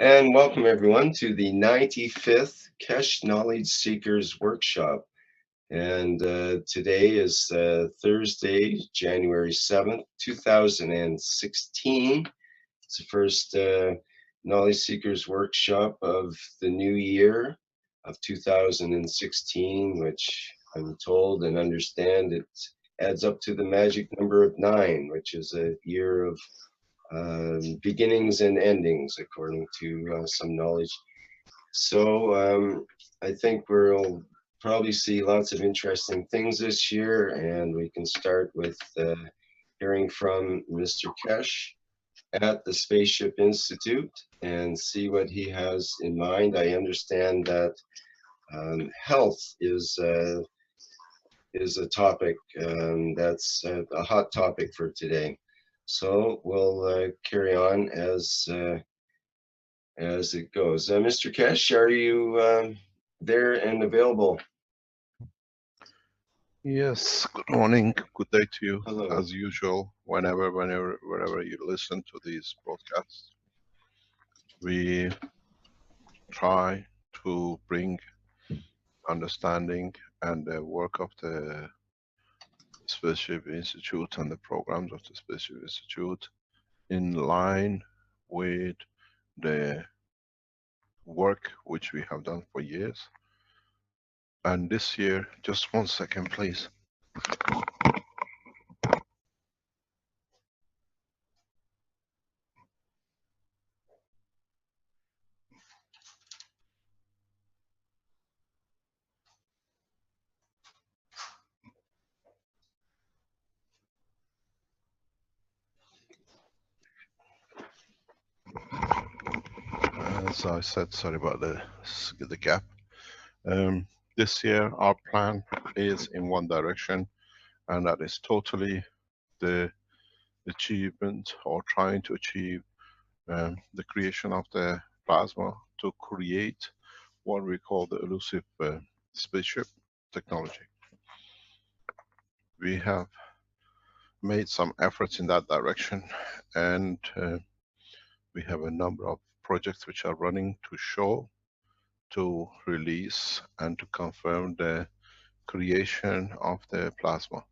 And welcome everyone to the 95th Keshe Knowledge Seekers Workshop. And today is Thursday, January 7th, 2016. It's the first Knowledge Seekers Workshop of the new year of 2016, which I'm told and understand it adds up to the magic number of 9, which is a year of beginnings and endings, according to some knowledge. So I think we'll probably see lots of interesting things this year, and we can start with hearing from Mr. Keshe at the Spaceship Institute and see what he has in mind. I understand that health is a topic that's a hot topic for today. So we'll carry on as it goes. Mr. Keshe, are you there and available? Yes, good morning, good day to you. Hello. As usual, wherever you listen to these broadcasts, we try to bring understanding and the work of the Spaceship Institute and the programs of the Spaceship Institute in line with the work which we have done for years. And this year, just 1 second, please. As I said, sorry about the gap. This year our plan is in one direction, and that is totally the achievement or trying to achieve the creation of the plasma to create what we call the elusive spaceship technology. We have made some efforts in that direction, and we have a number of projects which are running to show, to release, and to confirm the creation of the plasma.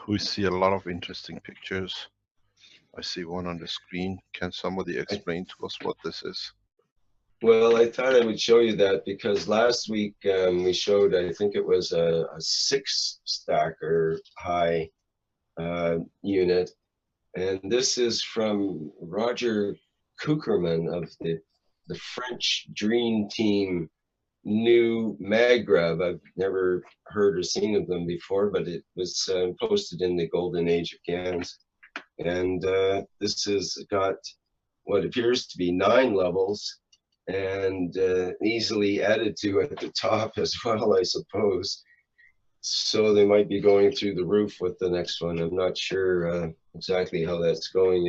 We see a lot of interesting pictures. I see one on the screen. Can somebody explain to us what this is? Well, I thought I would show you that because last week we showed, I think it was a 6-stacker high unit. And this is from Roger Kuckerman of the French Dream Team new Maggrav. I've never heard or seen of them before, but it was posted in the Golden Age of GANs. And this has got what appears to be 9 levels and easily added to at the top as well, I suppose. So they might be going through the roof with the next one. I'm not sure exactly how that's going.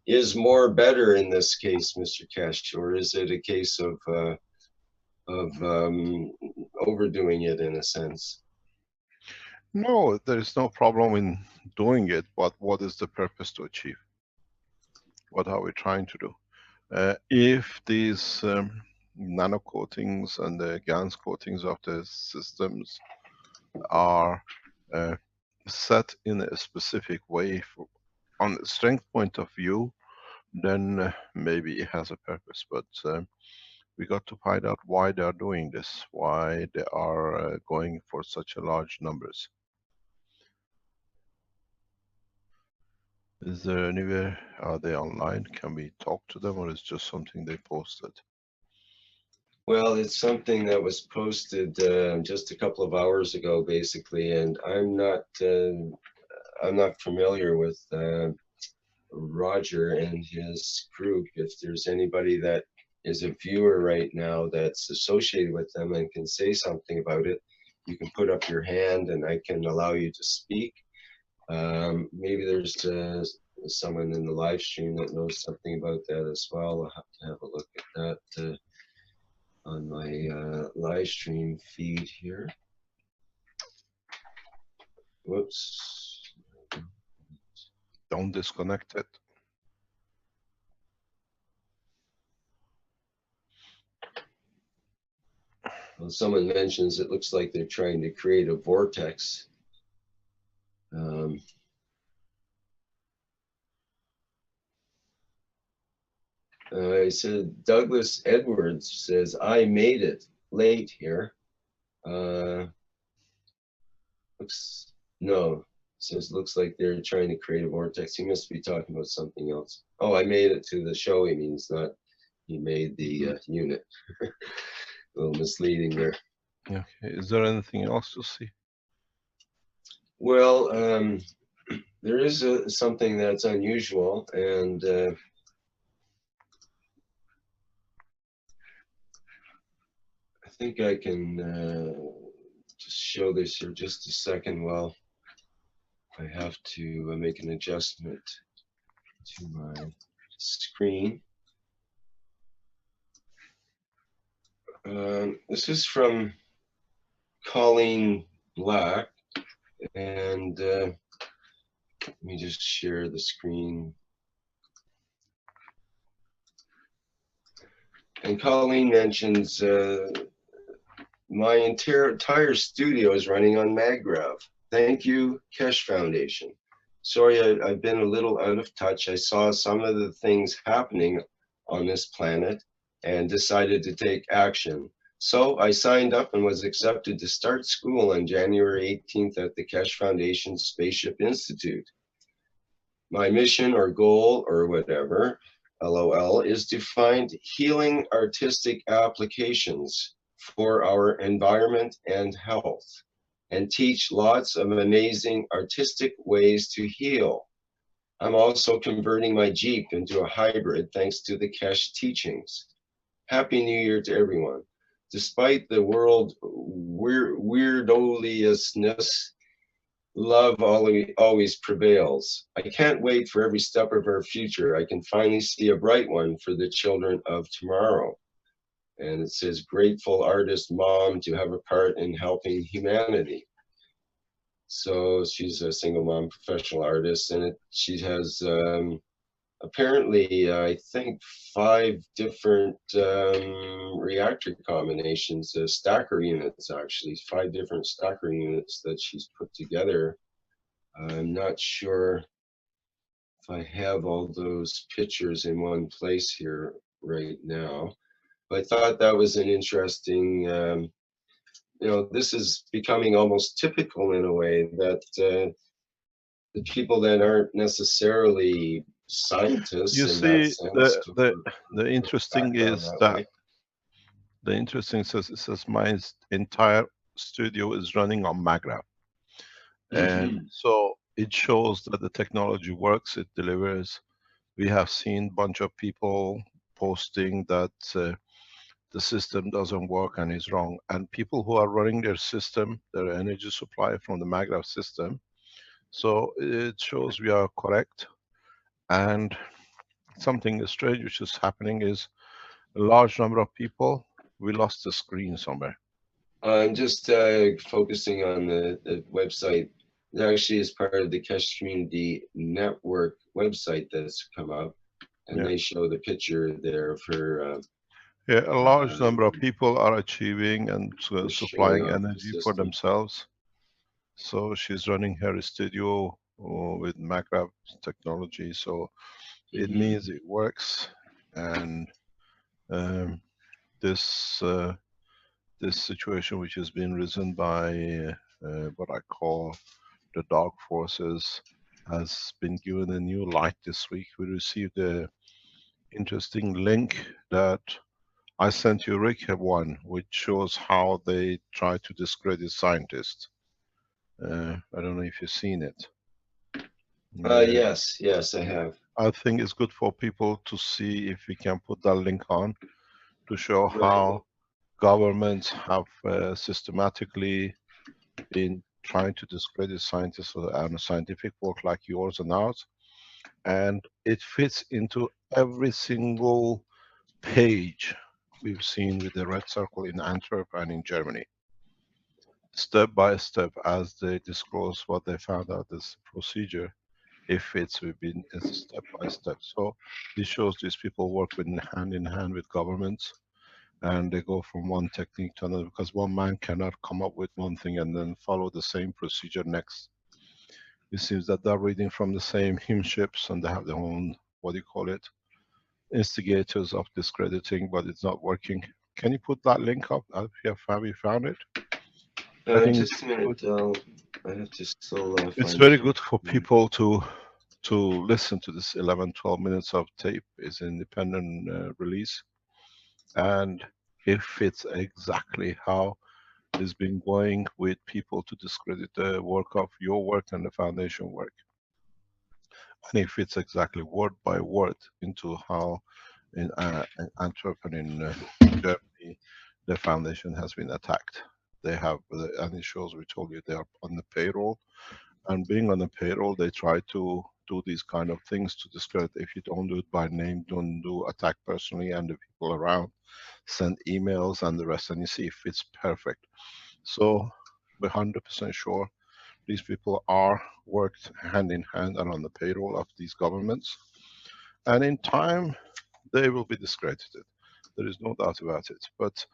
Is more better in this case, Mr. Keshe, or is it a case of overdoing it in a sense? No, there is no problem in doing it, but what is the purpose to achieve? What are we trying to do? If these nano coatings and the GANS coatings of the systems are set in a specific way on the strength point of view, then maybe it has a purpose. But we got to find out why they are doing this, why they are going for such a large numbers. Is there anywhere, are they online? Can we talk to them, or is it just something they posted? Well, it's something that was posted just a couple of hours ago, basically, and I'm not familiar with Roger and his group. If there's anybody that is a viewer right now that's associated with them and can say something about it, you can put up your hand and I can allow you to speak. Maybe there's someone in the live stream that knows something about that as well. I'll have to have a look at that on my live stream feed here. Whoops. Don't disconnect it. Well, someone mentions it looks like they're trying to create a vortex. I said Douglas Edwards says, I made it late here. Looks, no, says looks like they're trying to create a vortex. He must be talking about something else. Oh, I made it to the show. He means not he made the unit. A little misleading there. Okay. Is there anything else to see? Well, there is something that's unusual, and I think I can just show this here just a second while I have to make an adjustment to my screen. This is from Colleen Black, and let me just share the screen. And Colleen mentions my entire studio is running on MagGrav. Thank you, Keshe Foundation. Sorry, I've been a little out of touch. I saw some of the things happening on this planet and decided to take action. So I signed up and was accepted to start school on January 18th at the Keshe Foundation Spaceship Institute. My mission or goal or whatever, LOL, is to find healing artistic applications for our environment and health, and teach lots of amazing artistic ways to heal. I'm also converting my Jeep into a hybrid thanks to the Keshe teachings. Happy New Year to everyone. Despite the world weirdoliousness, love always prevails. I can't wait for every step of our future. I can finally see a bright one for the children of tomorrow. And it says, grateful artist mom to have a part in helping humanity. So she's a single mom professional artist, and she has apparently, I think, 5 different reactor combinations, stacker units actually, 5 different stacker units that she's put together. I'm not sure if I have all those pictures in one place here right now, but I thought that was an interesting, this is becoming almost typical in a way that the people that aren't necessarily scientists You in that see, sense, the interesting background is that that way. the interesting says it says my entire studio is running on MagRav, and Mhm. so it shows that the technology works. It delivers. We have seen a bunch of people posting that the system doesn't work and is wrong, and people who are running their system, their energy supply from the MagRav system. So it shows we are correct. And something strange which is happening is a large number of people, we lost the screen somewhere. I'm just focusing on the website. It actually is part of the Keshe Community Network website that's come up, and Yeah. they show the picture there for Yeah, a large number of people are achieving and showing supplying off the energy for system. themselves. So she's running her studio with MagRav technology. So it Mhm. means it works. And um, this this situation, which has been risen by what I call the dark forces, has been given a new light this week. We received a interesting link that I sent you, Rick, one, which shows how they try to discredit scientists. I don't know if you've seen it. Yes, I have. I think it's good for people to see if we can put that link on to show Right. how governments have systematically been trying to discredit scientists and scientific work like yours and ours. And it fits into every single page we've seen with the red circle in Antwerp and in Germany. Step by step, as they disclose what they found out this procedure, it fits within a step by step. So this shows these people work with hand in hand with governments, and they go from one technique to another, because one man cannot come up with one thing and then follow the same procedure next. It seems that they're reading from the same hymn ships and they have their own, what do you call it, instigators of discrediting, but it's not working. Can you put that link up? Have you found it? I think it's Just a good. minute. I have to still It's find very it. good for people to listen to this 11, 12 minutes of tape. Is independent release, and it fits exactly how it's been going with people to discredit the work of your work and the foundation work. And it fits exactly word by word into how in Antwerp and in Germany the foundation has been attacked. They have, and it shows, we told you, they are on the payroll, and being on the payroll they try to do these kind of things to discredit. If you don't do it by name, don't do attack personally, and the people around send emails and the rest, and you see if it's perfect. So we're 100% sure these people are worked hand in hand and on the payroll of these governments, and in time they will be discredited. There is no doubt about it. But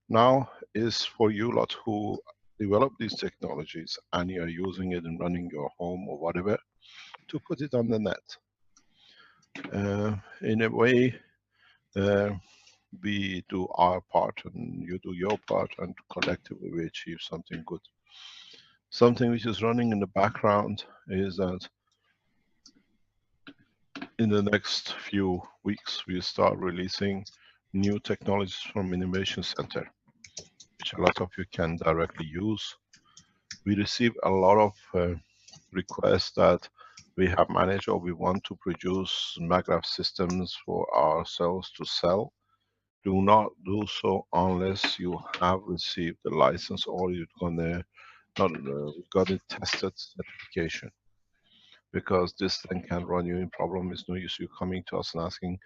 now is for you lot who develop these technologies and you're using it and running your home or whatever, to put it on the net. In a way, uh, we do our part and you do your part, and collectively we achieve something good. Something which is running in the background is that in the next few weeks we start releasing new technologies from Innovation Center, which a lot of you can directly use. We receive a lot of requests that we have managed or we want to produce maggraph systems for ourselves to sell. Do not do so unless you have received the license or you're gonna not got it tested certification, because this thing can run you in problem. It's no use you coming to us and asking,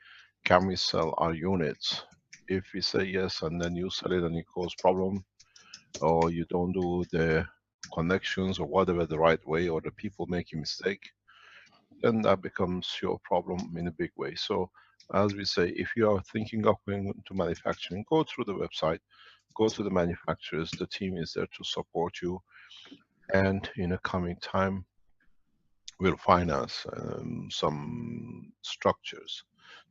can we sell our units? If we say yes and then you sell it and it cause problem, or you don't do the connections or whatever the right way, or the people make a mistake, then that becomes your problem in a big way. So as we say, if you are thinking of going into manufacturing, go through the website, go to the manufacturers, the team is there to support you, and in a coming time we'll finance some structures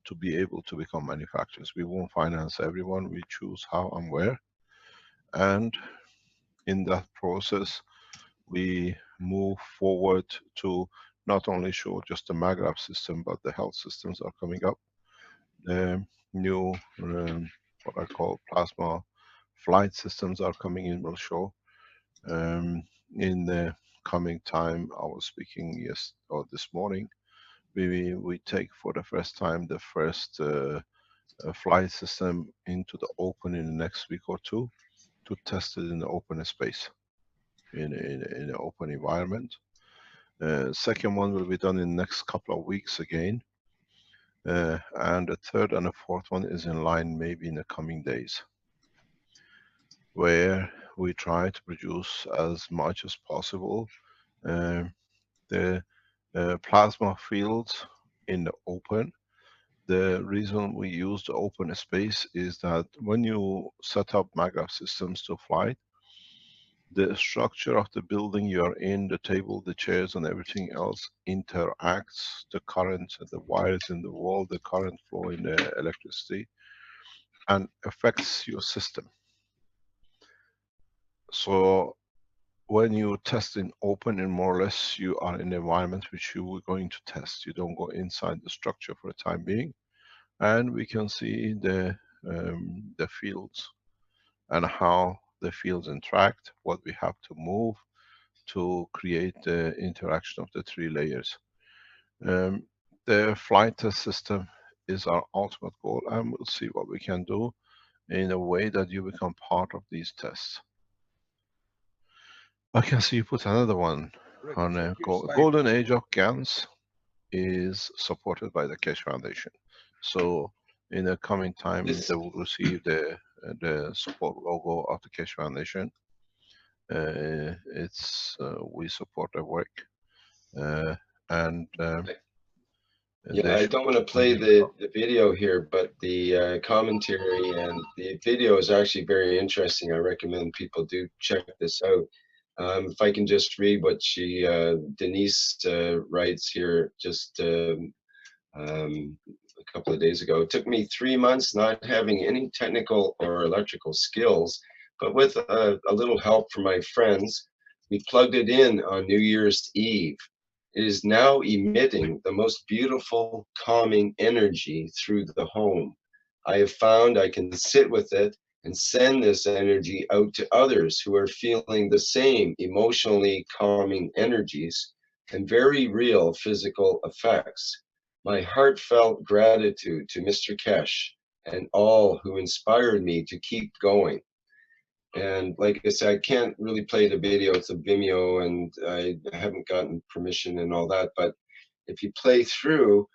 to be able to become manufacturers. We won't finance everyone, we choose how and where, and in that process we move forward to not only show just the maggraph system, but the health systems are coming up. The new, what I call plasma flight systems are coming in, will show. In the coming time, I was speaking this morning, we take for the first time the first flight system into the open in the next week or two, to test it in the open space, in an open environment. Second one will be done in the next couple of weeks again. And the third and the fourth one is in line maybe in the coming days, where we try to produce as much as possible the plasma fields in the open. The reason we use the open space is that when you set up maggraph systems to fly, the structure of the building you're in, the table, the chairs and everything else interacts, the current, the wires in the wall, the current flow in the electricity, and affects your system. So when you test in open, and more or less you are in the environment which you were going to test. You don't go inside the structure for the time being. And we can see the fields and how the fields interact, what we have to move to create the interaction of the three layers. Um, the flight test system is our ultimate goal, and we'll see what we can do in a way that you become part of these tests. I can see you put another one on a golden age of GANs is supported by the Keshe Foundation. So in the coming time, they will receive the support logo of the Keshe Foundation. We support their work, and Yeah, They I should don't want to be play the video here, but the commentary and the video is actually very interesting. I recommend people do check this out. If I can just read what she, Denise, writes here, just a couple of days ago. It took me 3 months not having any technical or electrical skills, but with a little help from my friends, we plugged it in on New Year's Eve. It is now emitting the most beautiful, calming energy through the home. I have found I can sit with it and send this energy out to others who are feeling the same emotionally calming energies and very real physical effects. My heartfelt gratitude to Mr. Keshe and all who inspired me to keep going. And like I said, I can't really play the video. It's a Vimeo, and I haven't gotten permission and all that. But if you play through,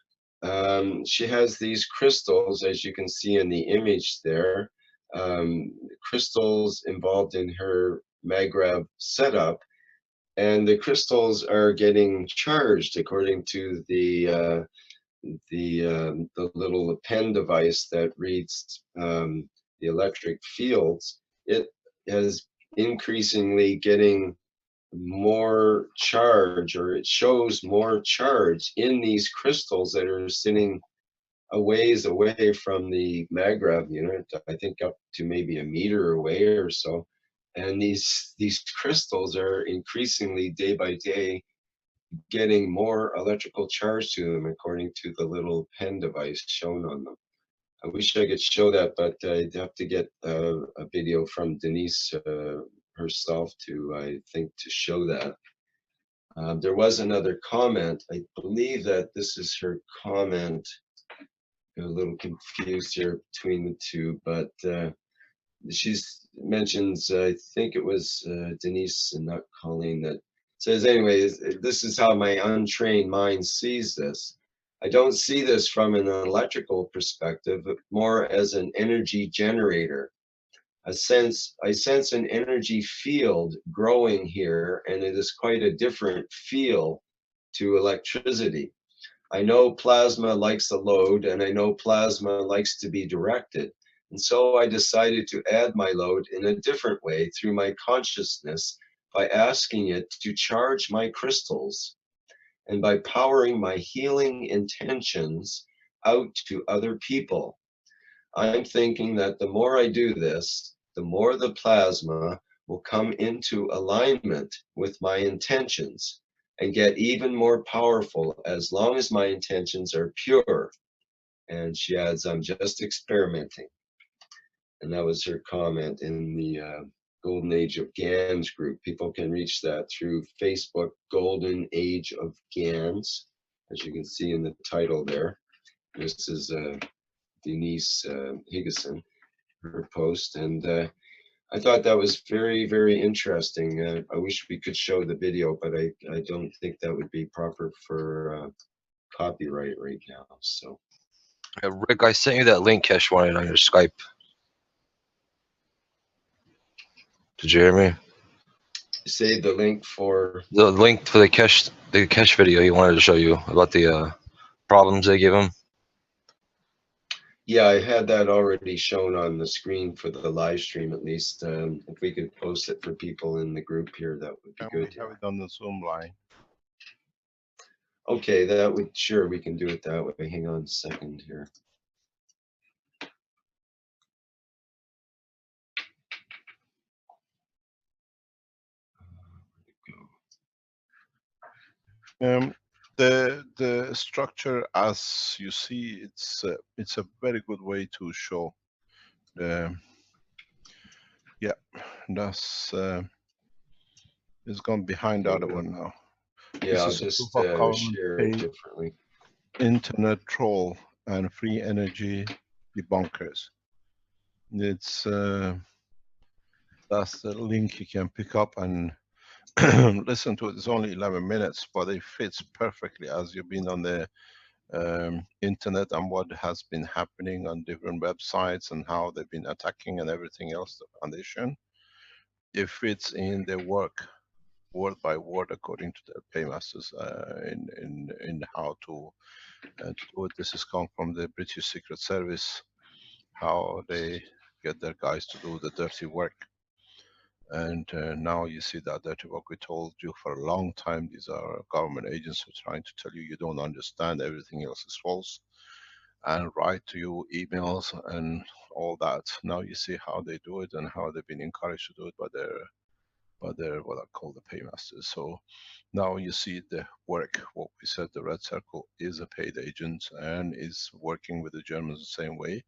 she has these crystals, as you can see in the image there, crystals involved in her Magrav setup. And the crystals are getting charged according to the little pen device that reads the electric fields. It is increasingly getting more charge, or it shows more charge in these crystals that are sitting a ways away from the Magrav unit. I think up to maybe a meter away or so. And these crystals are increasingly day by day getting more electrical charge to them according to the little pen device shown on them. I wish I could show that, but I'd have to get a video from Denise herself to, I think, to show that. There was another comment. I believe that this is her comment. I'm a little confused here between the two, but she's mentions, I think it was Denise and not Colleen, that says, anyways, this is how my untrained mind sees this. I don't see this from an electrical perspective, but more as an energy generator. I sense an energy field growing here, and it is quite a different feel to electricity. I know plasma likes a load, and I know plasma likes to be directed. And so I decided to add my load in a different way through my consciousness by asking it to charge my crystals and by powering my healing intentions out to other people. I'm thinking that the more I do this, the more the plasma will come into alignment with my intentions and get even more powerful as long as my intentions are pure. And she adds, I'm just experimenting. And that was her comment in the Golden Age of GANs group. People can reach that through Facebook, Golden Age of GANs, as you can see in the title there. This is Denise Higgison, her post. And I thought that was very, very interesting. I wish we could show the video, but I don't think that would be proper for copyright right now. So Rick, I sent you that link Keshe wanted on your Skype. Did you hear me? save the link for The link for the Keshe video he wanted to show you about the problems they give him. yeah, I had that already shown on the screen for the live stream at least. If we could post it for people in the group here, that would be Can good. we have it on the Zoom line? Okay, that would, sure, we can do it that way. Hang on a second here. The structure, as you see, it's a very good way to show. Yeah, that's it's gone behind the other one now. Yeah, This I'll is a proof just of common share it page, differently. internet troll and free energy debunkers. It's that's the link you can pick up and listen to it. It's only 11 minutes, but it fits perfectly as you've been on the internet and what has been happening on different websites and how they've been attacking and everything else, the foundation. It fits in the work, word by word, according to the paymasters in how to to do it. This is come from the British Secret Service, how they get their guys to do the dirty work. And now you see that dirty work we told you for a long time. These are government agents who are trying to tell you you don't understand, everything else is false, and write to you emails and all that. Now you see how they do it and how they've been encouraged to do it by their what I call the paymasters. So now you see the work. What we said, the red circle is a paid agent and is working with the Germans the same way.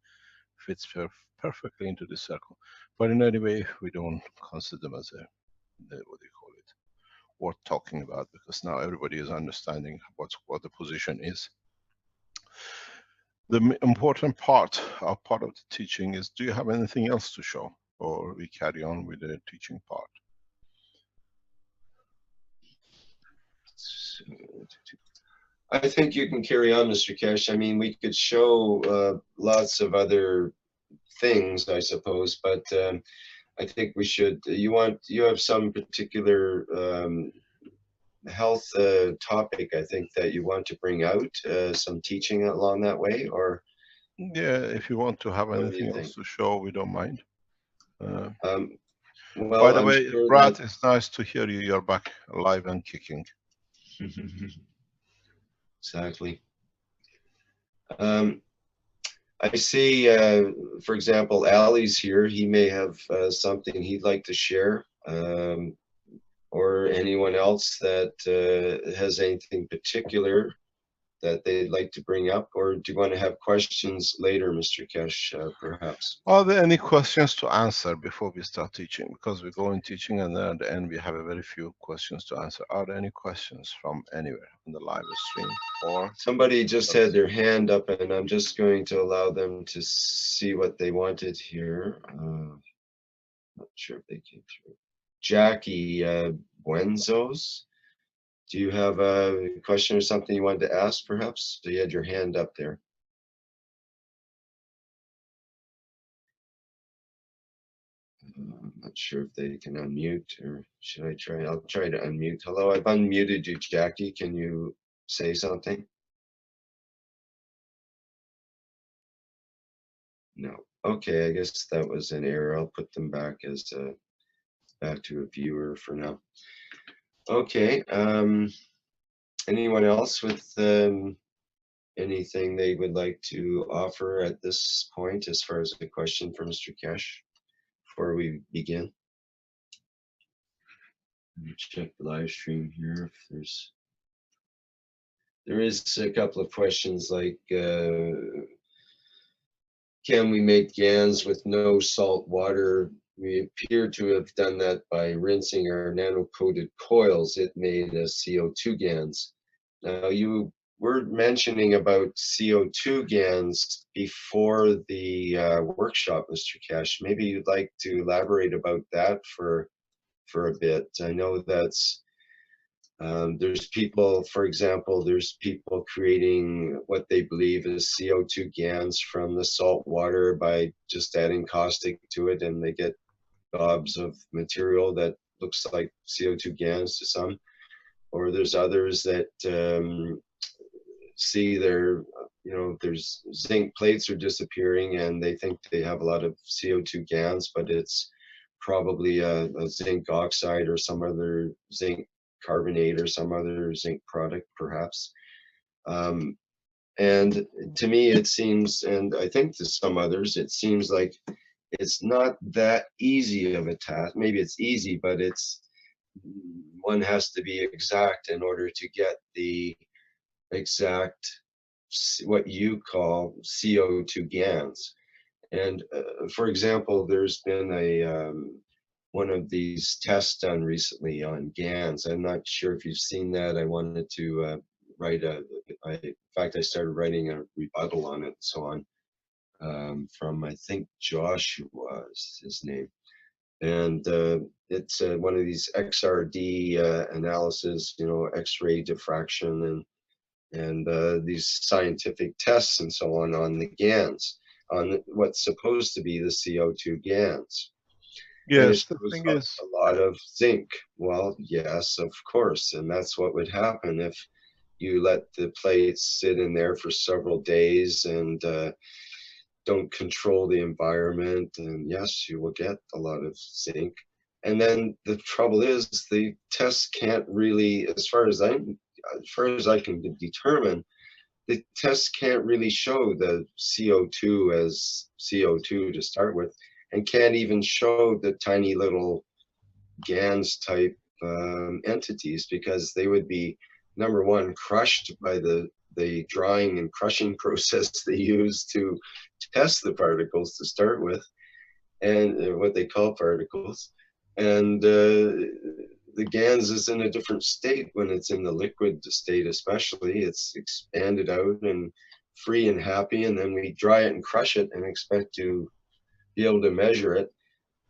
Fits perfectly into this circle. But in any way, we don't consider them as a, what do you call it, worth talking about, because now everybody is understanding what the position is. The important part of the teaching is, do you have anything else to show, or we carry on with the teaching part? I think you can carry on, Mr. Keshe. I mean, we could show lots of other things, I suppose, but I think we should. You have some particular health topic, I think, that you want to bring out, some teaching along that way, or? Yeah, if you want to have anything else to show, we don't mind. Well, by the I'm way, sure Brad, that... it's nice to hear you. You're back alive and kicking. Exactly. I see, for example, Ali's here. He may have something he'd like to share, or anyone else that has anything particular that they'd like to bring up, or do you want to have questions later, Mr. Keshe, perhaps? Are there any questions to answer before we start teaching? Because we go in teaching and then at the end we have a very few questions to answer. Are there any questions from anywhere on the live stream? Or somebody just had their hand up, and I'm just going to allow them to see what they wanted here. Not sure if they came through. Jackie Buenzos, do you have a question or something you wanted to ask, perhaps? So you had your hand up there. I'm not sure if they can unmute, or should I try? I'll try to unmute. Hello, I've unmuted you, Jackie. Can you say something? No. Okay, I guess that was an error. I'll put them back as back to a viewer for now. Okay. Anyone else with anything they would like to offer at this point as far as a question for Mr. Keshe before we begin? Let me check the live stream here if there is a couple of questions like can we make GANs with no salt water? We appear to have done that by rinsing our nano-coated coils. It made CO2 GANs. Now you were mentioning about CO2 GANs before the workshop, Mr. Keshe. Maybe you'd like to elaborate about that for a bit. I know that's there's people, for example, there's people creating what they believe is CO2 GANs from the salt water by just adding caustic to it, and they get gobs of material that looks like CO2 GANs to some. Or there's others that see their, there's zinc plates are disappearing and they think they have a lot of CO2 GANs, but it's probably a zinc oxide or some other zinc carbonate or some other zinc product, perhaps. And to me, it seems, and I think to some others, it seems like it's not that easy of a task. Maybe it's easy, but one has to be exact in order to get the exact, what you call CO2 GANs. And for example, there's been a one of these tests done recently on GANs. I'm not sure if you've seen that. I wanted to write in fact, I started writing a rebuttal on it and so on, from, I think, Joshua is his name. And it's one of these XRD analysis, X-ray diffraction and these scientific tests and so on the GANs, on what's supposed to be the CO2 GANs. Yes, and the thing it is, a lot of zinc. Well, yes, of course, and that's what would happen if you let the plates sit in there for several days and don't control the environment, and yes, you will get a lot of zinc. And then the trouble is the tests can't really, as far as I can determine, the tests can't really show the CO2 as CO2 to start with, and can't even show the tiny little GANs type entities, because they would be, number one, crushed by the drying and crushing process they use to test the particles to start with, and what they call particles. And the GANs is in a different state when it's in the liquid state, especially. It's expanded out and free and happy, and then we dry it and crush it and expect to be able to measure it.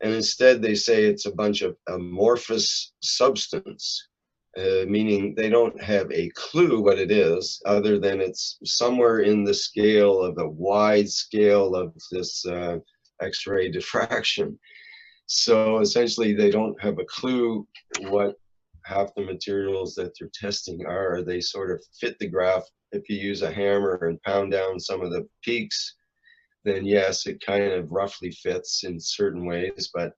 And instead they say it's a bunch of amorphous substance, meaning they don't have a clue what it is, other than it's somewhere in the scale of a wide scale of this X-ray diffraction. So essentially they don't have a clue what half the materials that they're testing are. They sort of fit the graph. If you use a hammer and pound down some of the peaks, then yes, it kind of roughly fits in certain ways, but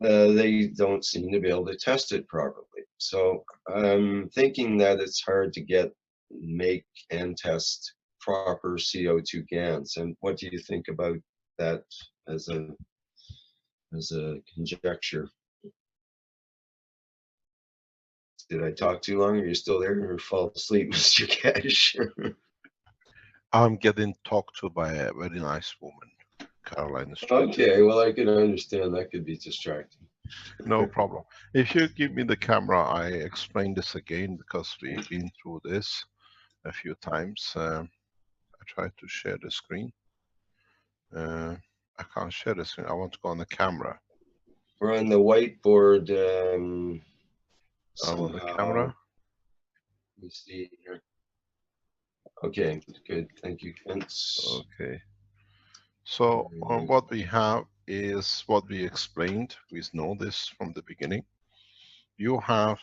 they don't seem to be able to test it properly. So I'm thinking that it's hard to make and test proper CO2 GANs. And what do you think about that as a conjecture? Did I talk too long? Are you still there, or fall asleep, Mr. Keshe? I'm getting talked to by a very nice woman, Caroline. Okay, well, I can understand that could be distracting. No problem. If you give me the camera, I explain this again because we've been through this a few times. I tried to share the screen. I can't share the screen. I want to go on the camera. We're on the whiteboard I'm on the somehow. camera. Let me see here. Okay, good. Thank you, Vince. Okay. So what we have is what we explained. We know this from the beginning. You have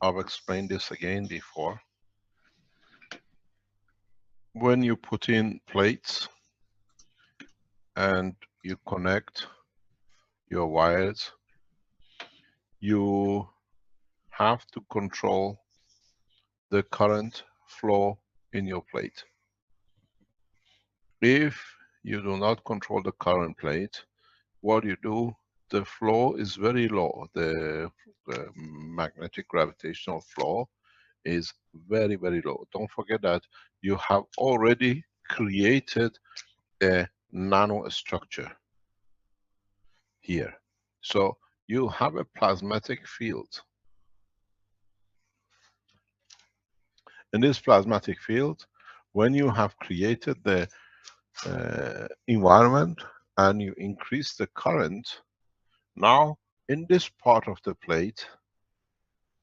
I've explained this again before. When you put in plates and you connect your wires, you have to control the current flow in your plate. If you do not control the current plate, what you do, the flow is very low. The magnetic gravitational flow is very, very low. Don't forget that you have already created a nanostructure here. So you have a plasmatic field. In this plasmatic field, when you have created the environment and you increase the current, now in this part of the plate,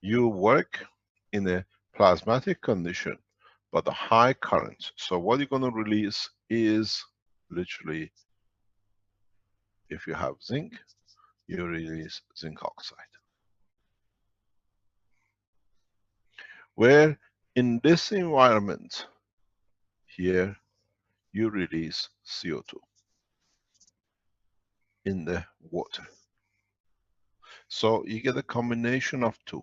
you work in a plasmatic condition, but a high current. So what you're going to release is literally, if you have zinc, you release zinc oxide. Where in this environment here, you release CO2 in the water. So you get a combination of two.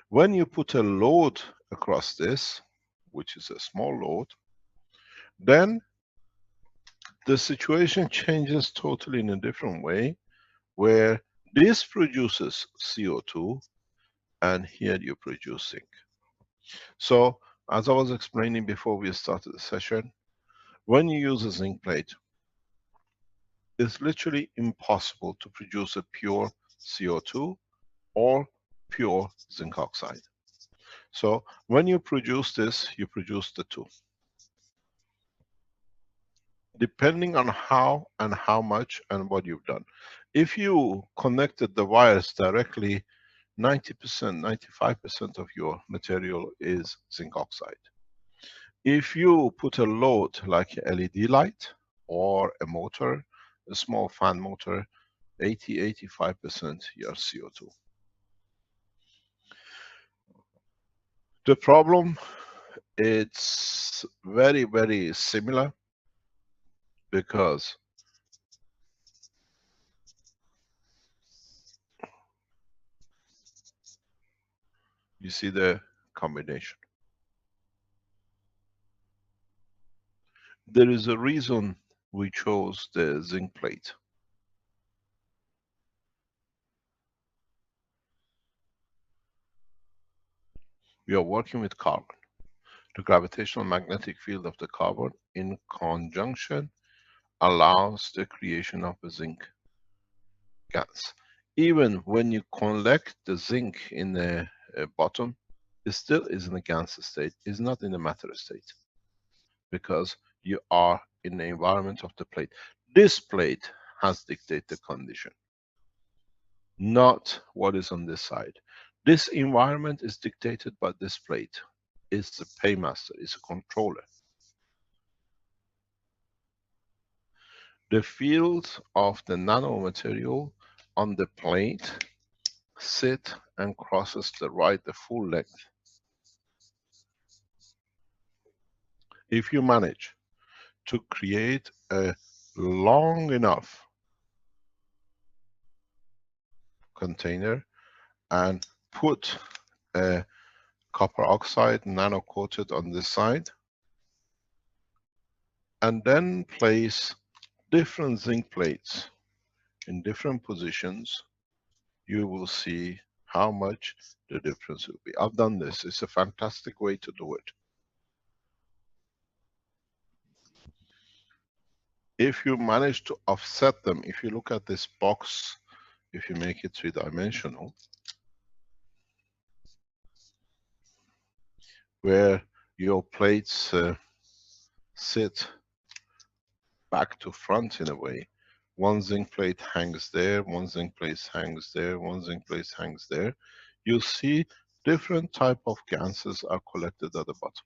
When you put a load across this, which is a small load, then the situation changes totally in a different way, where this produces CO2 and here you produce zinc. So as I was explaining before we started the session, when you use a zinc plate, it's literally impossible to produce a pure CO2 or pure zinc oxide. So when you produce this, you produce the two. Depending on how and how much and what you've done. If you connected the wires directly, 90%, 95% of your material is zinc oxide. If you put a load like a LED light or a motor, a small fan motor, 80, 85% your CO2. The problem, it's very, very similar, because you see the combination. There is a reason we chose the zinc plate. We are working with carbon. The gravitational magnetic field of the carbon in conjunction allows the creation of a zinc gas. Even when you collect the zinc in the bottom, it still is in a gas state, is not in a matter state, because you are in the environment of the plate. This plate has dictated the condition, not what is on this side. This environment is dictated by this plate. It's the paymaster, it's a controller. The field of the nanomaterial on the plate sit and crosses the right, the full length. If you manage to create a long enough container and put a copper oxide nano coated on this side, and then place different zinc plates in different positions, you will see how much the difference will be. I've done this. It's a fantastic way to do it. If you manage to offset them, if you look at this box, if you make it three-dimensional, where your plates sit back to front in a way, one zinc plate hangs there, one zinc plate hangs there, one zinc plate hangs there, you see different type of gases are collected at the bottom,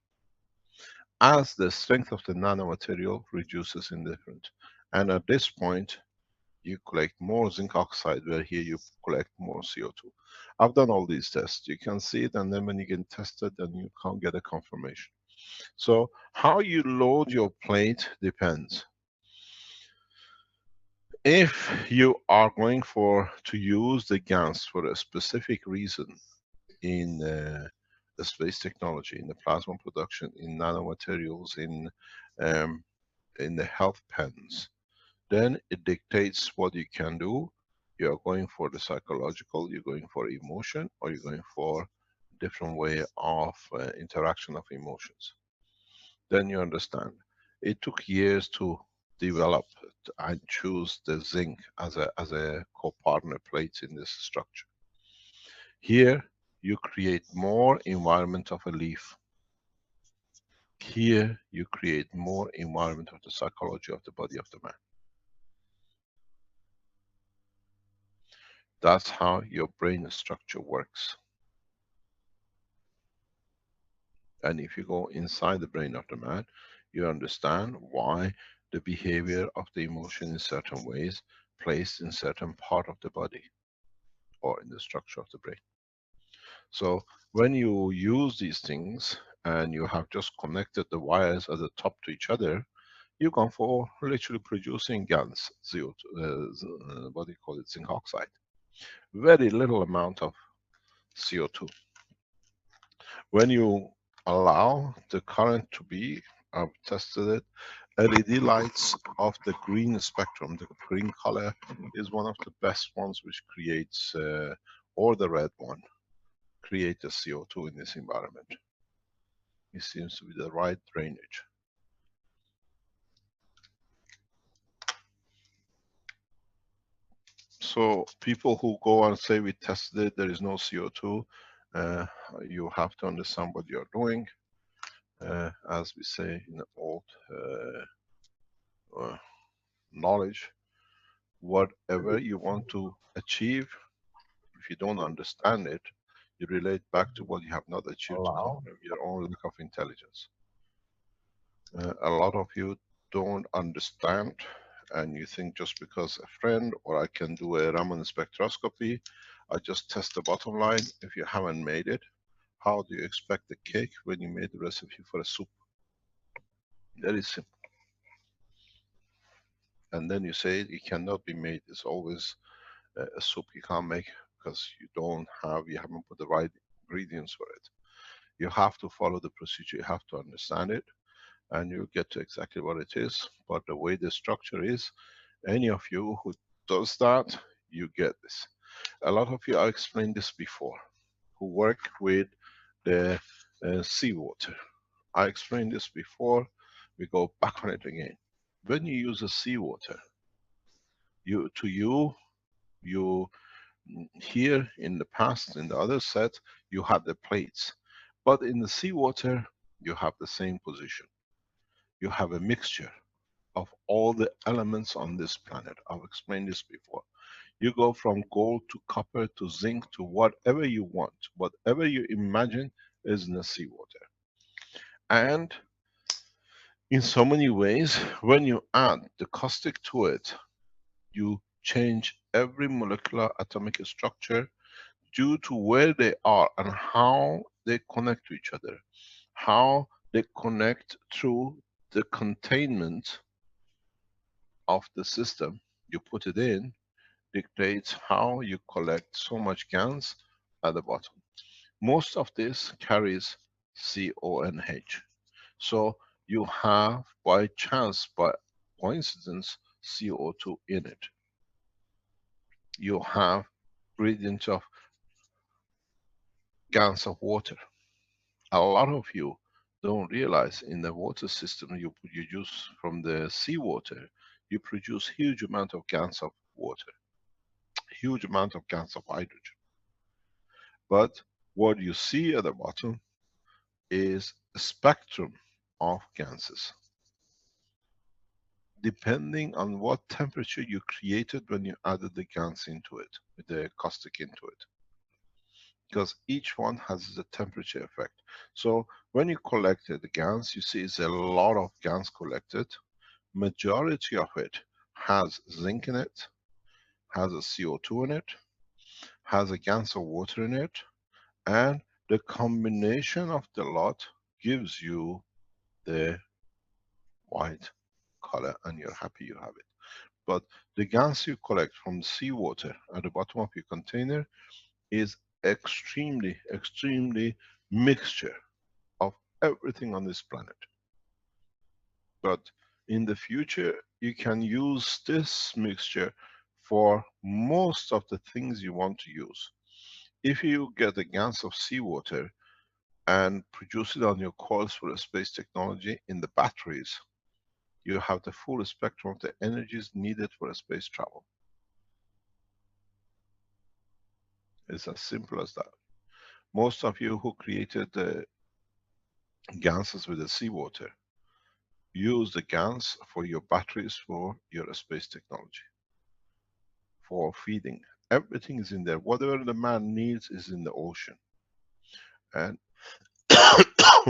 as the strength of the nanomaterial reduces in different. And at this point, you collect more zinc oxide, where here you collect more CO2. I've done all these tests. You can see it, and then when you get tested, then you can't get a confirmation. So how you load your plate depends. If you are going to use the gas for a specific reason in the space technology, in the plasma production, in nanomaterials, in the health pens, then it dictates what you can do. You're going for the psychological, you're going for emotion, or you're going for different way of interaction of emotions. Then you understand. It took years to develop and choose the zinc as a co-partner plate in this structure. Here you create more environment of a leaf. Here you create more environment of the psychology of the body of the man. That's how your brain structure works. And if you go inside the brain of the man, you understand why the behavior of the emotion in certain ways placed in certain part of the body or in the structure of the brain. So when you use these things and you have just connected the wires at the top to each other, you go for literally producing GaNs, CO2, what do you call it, zinc oxide. Very little amount of CO2. When you allow the current to be, I've tested it, LED lights of the green spectrum, the green color is one of the best ones which creates, or the red one, create the CO2 in this environment. It seems to be the right drainage. So people who go and say we tested it, there is no CO2, you have to understand what you're doing. As we say in old knowledge, whatever you want to achieve, if you don't understand it, you relate back to what you have not achieved to confirm your own lack of intelligence. A lot of you don't understand, and you think just because a friend or I can do a Raman spectroscopy, I just test the bottom line. If you haven't made it, How do you expect the cake when you made the recipe for a soup? Very simple. And then you say it cannot be made. It's always a soup you can't make because you haven't put the right ingredients for it. You have to follow the procedure. You have to understand it, and you'll get to exactly what it is. But the way the structure is, any of you who does that, you get this. A lot of you, I explained this before, who work with the seawater. I explained this before. We go back on it again. When you use a seawater, you here in the past, in the other set, you have the plates. But in the seawater, you have the same position. You have a mixture of all the elements on this planet. I've explained this before. You go from gold to copper to zinc to whatever you want. Whatever you imagine is in the seawater. And in so many ways, when you add the caustic to it, you change every molecular atomic structure due to where they are and how they connect to each other. How they connect through the containment of the system you put it in dictates how you collect so much GANs at the bottom. Most of this carries CONH. So you have, by chance, by coincidence, CO2 in it. You have gradients of GANs of water. A lot of you don't realize in the water system you use from the seawater, you produce huge amount of GANs of water, huge amount of GANs of hydrogen. But what you see at the bottom is a spectrum of gases, depending on what temperature you created when you added the GANs into it, with the caustic into it. Because each one has a temperature effect. So when you collected the GANs, you see it's a lot of GANs collected. Majority of it has zinc in it, has a CO2 in it, has a GANs of water in it, and the combination of the lot gives you the white color, and you're happy you have it. But the GANs you collect from seawater at the bottom of your container is extremely, extremely mixture of everything on this planet. But in the future, you can use this mixture for most of the things you want to use. If you get the GANs of seawater and produce it on your coils for a space technology in the batteries, you have the full spectrum of the energies needed for a space travel. It's as simple as that. Most of you who created the GANs with the seawater, use the GANs for your batteries for your space technology, for feeding. Everything is in there. Whatever the man needs is in the ocean. And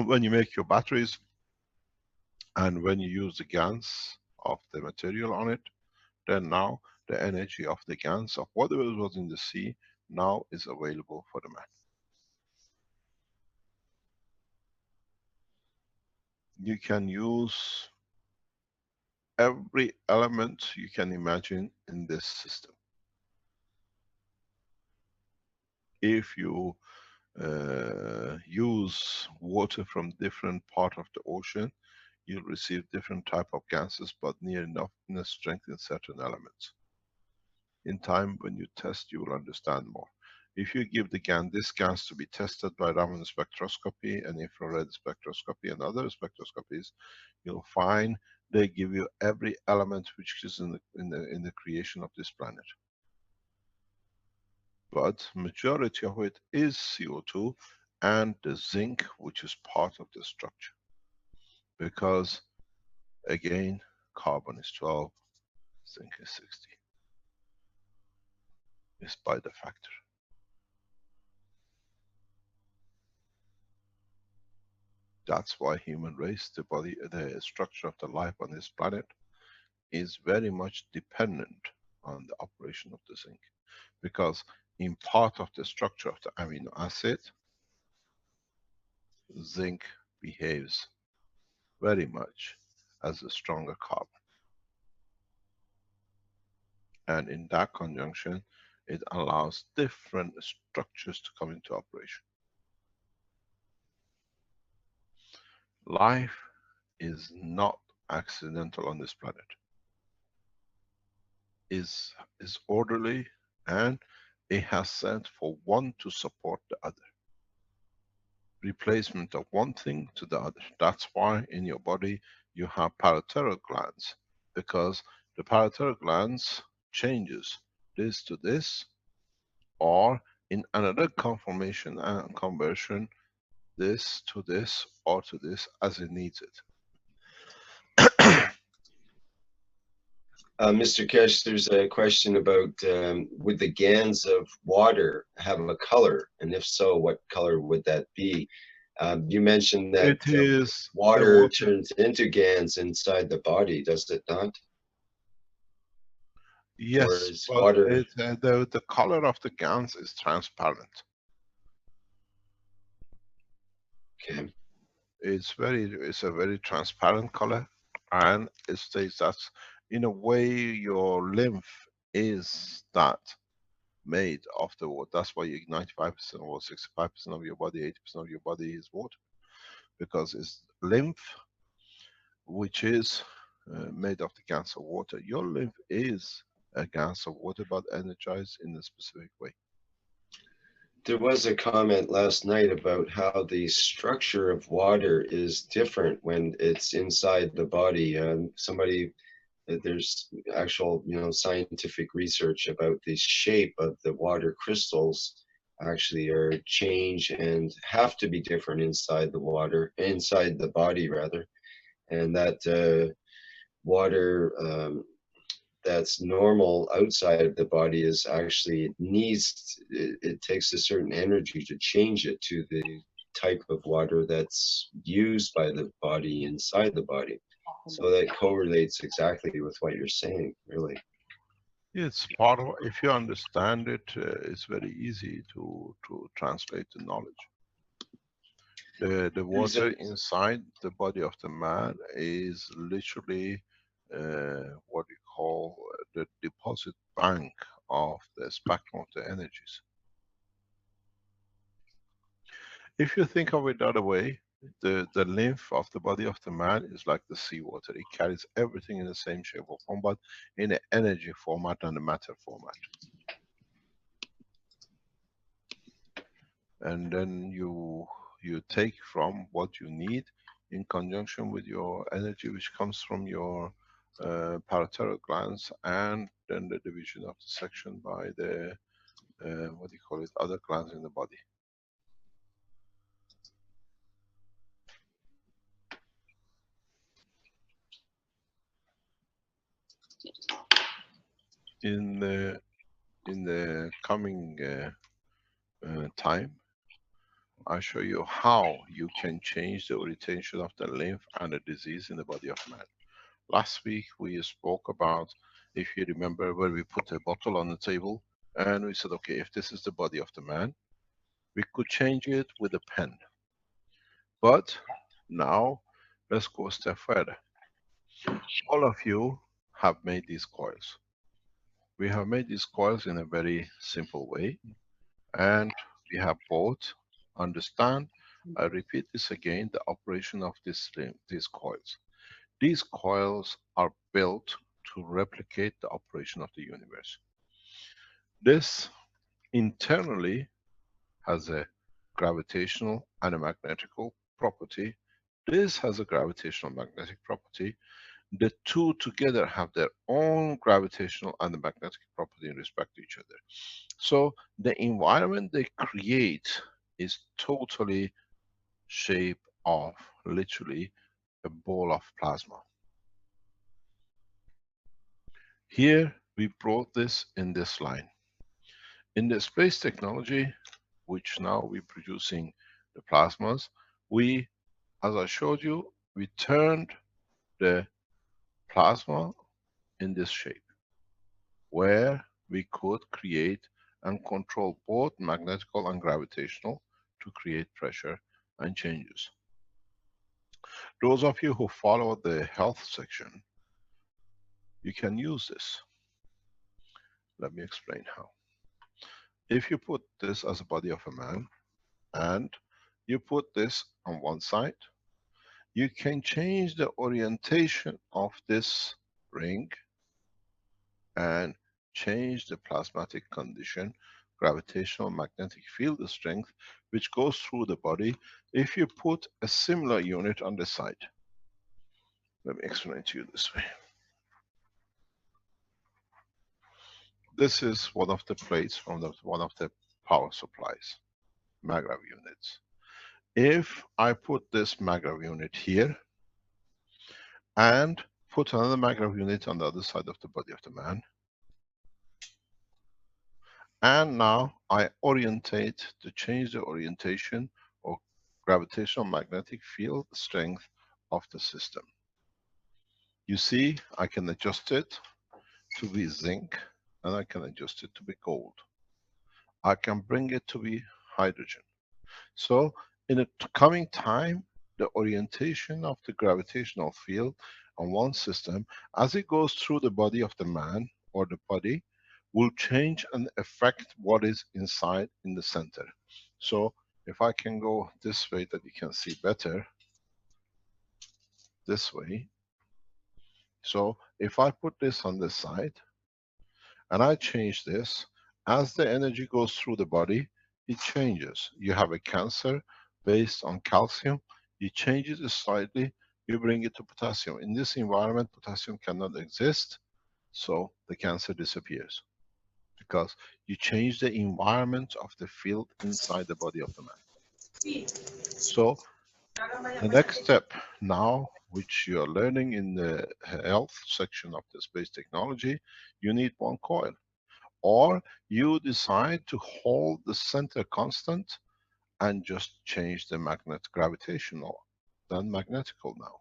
when you make your batteries and when you use the GANs of the material on it, then now the energy of the GANs of whatever was in the sea now is available for the man. You can use every element you can imagine in this system. If you use water from different part of the ocean, you'll receive different type of gases, but near enough in a strength in certain elements. In time, when you test, you will understand more. If you give the this gas to be tested by Raman spectroscopy and infrared spectroscopy and other spectroscopies, you'll find they give you every element which is in the creation of this planet. But majority of it is CO2 and the zinc, which is part of the structure. Because again, carbon is 12, zinc is 60. It's by the factor. That's why human race, the body, the structure of the life on this planet is very much dependent on the operation of the zinc. Because in part of the structure of the amino acid, zinc behaves very much as a stronger carbon. And in that conjunction, it allows different structures to come into operation. Life is not accidental on this planet. Is orderly, and it has sent for one to support the other. Replacement of one thing to the other. That's why in your body you have parathyroid glands, because the parathyroid glands changes this to this, or in another conformation and conversion, this to this or to this as it needs it. Mr. Keshe, there's a question about would the GANs of water have a color? And if so, what color would that be? You mentioned that It is the water water. turns into GANs inside the body, does it not? Or Yes, is but water... the color of the gans is transparent. Okay. It's a very transparent color, and it states that in a way your lymph is that made of the water. That's why 95% or 65% of your body, 80% of your body is water, because it's lymph which is made of the gas of water. Your lymph is a gas of water, but energized in a specific way. There was a comment last night about how the structure of water is different when it's inside the body. There's actual, scientific research about the shape of the water crystals actually are change and have to be different inside the body rather, and that water that's normal outside of the body is actually it takes a certain energy to change it to the type of water that's used by the body inside the body. So that correlates exactly with what you're saying, really. It's part of, if you understand it, it's very easy to translate the knowledge. The water inside the body of the man is literally what you call the deposit bank of the spectrum of the energies. If you think of it the other way, the lymph of the body of the man is like the seawater. It carries everything in the same shape or form, but in an energy format and a matter format. And then you take from what you need in conjunction with your energy, which comes from your parathyroid glands, and then the division of the section by the what do you call it, other glands in the body. In the coming time, I show you how you can change the orientation of the lymph and the disease in the body of man. Last week we spoke about, if you remember, where we put a bottle on the table and we said, okay, if this is the body of the man, we could change it with a pen. But now let's go a step further. All of you have made these coils. We have made these coils in a very simple way, and we have both understand, I repeat this again, the operation of these coils. These coils are built to replicate the operation of the universe. This internally has a gravitational and a magnetical property. This has a gravitational magnetic property. The two together have their own gravitational and the magnetic property in respect to each other. So the environment they create is totally shape of literally a ball of plasma. Here we brought this in this line. In the space technology, which now we're producing the plasmas, we, as I showed you, we turned the plasma in this shape, where we could create and control both magnetical and gravitational to create pressure and changes. Those of you who follow the health section, you can use this. Let me explain how. If you put this as a body of a man and you put this on one side, you can change the orientation of this ring and change the plasmatic condition, gravitational magnetic field strength, which goes through the body if you put a similar unit on the side. Let me explain to you this way. This is one of the plates from one of the power supplies, maggrav units. If I put this maggrav unit here and put another maggrav unit on the other side of the body of the man, and now I orientate to change the orientation or gravitational magnetic field strength of the system. You see, I can adjust it to be zinc and I can adjust it to be gold. I can bring it to be hydrogen. So in a coming time, the orientation of the gravitational field on one system, as it goes through the body of the man or the body, will change and affect what is inside in the center. So if I can go this way that you can see better, this way. So if I put this on this side and I change this, as the energy goes through the body, it changes. You have a cancer based on calcium, you change it slightly, you bring it to potassium. In this environment, potassium cannot exist, so the cancer disappears. Because you change the environment of the field inside the body of the man. So the next step now, which you are learning in the health section of the space technology, you need one coil. Or you decide to hold the center constant and just change the magnet gravitational, then magnetical now.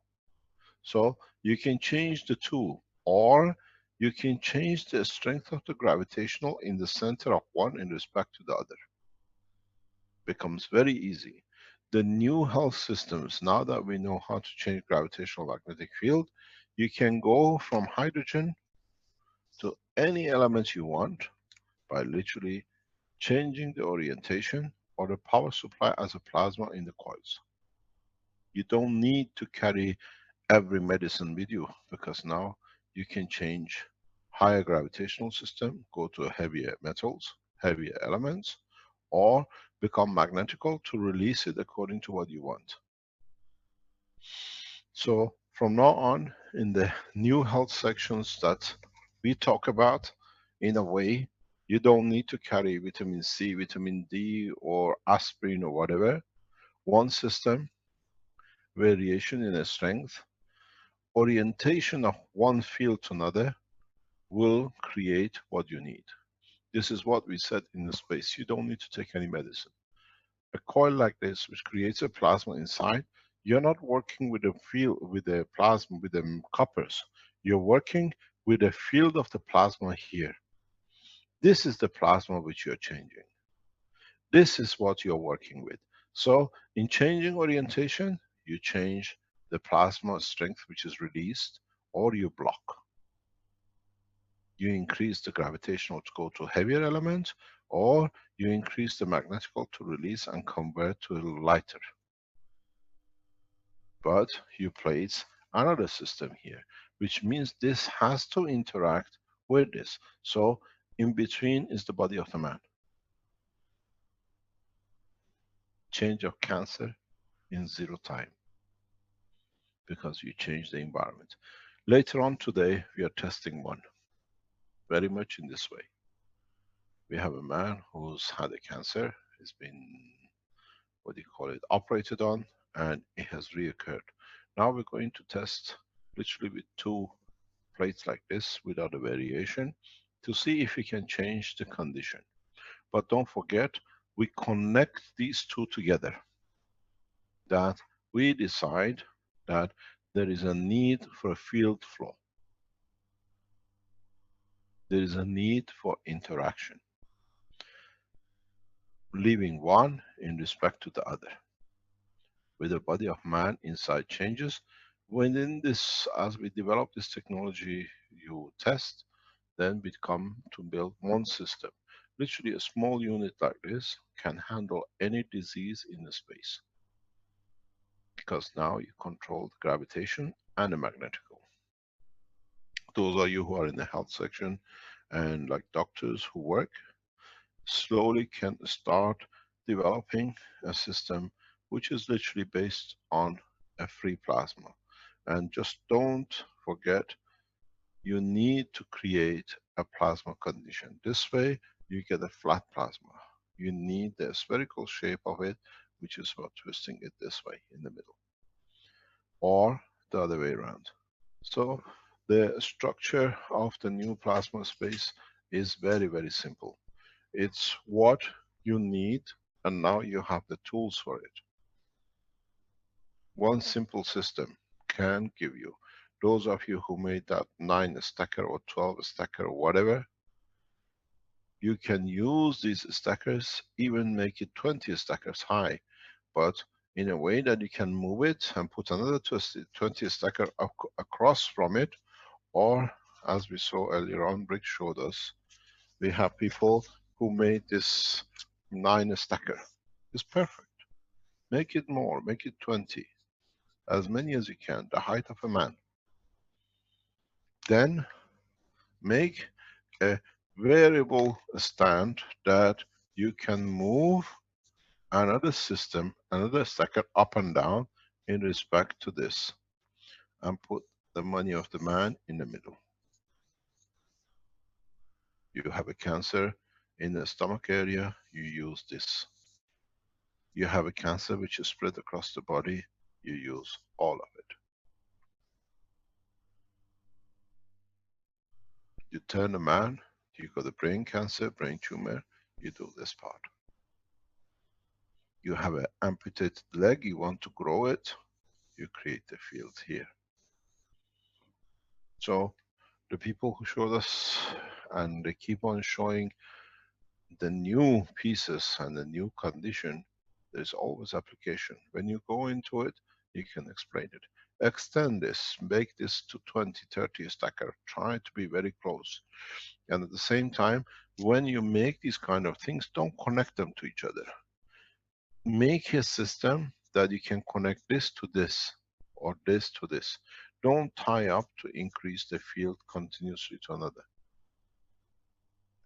So you can change the two, or you can change the strength of the gravitational in the center of one in respect to the other. Becomes very easy. The new health systems, now that we know how to change gravitational magnetic field, you can go from hydrogen to any element you want by literally changing the orientation or the power supply as a plasma in the coils. You don't need to carry every medicine with you, because now you can change higher gravitational system, go to heavier metals, heavier elements, or become magnetical to release it according to what you want. So from now on, in the new health sections that we talk about, in a way, you don't need to carry vitamin C, vitamin D, or aspirin or whatever. One system, variation in the strength, orientation of one field to another will create what you need. This is what we said in the space. You don't need to take any medicine. A coil like this, which creates a plasma inside, you're not working with a field, with the plasma, with the coppers. You're working with the field of the plasma here. This is the plasma which you're changing. This is what you're working with. So in changing orientation, you change the plasma strength which is released, or you block. You increase the gravitational to go to heavier element, or you increase the magnetical to release and convert to a lighter. But you place another system here, which means this has to interact with this. So in between is the body of the man. Change of cancer in 0 time, because you change the environment. Later on today, we are testing one, very much in this way. We have a man who's had a cancer, he's been, what do you call it, operated on, and it has reoccurred. Now we're going to test literally with 2 plates like this without a variation to see if we can change the condition. But don't forget, we connect these 2 together. That we decide that there is a need for a field flow. There is a need for interaction, leaving one in respect to the other. with the body of man inside changes. Within this, as we develop this technology, you test, then we come to build one system. Literally a small unit like this can handle any disease in the space, because now you control the gravitation and the magnetical. Those are you who are in the health section and like doctors who work, slowly can start developing a system which is literally based on a free plasma. And just don't forget, you need to create a plasma condition. This way you get a flat plasma. You need the spherical shape of it, which is about twisting it this way in the middle, or the other way around. So the structure of the new plasma space is very, very simple. It's what you need, and now you have the tools for it. One simple system can give you. Those of you who made that 9 stacker or 12 stacker or whatever, you can use these stackers, even make it 20 stackers high, but in a way that you can move it and put another 20 stacker across from it, or as we saw earlier on, Rick showed us, we have people who made this 9 stacker. It's perfect. Make it more, make it 20, as many as you can, the height of a man. Then make a variable stand that you can move another system, another stacker up and down in respect to this, and put the money of the man in the middle. You have a cancer in the stomach area, you use this. You have a cancer which is spread across the body, you use all of it. You turn a man, you got a brain cancer, brain tumor, you do this part. You have an amputated leg, you want to grow it, you create the field here. So the people who showed us, and they keep on showing the new pieces and the new condition, there's always application. When you go into it, you can explain it. Extend this, make this to 20, 30 stacker, try to be very close. And at the same time, when you make these kind of things, don't connect them to each other. Make a system that you can connect this to this, or this to this. Don't tie up to increase the field continuously to another.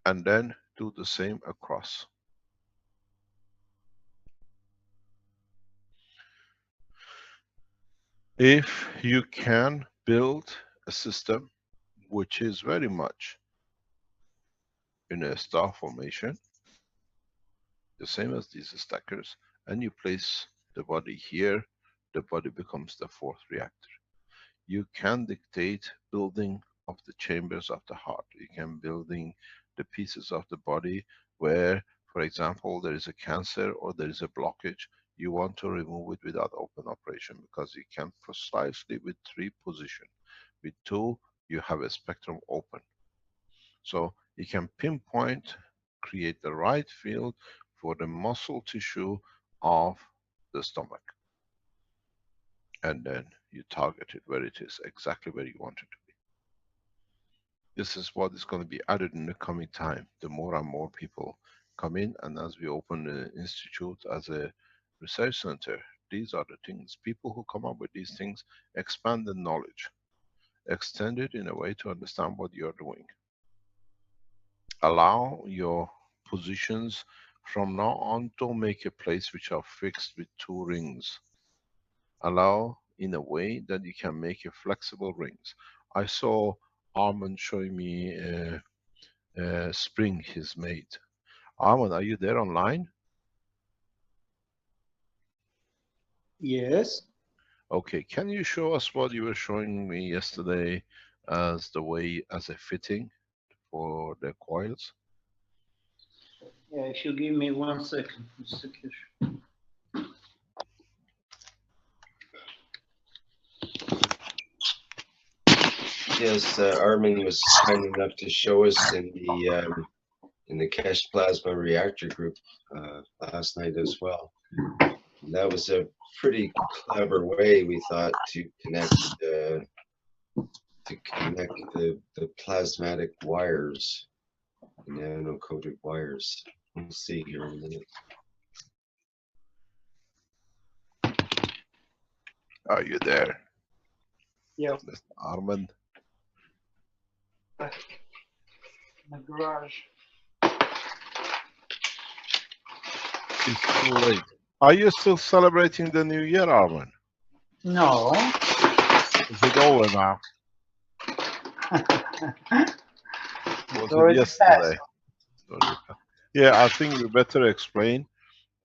And then do the same across. If you can build a system which is very much in a star formation, the same as these stackers, and you place the body here, the body becomes the fourth reactor. You can dictate building of the chambers of the heart. You can building the pieces of the body where, for example, there is a cancer or there is a blockage, you want to remove it without open operation, because you can precisely with 3 position. With 2, you have a spectrum open. So you can pinpoint, create the right field for the muscle tissue of the stomach. And then you target it where it is, exactly where you want it to be. This is what is going to be added in the coming time. The more and more people come in, and as we open the institute as a research center, these are the things. People who come up with these things expand the knowledge, extend it in a way to understand what you're doing. Allow your positions from now on, don't make a place which are fixed with 2 rings. Allow in a way that you can make a flexible rings. I saw Armand showing me a spring he's made. Armand, are you there online? Yes. Okay, can you show us what you were showing me yesterday as the way, as a fitting for the coils? Yeah, if you give me 1 second, Mr. Keshe. Yes, Armin was kind enough to show us in the Keshe Plasma Reactor group last night as well. And that was a pretty clever way, we thought, to connect the plasmatic wires, the nano-coated wires. We'll see here in a minute. Are you there? Yeah. Mr. Armand? My garage. It's too late. Are you still celebrating the New Year, Armand? No. Is it over now? Was it Already yesterday? Yeah, I think we better explain.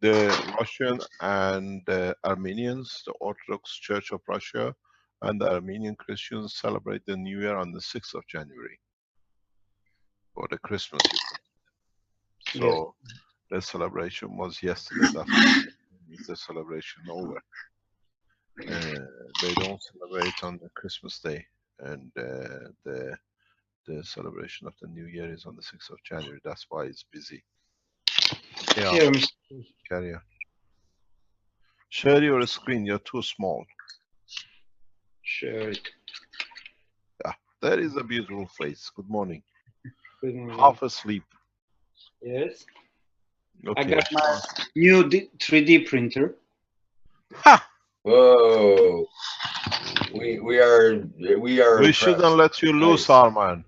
The Russian and the Armenians, the Orthodox Church of Russia and the Armenian Christians celebrate the New Year on the 6th of January. Or the Christmas, you could. So the celebration was yesterday. That's why the celebration over. They don't celebrate on the Christmas Day, and the celebration of the New Year is on the 6th of January. That's why it's busy. Yeah, carry on. Share your screen. You're too small. Share it. Yeah, that is a beautiful face. Good morning. Good morning. Half asleep. Yes. Okay. I got my new 3D printer. Ha! Whoa! We are. We shouldn't let you loose, Nice. Arman.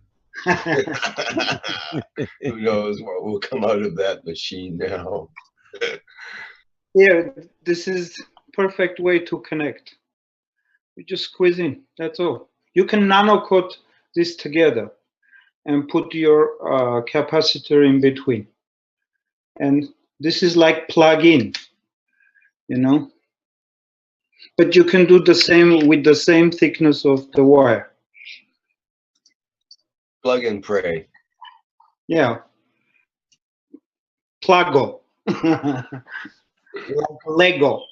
Who knows what will come out of that machine now? Yeah, this is perfect way to connect. You just squeeze in. That's all. You can nano coat this together and put your capacitor in between. And this is like plug-in, you know. But you can do the same with the same thickness of the wire. Plug and pray. Yeah. Pluggo. Like Lego.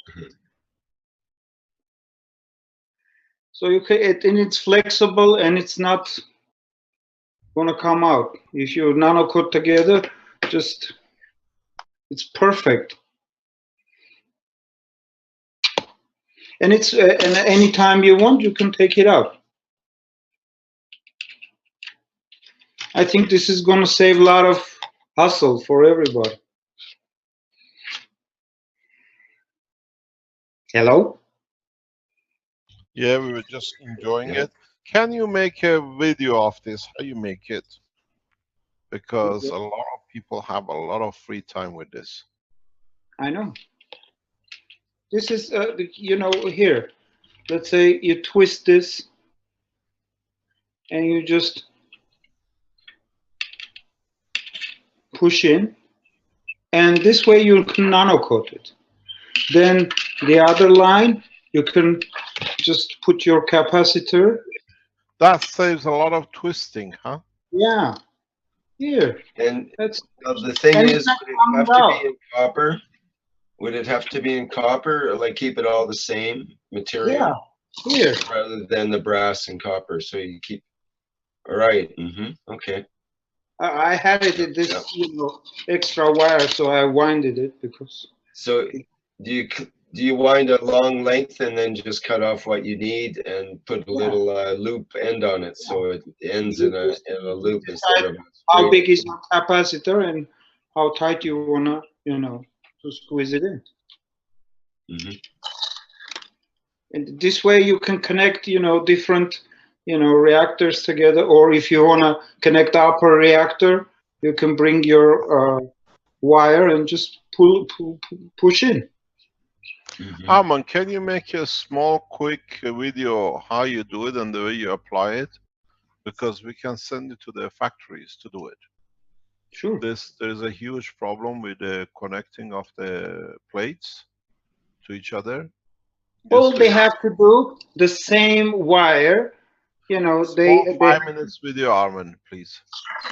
So you can, and it's flexible and it's not gonna come out. If you nano coat together, it's perfect. And it's and anytime you want, you can take it out. I think this is gonna save a lot of hassle for everybody. Hello? Yeah, we were just enjoying it. Can you make a video of this? How you make it? Because a lot of people have a lot of free time with this. I know. This is, you know, here. Let's say you twist this and you just push in, and this way you can nano coat it. Then the other line, you can just put your capacitor. That saves a lot of twisting, huh? Yeah. Here. And That's the thing and is, would it have to be in copper? Would it have to be in copper, or like keep it all the same material? Yeah. Here. Rather than the brass and copper, so you keep. All right. Okay. I had it in this, you know, extra wire, so I winded it because. So do you wind a long length and then just cut off what you need and put a little loop end on it, so it ends in a loop instead of how big is your capacitor and how tight you wanna, you know, to squeeze it in. And this way you can connect, you know, different, you know, reactors together. Or if you wanna connect upper reactor, you can bring your wire and just push in. Arman, can you make a small, quick video how you do it and the way you apply it? Because we can send it to the factories to do it. Sure. There is a huge problem with the connecting of the plates to each other. All they have to do the same wire, you know. They 5 minutes video, Arman, please.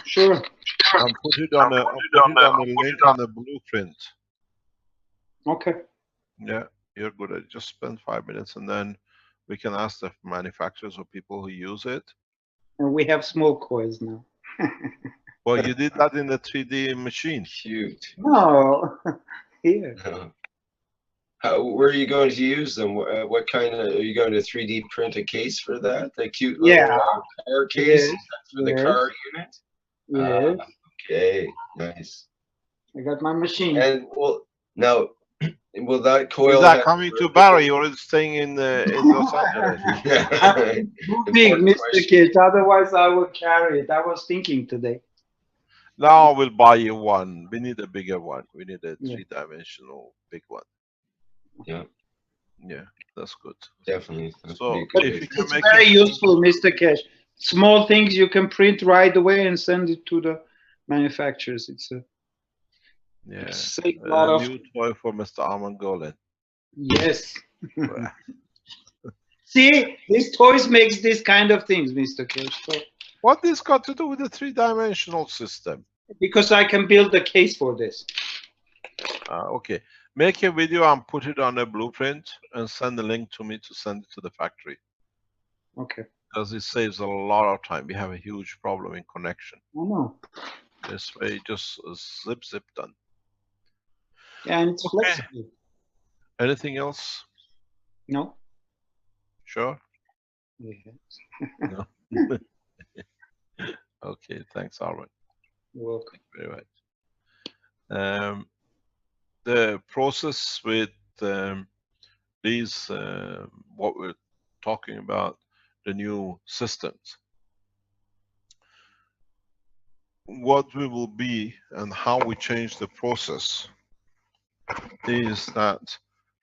Sure. And put it on a link on the blueprint. Okay. Yeah, you're good at it. Just spend 5 minutes and then we can ask the manufacturers or people who use it. And we have small coils now. Well, you did that in the 3D machine. Shoot. No. Here. Where are you going to use them? What kind of, are you going to 3D print a case for that? The cute little Yeah. car case Yes. for the Yes. car unit? Yes. Okay, nice. I got my machine. And well, now, will that Is coil that have coming to vertical- Barry or is it staying in Los Angeles? Yeah. Too big, Important Mr. question. Keshe. Otherwise, I would carry it. I was thinking today. Now we'll buy you one. We need a bigger one. We need a Yeah. 3-dimensional big one. Yeah, Yeah, that's good. definitely. That'd So be But if good. you can it's make very it useful, Mr. Keshe. Small things you can print right away and send it to the manufacturers. It's a yeah, save a a lot of. new toy for Mr. Armangolin. Yes. See, these toys makes these kind of things, Mr. Keshe. So, What this got to do with the 3-dimensional system? because I can build a case for this. Okay, make a video and put it on a blueprint and send the link to me to send it to the factory. Okay. Because it saves a lot of time. We have a huge problem in connection. I know. This way, just zip done. Yeah, and it's Okay. flexible. Anything else? No? Sure? Yes. No. Okay, thanks, Arvin. You're welcome. Very much. The process with these, what we're talking about, the new systems. What we will be and how we change the process is that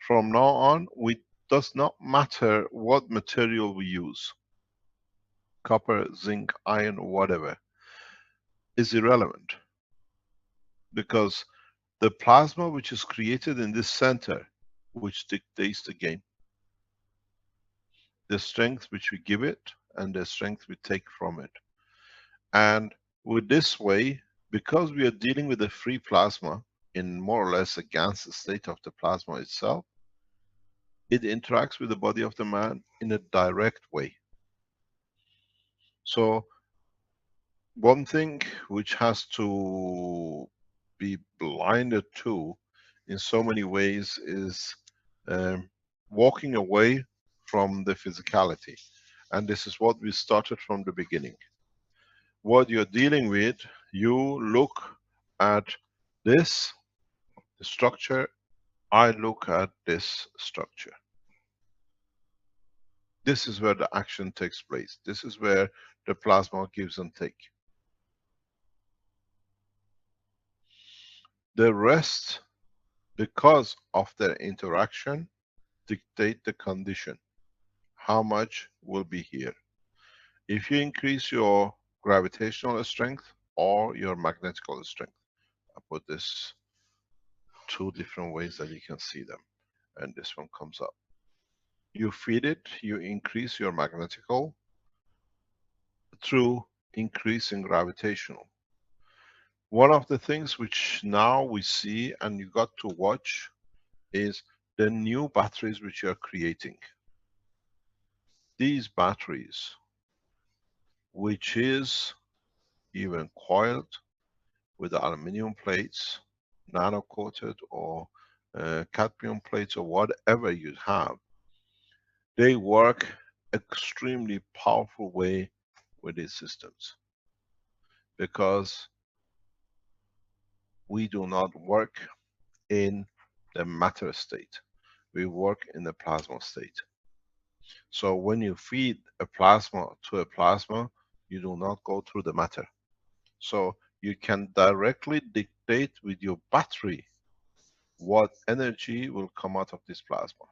from now on, it does not matter what material we use, copper, zinc, iron, whatever, is irrelevant. Because the plasma which is created in this center, which dictates the game. The strength which we give it and the strength we take from it. And with this way, because we are dealing with a free plasma in more or less a gas state of the plasma itself, it interacts with the body of the man in a direct way. So one thing which has to be blinded to in so many ways is walking away from the physicality. And this is what we started from the beginning. What you're dealing with, you look at this structure, I look at this structure. This is where the action takes place. This is where the plasma gives and takes. The rest, because of their interaction, dictate the condition. How much will be here? If you increase your gravitational strength or your magnetical strength, I put this two different ways that you can see them, and this one comes up. You feed it, you increase your magnetical through increasing gravitational. One of the things which now we see and you got to watch is the new batteries which you are creating. These batteries, which is even coiled with aluminum plates, nano coated or cadmium plates or whatever you have, they work extremely powerful way with these systems, because we do not work in the matter state, we work in the plasma state. So when you feed a plasma to a plasma, you do not go through the matter. So you can directly dictate with your battery what energy will come out of this plasma.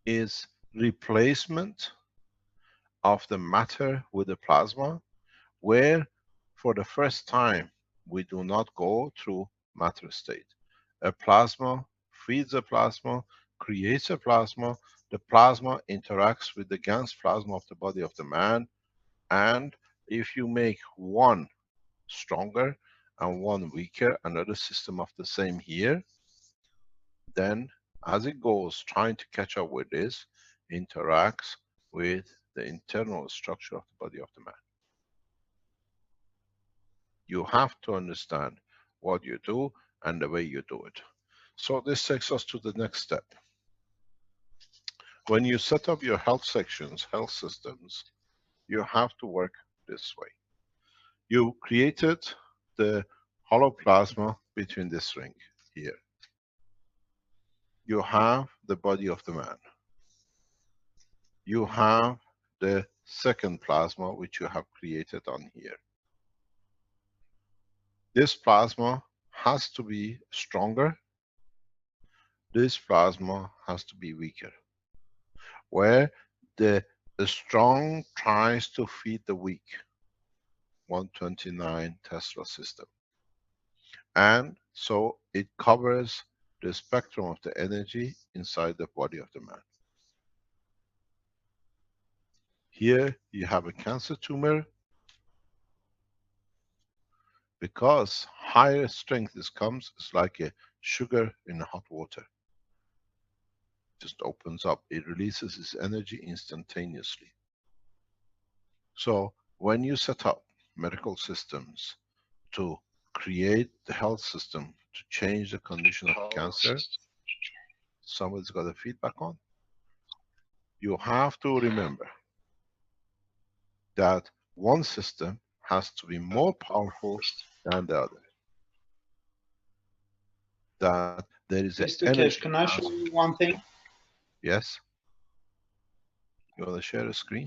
Is replacement of the matter with the plasma, where for the first time we do not go through matter state. A plasma feeds a plasma, creates a plasma, the plasma interacts with the gans plasma of the body of the man, and if you make one stronger and one weaker, another system of the same here, then as it goes trying to catch up with this, interacts with the internal structure of the body of the man. You have to understand what you do and the way you do it. So this takes us to the next step. When you set up your health sections, health systems, you have to work this way. You created the hollow plasma between this ring here. You have the body of the man. You have the second plasma which you have created on here. This plasma has to be stronger. This plasma has to be weaker. Where the strong tries to feed the weak. 129 Tesla system. And so it covers the spectrum of the energy inside the body of the man. Here you have a cancer tumor. Because higher strength comes, it's like a sugar in hot water. Just opens up, it releases its energy instantaneously. So when you set up medical systems to create the health system to change the condition of cancer, somebody's got a feedback on. You have to remember that one system has to be more powerful than the other. That there is an energy. Keshe, can I show you one thing? Yes. You want to share a screen?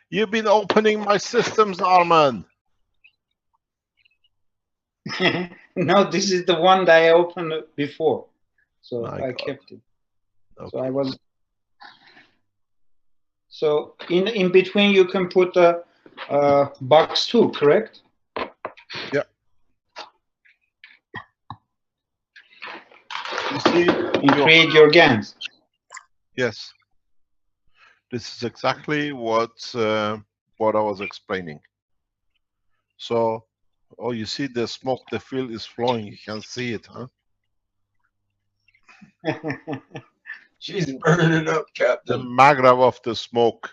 You've been opening my systems, Arman. No, this is the one that I opened before, so My I God. kept it. Okay. So I was. So in between you can put a box too, correct? Yeah. You see, and create your GANs. Yes. This is exactly what I was explaining. So, oh, you see the smoke, the field is flowing. You can see it, huh? She's burning up, The Captain. maghreb of the smoke.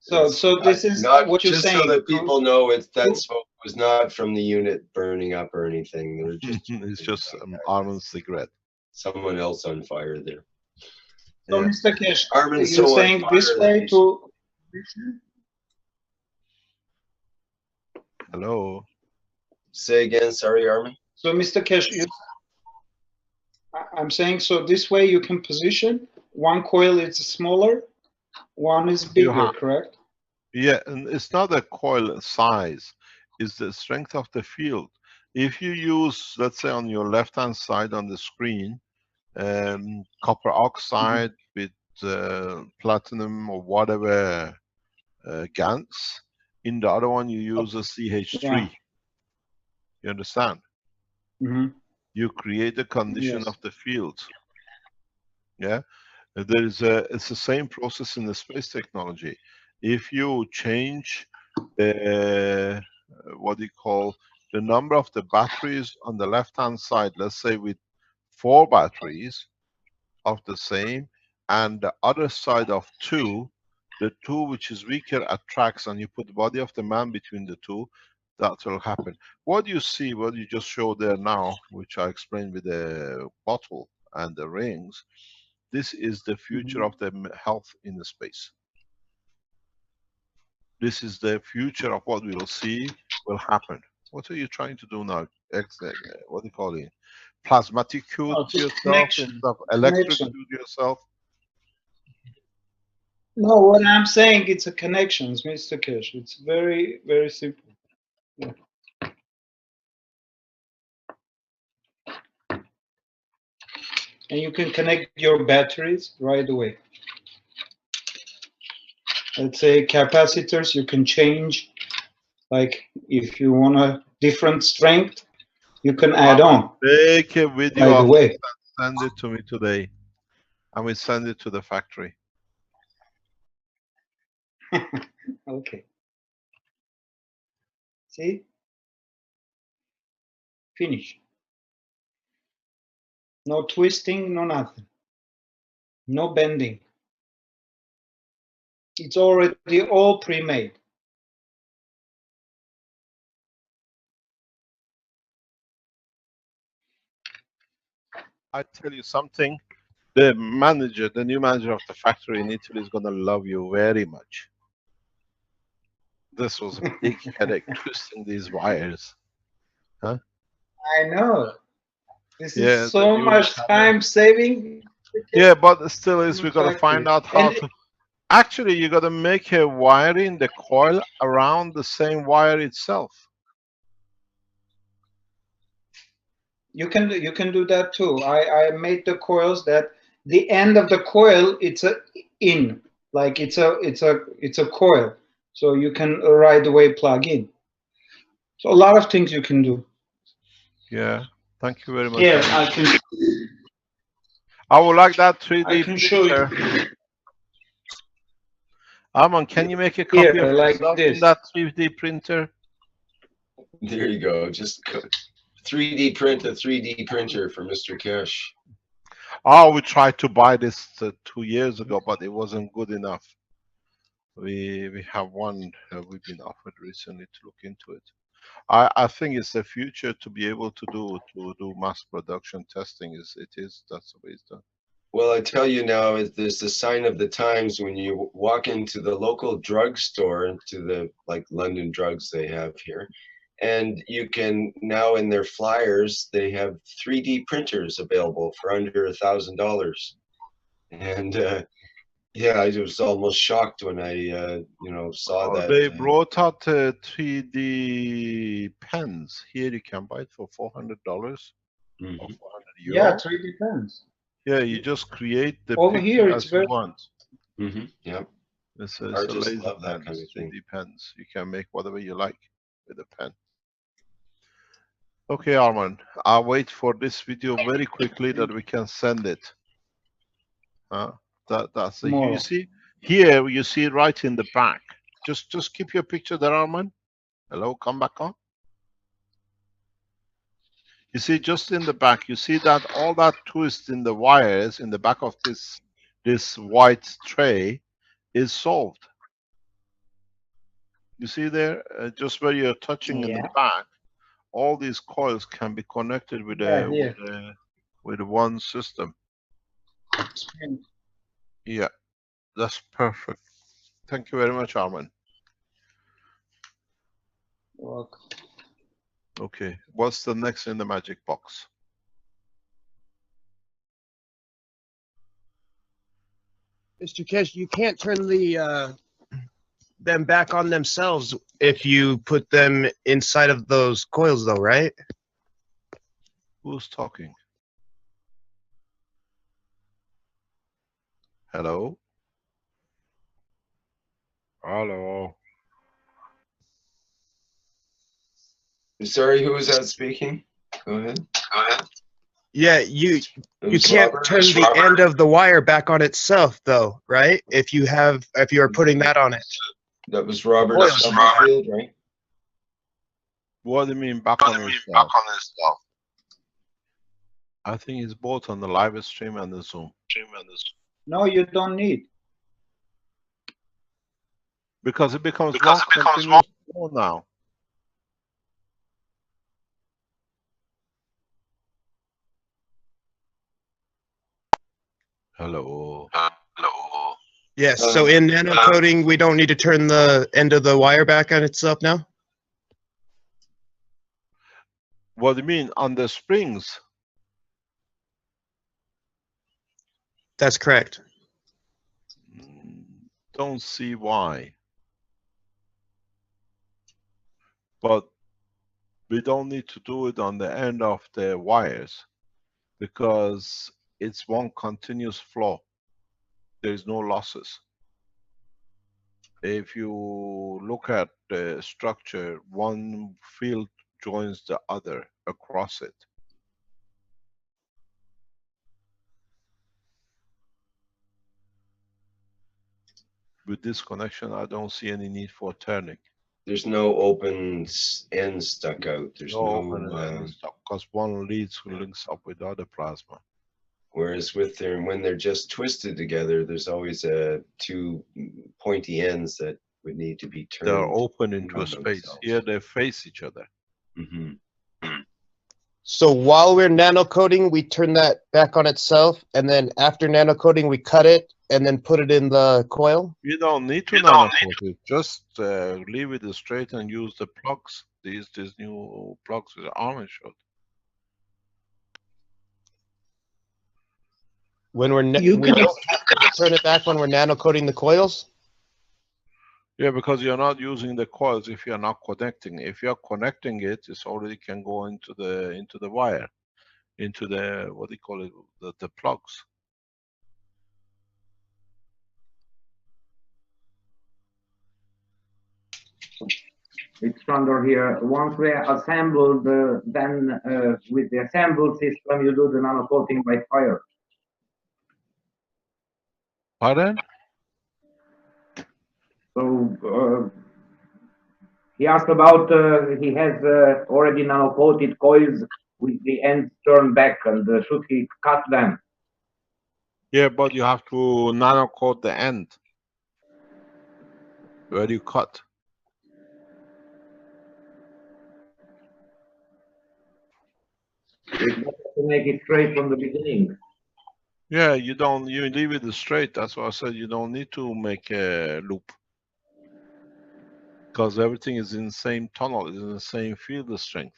So this is not what you're just saying. so that people know that smoke was not from the unit burning up or anything. They're just It's just Arman's cigarette. someone else on fire there. So, Yeah. Mr. Keshe, Arman's you're so on saying this fire way that to. Hello. Say again, sorry, Arman. So, Mr. Keshe, I'm saying so this way you can position. One coil is smaller, one is bigger, correct? Yeah, and it's not a coil size, it's the strength of the field. If you use, let's say on your left-hand side on the screen, copper oxide with platinum or whatever GaNs, in the other one you use a CH3. Yeah. You understand? Mm-hmm. You create a condition Yes. of the field. Yeah, it's the same process in the space technology. If you change what do you call the number of the batteries on the left hand side, let's say with 4 batteries of the same, and the other side of 2, the 2 which is weaker attracts, and you put the body of the man between the 2, that will happen. What you see, what you just showed there now, which I explained with the bottle and the rings, this is the future of the health in the space. This is the future of what we will see will happen. What are you trying to do now? What do you call it? Plasmaticute yourself instead of electrocute yourself? No, what I'm saying, it's a connections, Mr. Keshe. It's very, very simple. Yeah. And you can connect your batteries right away. Let's say capacitors, you can change. Like if you want a different strength, you can add on. Take a video Right of away. it and send it to me today. And we send it to the factory. Okay. See? Finish. No twisting, no nothing. No bending. It's already all pre-made. I tell you something, the manager, the new manager of the factory in Italy is going to love you very much. This was a big headache twisting these wires. Huh? I know. This Yeah, is the so new much time saving. Yeah, but still is in we got to factory. find out how And to. Actually, you got to make a wiring the coil around the same wire itself. you can do that too. I made the coils that the end of the coil it's a in, like it's a coil, so you can right away plug in. So a lot of things you can do. Yeah, thank you very much. Here Arman. I would like that 3D I can show printer. you. Arman, can you make a copy Here, of like yourself in this. that 3D printer? There you go. Just 3D print a 3D printer for Mr. Keshe. Oh, we tried to buy this 2 years ago, but it wasn't good enough. We have one we've been offered recently to look into it. I think it's the future to be able to do mass production testing. That's the way it's done. Well, I tell you now, there's a sign of the times when you walk into the local drugstore, to the like London Drugs they have here, and you can now in their flyers they have 3D printers available for under $1,000. And yeah, I was almost shocked when I saw that. They brought out 3D pens. Here you can buy it for $400 or 400 Yeah, euro. 3D pens. Yeah, you just create the Over picture here, it's as you very want. Yeah, It's a artists laser love that pen, kind of thing. 3D pens. You can make whatever you like with a pen. Okay, Arman, I'll wait for this video very quickly that we can send it. That's the, you see here, you see right in the back. Just keep your picture there, Arman. Hello, come back on. You see just in the back, you see that all that twist in the wires in the back of this white tray is solved. You see there, just where you're touching in the back, all these coils can be connected with with one system. Yeah, that's perfect. Thank you very much, Arman. You're welcome. Okay, what's the next in the magic box? Mr. Keshe, you can't turn them back on themselves if you put them inside of those coils, though, right? Who's talking? Hello? Hello? Sorry, who was that speaking? Go ahead. Yeah, you It can't was turn Robert. the end of the wire back on itself, though, right? If you are putting that on it. That was Robert Boy, Stubblefield, right? What do you mean back on itself? I think it's both on the live stream and the Zoom. No, you don't need. Because it becomes one continuous flow now. Hello. Yes, so in nano coating, we don't need to turn the end of the wire back on itself now? What do you mean? On the springs? That's correct. Don't see why. But we don't need to do it on the end of the wires because it's one continuous flow. There is no losses. If you look at the structure, one field joins the other across it. With this connection, I don't see any need for turning. There's no open end stuck out. There's No no open end stuck because one lead links up with the other plasma. Whereas when they're just twisted together, there's always two pointy ends that would need to be turned. They're open into a on space. themselves. Here they face each other. Mm-hmm. So while we're nano coating, we turn that back on itself, and then after nano coating, we cut it and then put it in the coil. You don't need to nano coat it. Just leave it straight and use the plugs. These new plugs with Armin showed. When we're You we can- don't have to turn it back when we're nano coating the coils. Yeah, because you're not using the coils if you're not connecting. If you're connecting it, it's already can go into the wire, into the, what do you call it, the plugs. It's under here. Once we assembled, then with the assembled system, you do the nano coating by fire. Pardon? So he asked about he has already nano coated coils with the ends turned back, and should he cut them? Yeah, but you have to nano coat the end where you cut. It's better to make it straight from the beginning. Yeah, you leave it straight. That's why I said you don't need to make a loop. Because everything is in the same tunnel, is in the same field strength.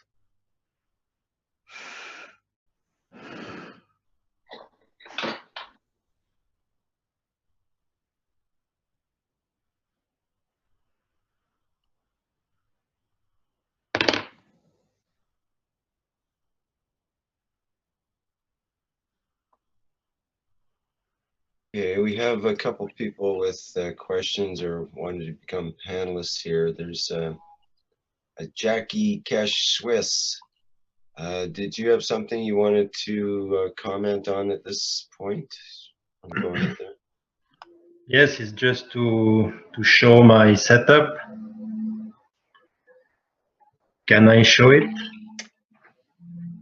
Okay, we have a couple people with questions or wanted to become panelists here. There's a Jackie Keshe Swiss. Did you have something you wanted to comment on at this point? Go ahead there. Yes, it's just to show my setup. Can I show it?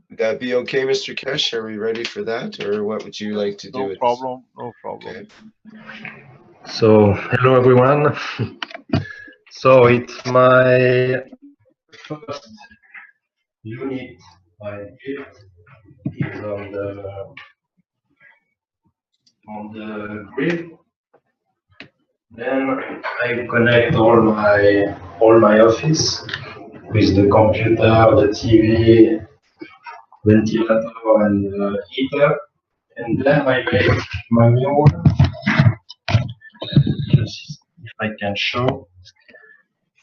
Would that be okay, Mr. Keshe? Are we ready for that, or what would you like to do? No problem, no problem. Okay. So, hello everyone. So it's my first unit I built is on the grid. Then I connect all my office with the computer, the TV, ventilator, and heater. And then I make my new one. Just if I can show,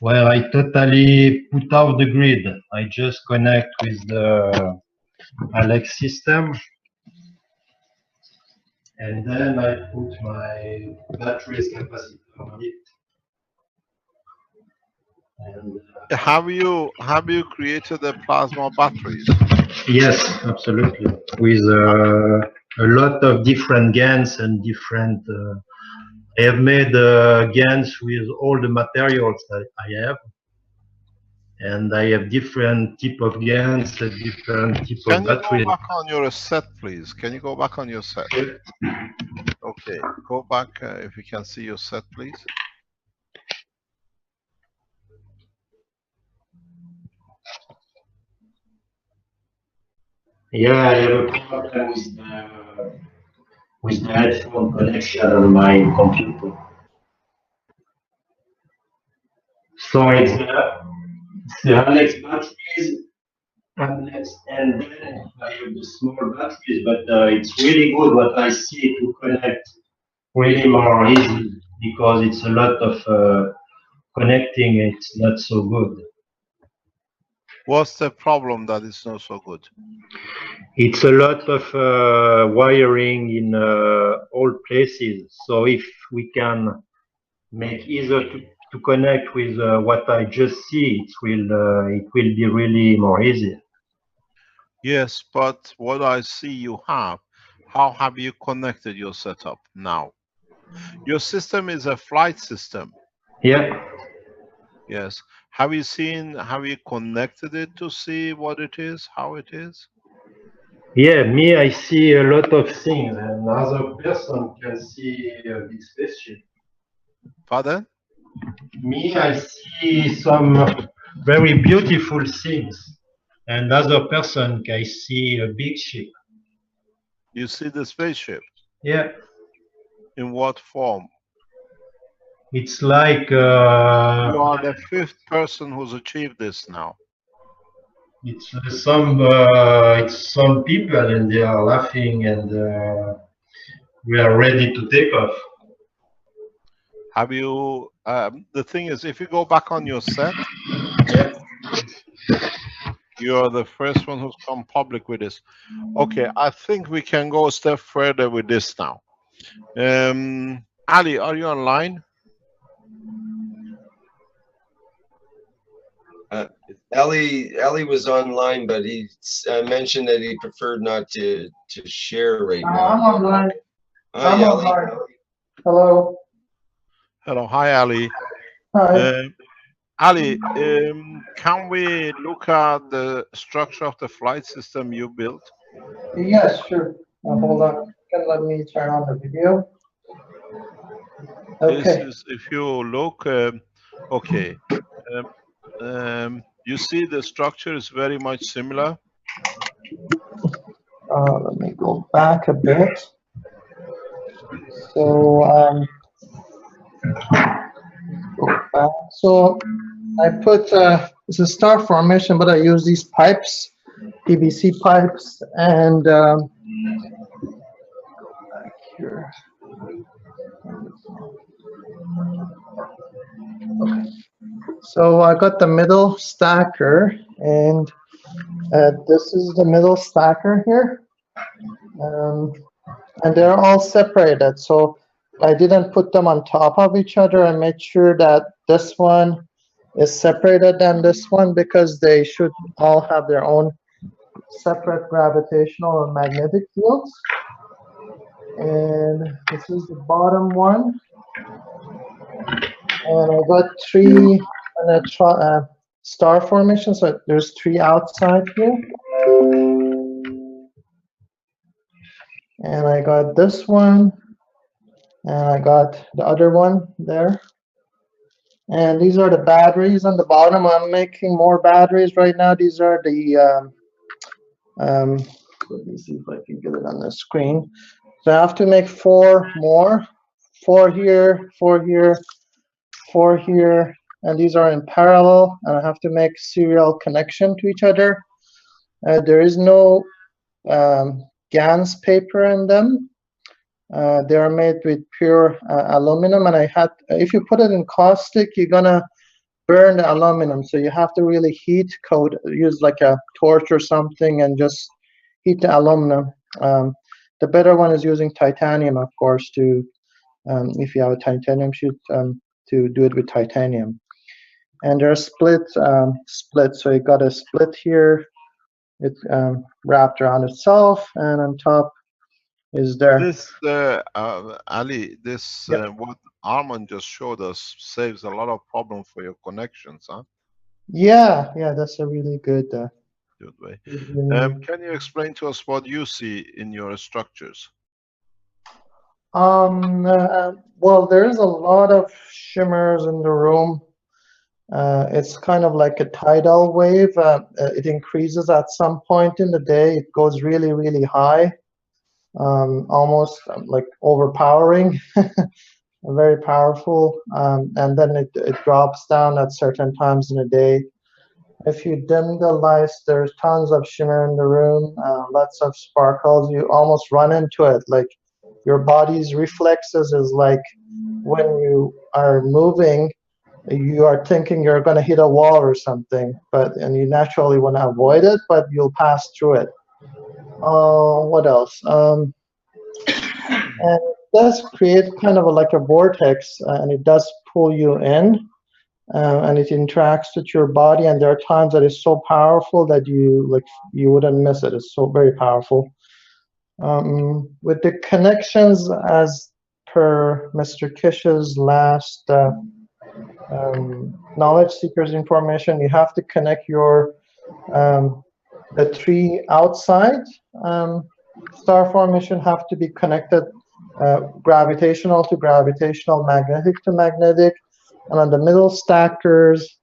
where I totally put out the grid. I just connect with the Alex system, and then I put my batteries capacitor on it. And, Have you created the plasma batteries? yes, absolutely. With a lot of different GANs and different. I have made GANs with all the materials that I have. And I have different type of GANs, different type Can of you batteries. go back on your set, please? Can you go back on your set? Okay, go back if you can see your set, please. Yeah, I have a problem with the headphone connection on my computer. So it's the Alex batteries, and then I have the small batteries, but it's really good what I see to connect really more easy because it's a lot of connecting. It's not so good. What's the problem that is not so good? It's a lot of wiring in all places. So if we can make easier to connect with what I just see, it will be really more easy. Yes, but what I see you have, how have you connected your setup now? Your system is a flight system. Yeah. Yes. Have you connected it to see what it is, how it is? Yeah, me, I see a lot of things, and another person can see a big spaceship. Pardon? Me, I see some very beautiful things, and another person can see a big ship. You see the spaceship? Yeah, In what form? it's like You are the fifth person who's achieved this now. it's some people, and they are laughing, and we are ready to take off. Have you? The thing is, if you go back on your set, Yeah. you are the first one who's come public with this. Okay, I think we can go a step further with this now. Ali, are you online? Ali was online, but he mentioned that he preferred not to share right now. I'm online. Hi, I'm Ali. online. Hello. Hello, hi Ali. Hi. Ali, can we look at the structure of the flight system you built? Yes, sure. Hold on. Let me turn on the video. This Okay. is, if you look, okay. You see the structure is very much similar. Let me go back a bit. So, go back. So I put it's a star formation, but I use these pipes, PVC pipes, and back here. Okay. So I got the middle stacker, and this is the middle stacker here, and they're all separated. So I didn't put them on top of each other. I made sure that this one is separated than this one because they should all have their own separate gravitational and magnetic fields. And this is the bottom one. And I got three star formation, so there's three outside here. And I got this one, and I got the other one there. And these are the batteries on the bottom. I'm making more batteries right now. These are the, let me see if I can get it on the screen. So I have to make 4 more, 4 here, 4 here, 4 here, and these are in parallel, and I have to make serial connection to each other. There is no GANS paper in them. They are made with pure aluminum, and if you put it in caustic, you're gonna burn the aluminum. So you have to really heat coat, use like a torch or something, and just heat the aluminum. The better one is using titanium, of course, to if you have a titanium sheet, to do it with titanium. And they're split, so you got a split here. It's wrapped around itself, and on top is there. This, Ali, this, Yep. what Armand just showed us saves a lot of problem for your connections, huh? Yeah, that's a really good way. Mm-hmm. Can you explain to us what you see in your structures? Well, there's a lot of shimmers in the room. It's kind of like a tidal wave. It increases at some point in the day. It goes really, really high, almost like overpowering, very powerful. And then it drops down at certain times in the day. If you dim the lights, there's tons of shimmer in the room, lots of sparkles. You almost run into it. Like your body's reflexes is like when you are moving, you are thinking you're going to hit a wall or something, and you naturally want to avoid it, but you'll pass through it. What else? And it does create kind of like a vortex, and it does pull you in. And it interacts with your body, and there are times that it's so powerful that you wouldn't miss it. It's so very powerful. With the connections, as per Mr. Keshe's last knowledge seekers information, you have to connect your the three outside star formation have to be connected gravitational to gravitational, magnetic to magnetic, and on the middle stackers,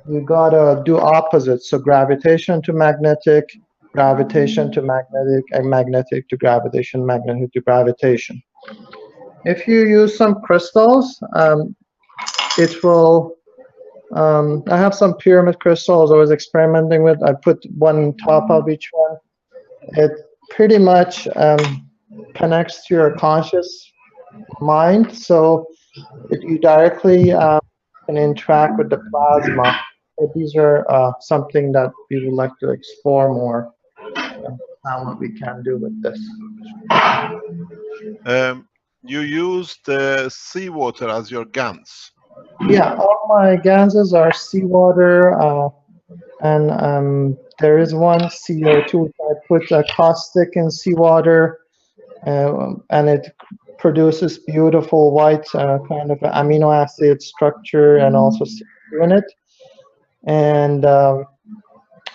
you gotta do opposites. So gravitation to magnetic, gravitation to magnetic, and magnetic to gravitation, magnetic to gravitation. If you use some crystals, it will. I have some pyramid crystals I was experimenting with. I put one on top of each one. It pretty much connects to your conscious mind, so if you directly can interact with the plasma. So these are something that we would like to explore more. What we can do with this. You use the seawater as your GANs. Yeah, all my ganses are seawater, and there is one CO2 which I put a caustic in seawater, and it produces beautiful white kind of amino acid structure and also CO2 in it. And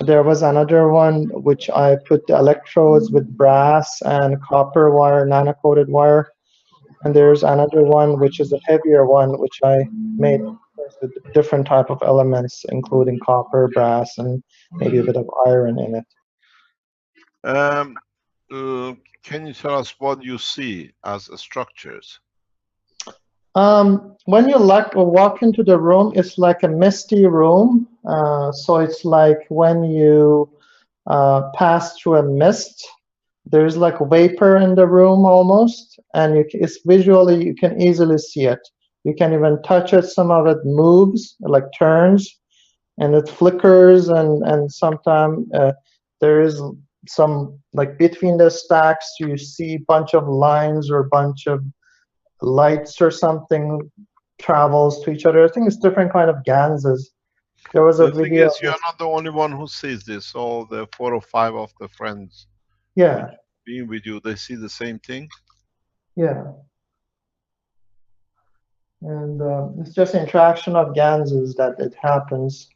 there was another one which I put the electrodes with brass and copper wire, nano-coated wire. And there's another one which is a heavier one which I made with different type of elements, including copper, brass, and maybe a bit of iron in it. Can you tell us what you see as structures? When you walk into the room, it's like a misty room. So it's like when you pass through a mist. There's like vapor in the room almost, and it's visually, you can easily see it. You can even touch it. Some of it moves, like turns, and it flickers, and sometimes there is some, like between the stacks, you see a bunch of lines or bunch of lights or something travels to each other. I think it's different kind of ganses. There was a video. The thing is, you're not the only one who sees this. All the 4 or 5 of the friends, yeah, being with you, they see the same thing. Yeah. And it's just interaction of ganses that it happens.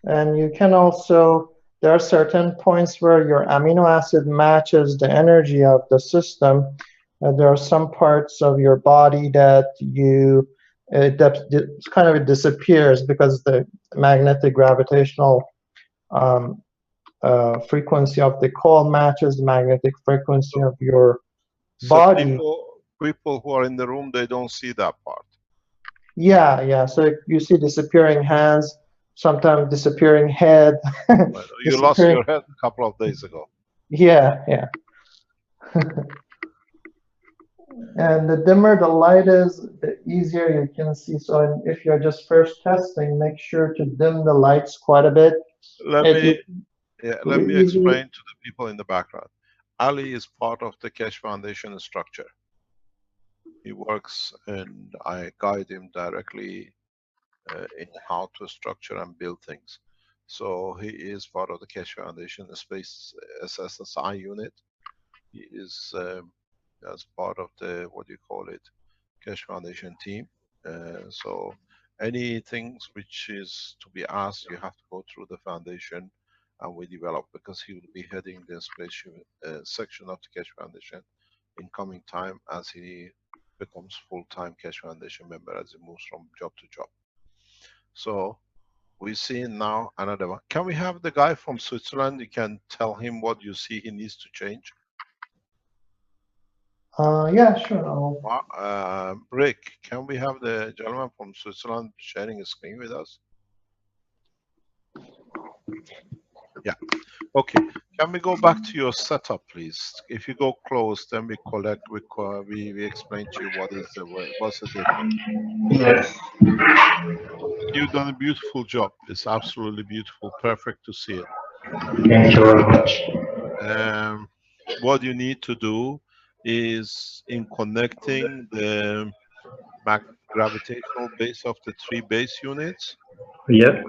And you can also, there are certain points where your amino acid matches the energy of the system. There are some parts of your body that it kind of disappears because the magnetic gravitational frequency of the coil matches the magnetic frequency of your body. People who are in the room, they don't see that part. Yeah. So you see disappearing hands, sometimes disappearing head. You lost your head a couple of days ago. Yeah. And the dimmer the light is, the easier you can see. So if you're just first testing, make sure to dim the lights quite a bit. Let me explain to the people in the background. Ali is part of the Keshe Foundation structure. He works, and I guide him directly in how to structure and build things. So he is part of the Keshe Foundation Space SSSI unit. He is as part of the, what do you call it, Keshe Foundation team. So any things which is to be asked, you have to go through the foundation, and we develop, because he will be heading the space section of the Keshe Foundation in coming time as he becomes full-time Keshe Foundation member, as he moves from job to job. So we see now another one. Can we have the guy from Switzerland? You can tell him what you see he needs to change. Yeah, sure. Rick, can we have the gentleman from Switzerland sharing a screen with us? Yeah. Okay. Can we go back to your setup, please? If you go close, then we collect. We explain to you what's the difference. Yes. You've done a beautiful job. It's absolutely beautiful. Perfect to see it. Thank you very much. What you need to do is, in connecting the gravitational base of the 3 base units, Yep.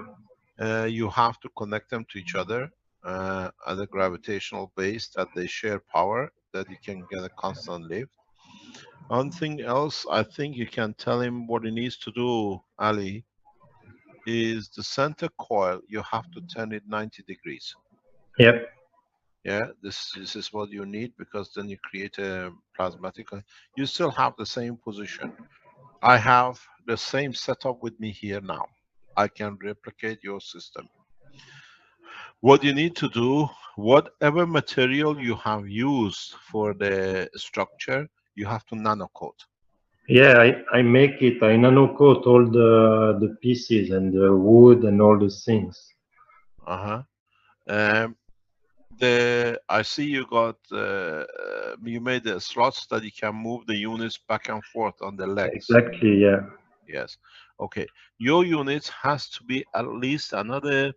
you have to connect them to each other at a gravitational base that they share power, that you can get a constant lift. One thing else, I think you can tell him what he needs to do, Ali, is the center coil, you have to turn it 90 degrees. Yep. Yeah, this is what you need, because then you create a plasmatic. You still have the same position. I have the same setup with me here now. I can replicate your system. What you need to do, whatever material you have used for the structure, you have to nano coat. Yeah, I make it. I nano coat all the pieces and the wood and all the things. I see you got you made the slots that you can move the units back and forth on the legs. Exactly. Yeah. Yes. Okay. Your unit has to be at least another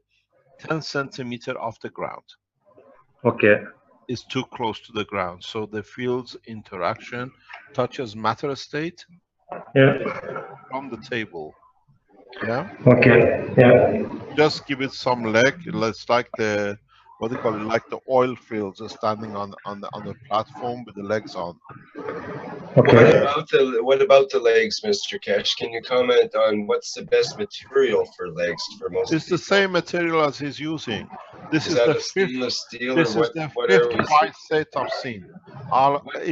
10 centimeter off the ground. Okay. It's too close to the ground, so the field's interaction touches matter state. Yeah. From the table. Yeah. Okay. Yeah. Just give it some leg. It's like the, what do you call it? Like the oil fields standing on the platform with the legs on. Okay. What about the legs, Mr. Keshe? Can you comment on what's the best material for legs for most It's people? the same material as he's using. This is that the a stainless steel this or is the what are we fifth seeing? set of scene.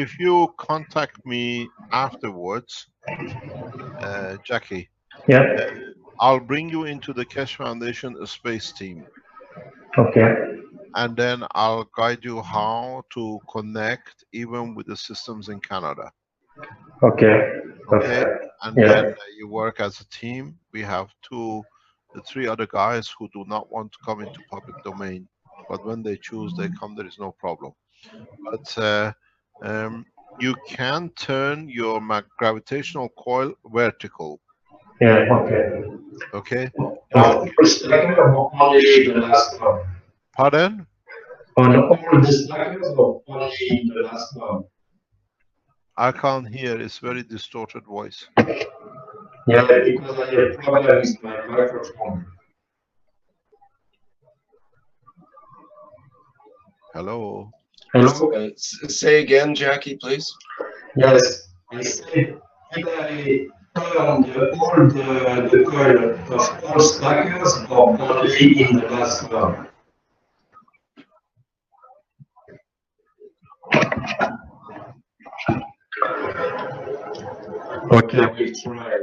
If you contact me afterwards, Jackie, Yeah. I'll bring you into the Keshe Foundation space team. Okay. And then I'll guide you how to connect even with the systems in Canada. Okay. Okay. Perfect. And Yeah. then you work as a team. We have the three other guys who do not want to come into public domain, but when they choose, they come. There is no problem. But you can turn your gravitational coil vertical. Yeah. Okay. Okay. Now, only the last one. Pardon? On all the stackers or only the last one? I can't hear. It's very distorted voice. Yeah, because I have problem with my microphone. Hello. Hello. Say again, Jackie, please. Yes, I said did I turn all the coil of all stackers or only in the last one? Okay, we'll try.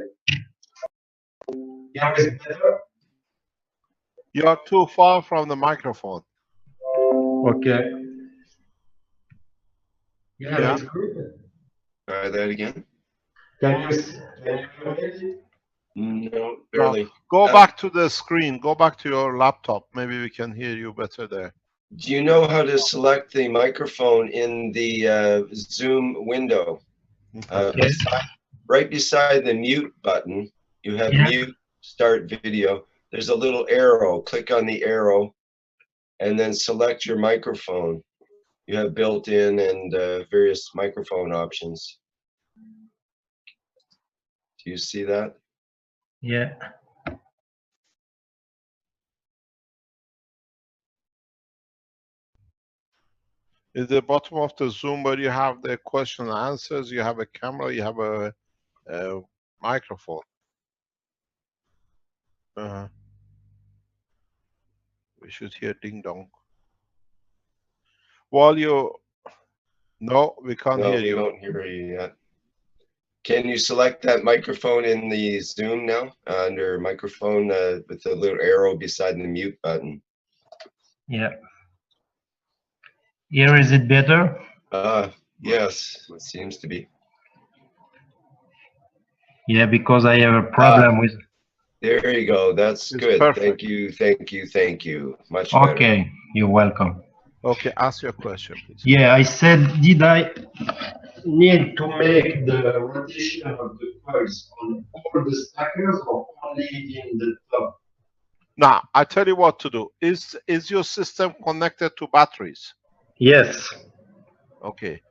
Yeah, is it better? You are too far from the microphone. Okay. Yeah, it's good. Try that again. Can you hear me? No, barely. Go back to the screen. Go back to your laptop. Maybe we can hear you better there. Do you know how to select the microphone in the Zoom window? Right beside the mute button, you have mute, start video. There's a little arrow. Click on the arrow and then select your microphone. You have built-in and various microphone options. Do you see that? Yeah. At the bottom of the Zoom where you have the question and answers, you have a camera, you have a microphone. We should hear ding dong. While you... No, we can't hear you. No, we don't hear you yet. Can you select that microphone in the Zoom now? Under microphone with the little arrow beside the mute button. Yeah. Here, is it better? Yes, it seems to be. Yeah, because I have a problem with... There you go. That's good. Perfect. Thank you. Much better. Okay, you're welcome. Okay, ask your question, please. Yeah, I said, did I need to make the rotation of the coils on all the stackers or only in the top? Now, I tell you what to do. Is your system connected to batteries? Yes. Okay.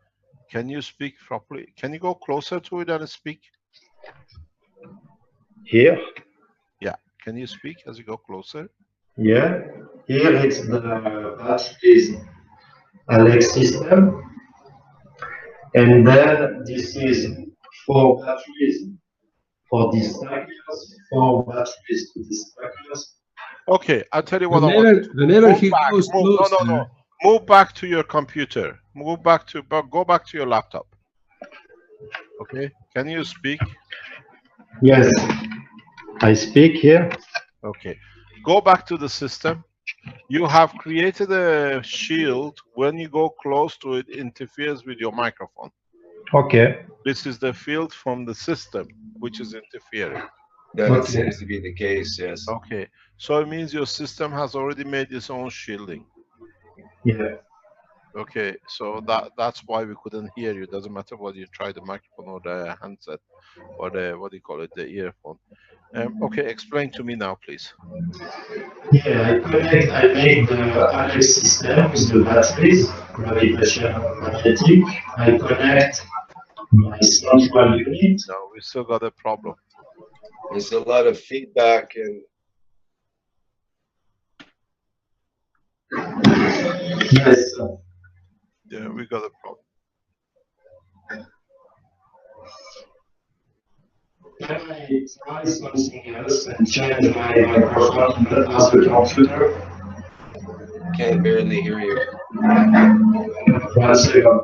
Can you speak properly? Can you go closer to it and speak? Here? Yeah. Can you speak as you go closer? Yeah. Here it's the batteries Alex system. And then this is 4 batteries for these stackers, 4 batteries to these stackers. Okay, I'll tell you what I want. Whenever he goes closer, Move back to your computer. Go back to your laptop. Okay. Can you speak? Yes, I speak here. Okay. Go back to the system. You have created a shield. When you go close to it, interferes with your microphone. Okay. This is the field from the system which is interfering. That Okay. seems to be the case, yes. Okay. So it means your system has already made its own shielding. Yeah. Okay. So that's why we couldn't hear you. Doesn't matter whether you try the microphone or the handset or the, what do you call it, the earphone. Okay. Explain to me now, please. Yeah, I make the Alex system with the batteries, gravitational magnetic. I connect my central unit. No, we still got a problem. There's a lot of feedback and Yes. Yeah, we got a problem. Can I try something else and change my microphone in the other computer? can't barely hear you. 1 second.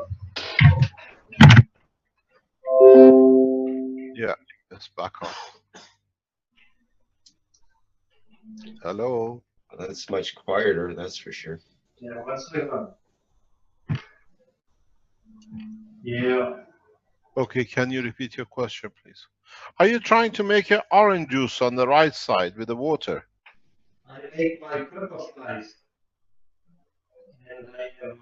Yeah, it's back on. Hello. Well, that's much quieter, that's for sure. Yeah, 1 second. Yeah. Okay, can you repeat your question, please? Are you trying to make an orange juice on the right side with the water? I make my cup of ice. And I am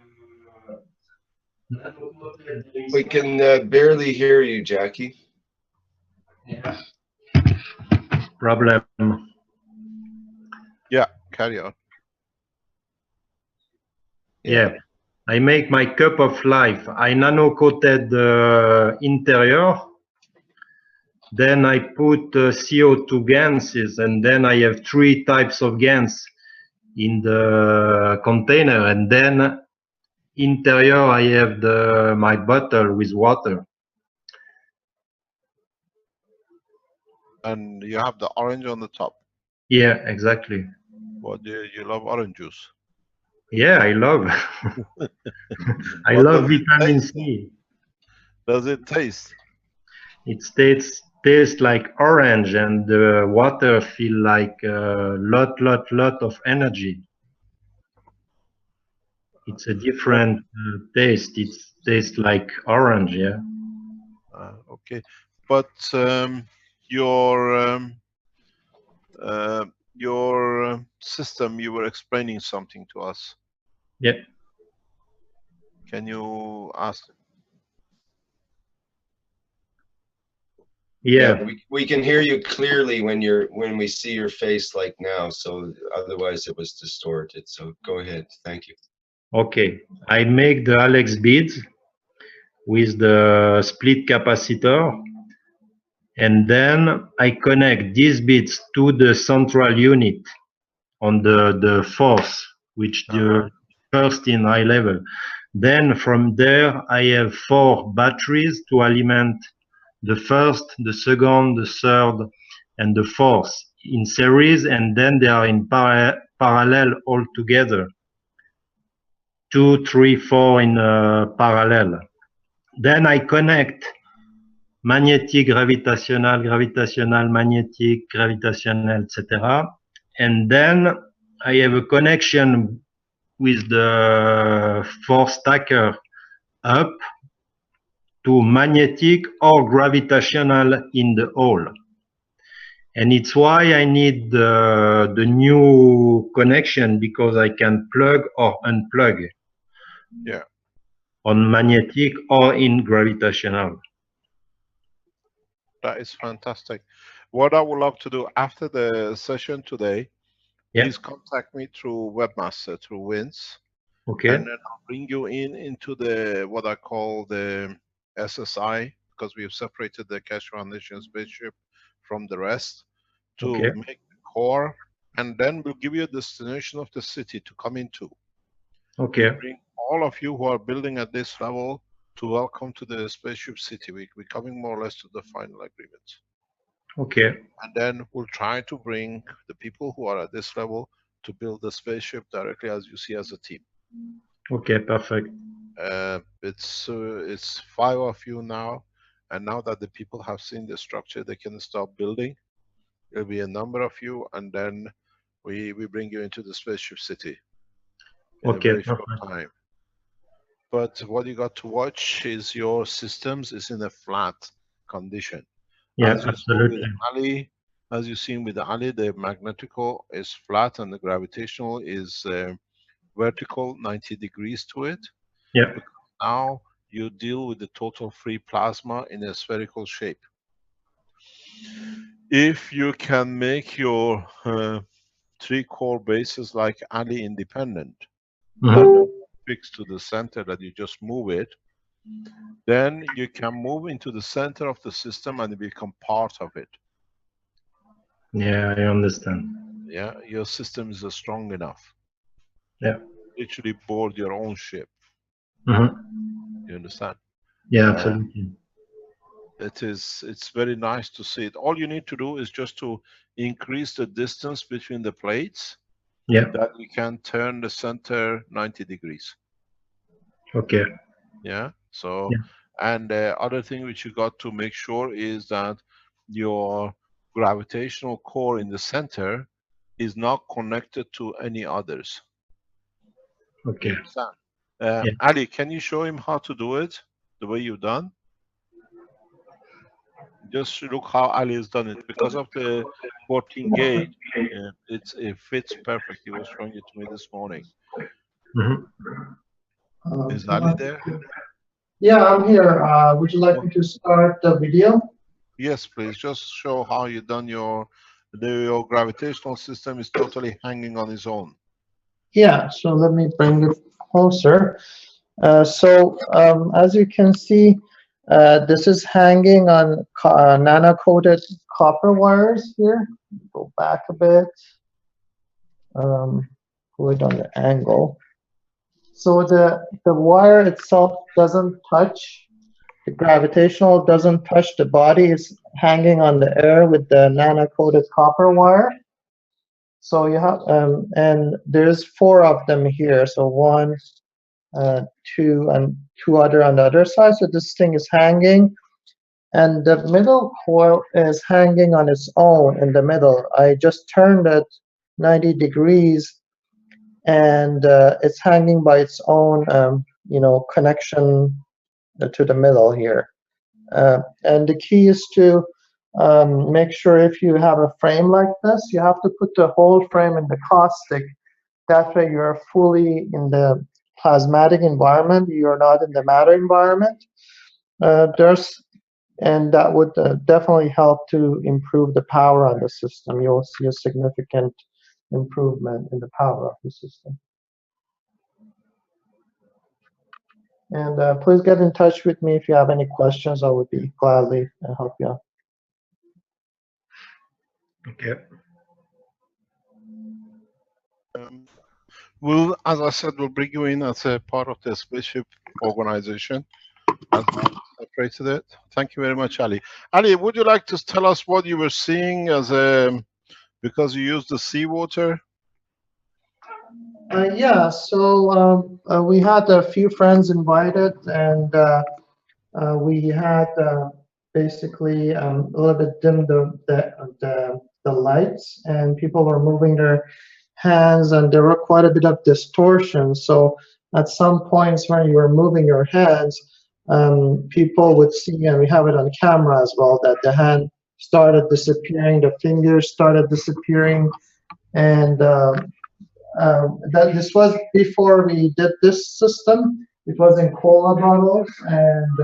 nano-coated the We can barely hear you, Jackie. Yeah. Problem. Yeah, carry on. Yeah. I make my cup of life. I nano-coated the interior. Then I put CO2 gases, and then I have 3 types of gas in the container. And then interior, I have my bottle with water. And you have the orange on the top. Yeah, exactly. What do you love orange juice? Yeah, I love. I What love does it vitamin taste C. Does it taste? It tastes like orange, and the water feel like lot of energy. It's a different taste. It tastes like orange, yeah. Okay, but your system, you were explaining something to us. Yep. Can you ask? Yeah. We can hear you clearly when we see your face like now, so otherwise it was distorted. So go ahead. Thank you. Okay. I make the Alex beads with the split capacitor, and then I connect these beads to the central unit on the force, which the first in high level. Then from there, I have 4 batteries to align the first, the second, the third, and the fourth in series, and then they are in parallel all together. 2, 3, 4 in parallel. Then I connect magnetic, gravitational, gravitational, magnetic, gravitational, etc. And then I have a connection with the force stacker up to magnetic or gravitational in the hole. And it's why I need the new connection, because I can plug or unplug. Yeah. On magnetic or in gravitational. That is fantastic. What I would love to do after the session today, please contact me through Webmaster, through Wins. Okay. And then I'll bring you into the what I call the SSI, because we've separated the Keshe Foundation spaceship from the rest to make the core, and then we'll give you a destination of the city to come into. Okay. We bring all of you who are building at this level to welcome to the spaceship city. We're coming more or less to the final agreement. Okay. And then we'll try to bring the people who are at this level to build the spaceship directly, as you see, as a team. Okay, perfect. It's 5 of you now, and now that the people have seen the structure, they can start building. There'll be a number of you, and then we bring you into the spaceship city in a Okay, very short perfect. time. But what you got to watch is your systems is in a flat condition. Yeah, As you saw with absolutely. Ali, as you've seen with Ali, the magnetical is flat and the gravitational is vertical 90 degrees to it. Yeah. Because now you deal with the total free plasma in a spherical shape. If you can make your 3 core bases like Ali independent, fixed to the center that you just move it, then you can move into the center of the system and become part of it. Yeah, I understand. Yeah, your system is strong enough. Yeah. Literally board your own ship. You understand? Yeah, absolutely. It's very nice to see it. All you need to do is just to increase the distance between the plates, Yeah. that you can turn the center 90 degrees. Okay. Yeah. So, Yeah. and the other thing which you got to make sure is that your gravitational core in the center is not connected to any others. Okay. You understand? Yeah. Ali, can you show him how to do it the way you've done? Just look how Ali has done it. Because of the 14 gauge, it fits perfect. He was showing it to me this morning. Is Ali there? Yeah, I'm here. Would you like me to start the video? Yes, please. Just show how you done your gravitational system is totally hanging on its own. Yeah, so let me bring it closer. As you can see, this is hanging on nano-coated copper wires here. Go back a bit. Pull it on the angle. So the wire itself doesn't touch, the gravitational doesn't touch the body. It's hanging on the air with the nano-coated copper wire. So you have, and there's 4 of them here. So 1, 2, and 2 other on the other side. So this thing is hanging, and the middle coil is hanging on its own in the middle. I just turned it 90 degrees, and it's hanging by its own, connection to the middle here. And the key is to make sure if you have a frame like this, you have to put the whole frame in the caustic. That way you're fully in the plasmatic environment, you're not in the matter environment. And that would definitely help to improve the power on the system. You'll see a significant improvement in the power of the system. And please get in touch with me if you have any questions. I would be gladly help you out. Okay. Well, as I said, we'll bring you in as a part of the spaceship organization, as we separated it. Thank you very much, Ali. Ali, would you like to tell us what you were seeing as because you used the seawater? Yeah, so we had a few friends invited, and we had basically a little bit dimmed the lights, and people were moving their hands, and there were quite a bit of distortion. So at some points when you were moving your hands, people would see, and we have it on camera as well, that the hand started disappearing, the fingers started disappearing, and that this was before we did this system. It was in cola bottles, and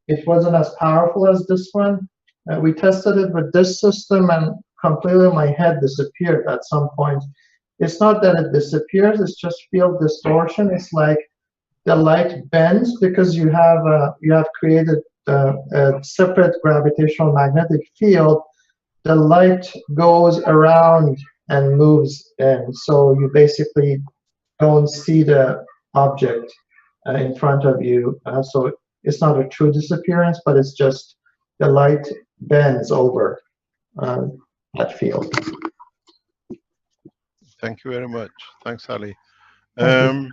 it wasn't as powerful as this one. We tested it with this system, and completely my head disappeared at some point. It's not that it disappears, it's just field distortion. It's like the light bends because you have created a separate gravitational magnetic field. The light goes around and moves in, so you basically don't see the object in front of you. So it's not a true disappearance, but it's just the light bends over that field. Thank you very much. Thanks, Ali. Thank you.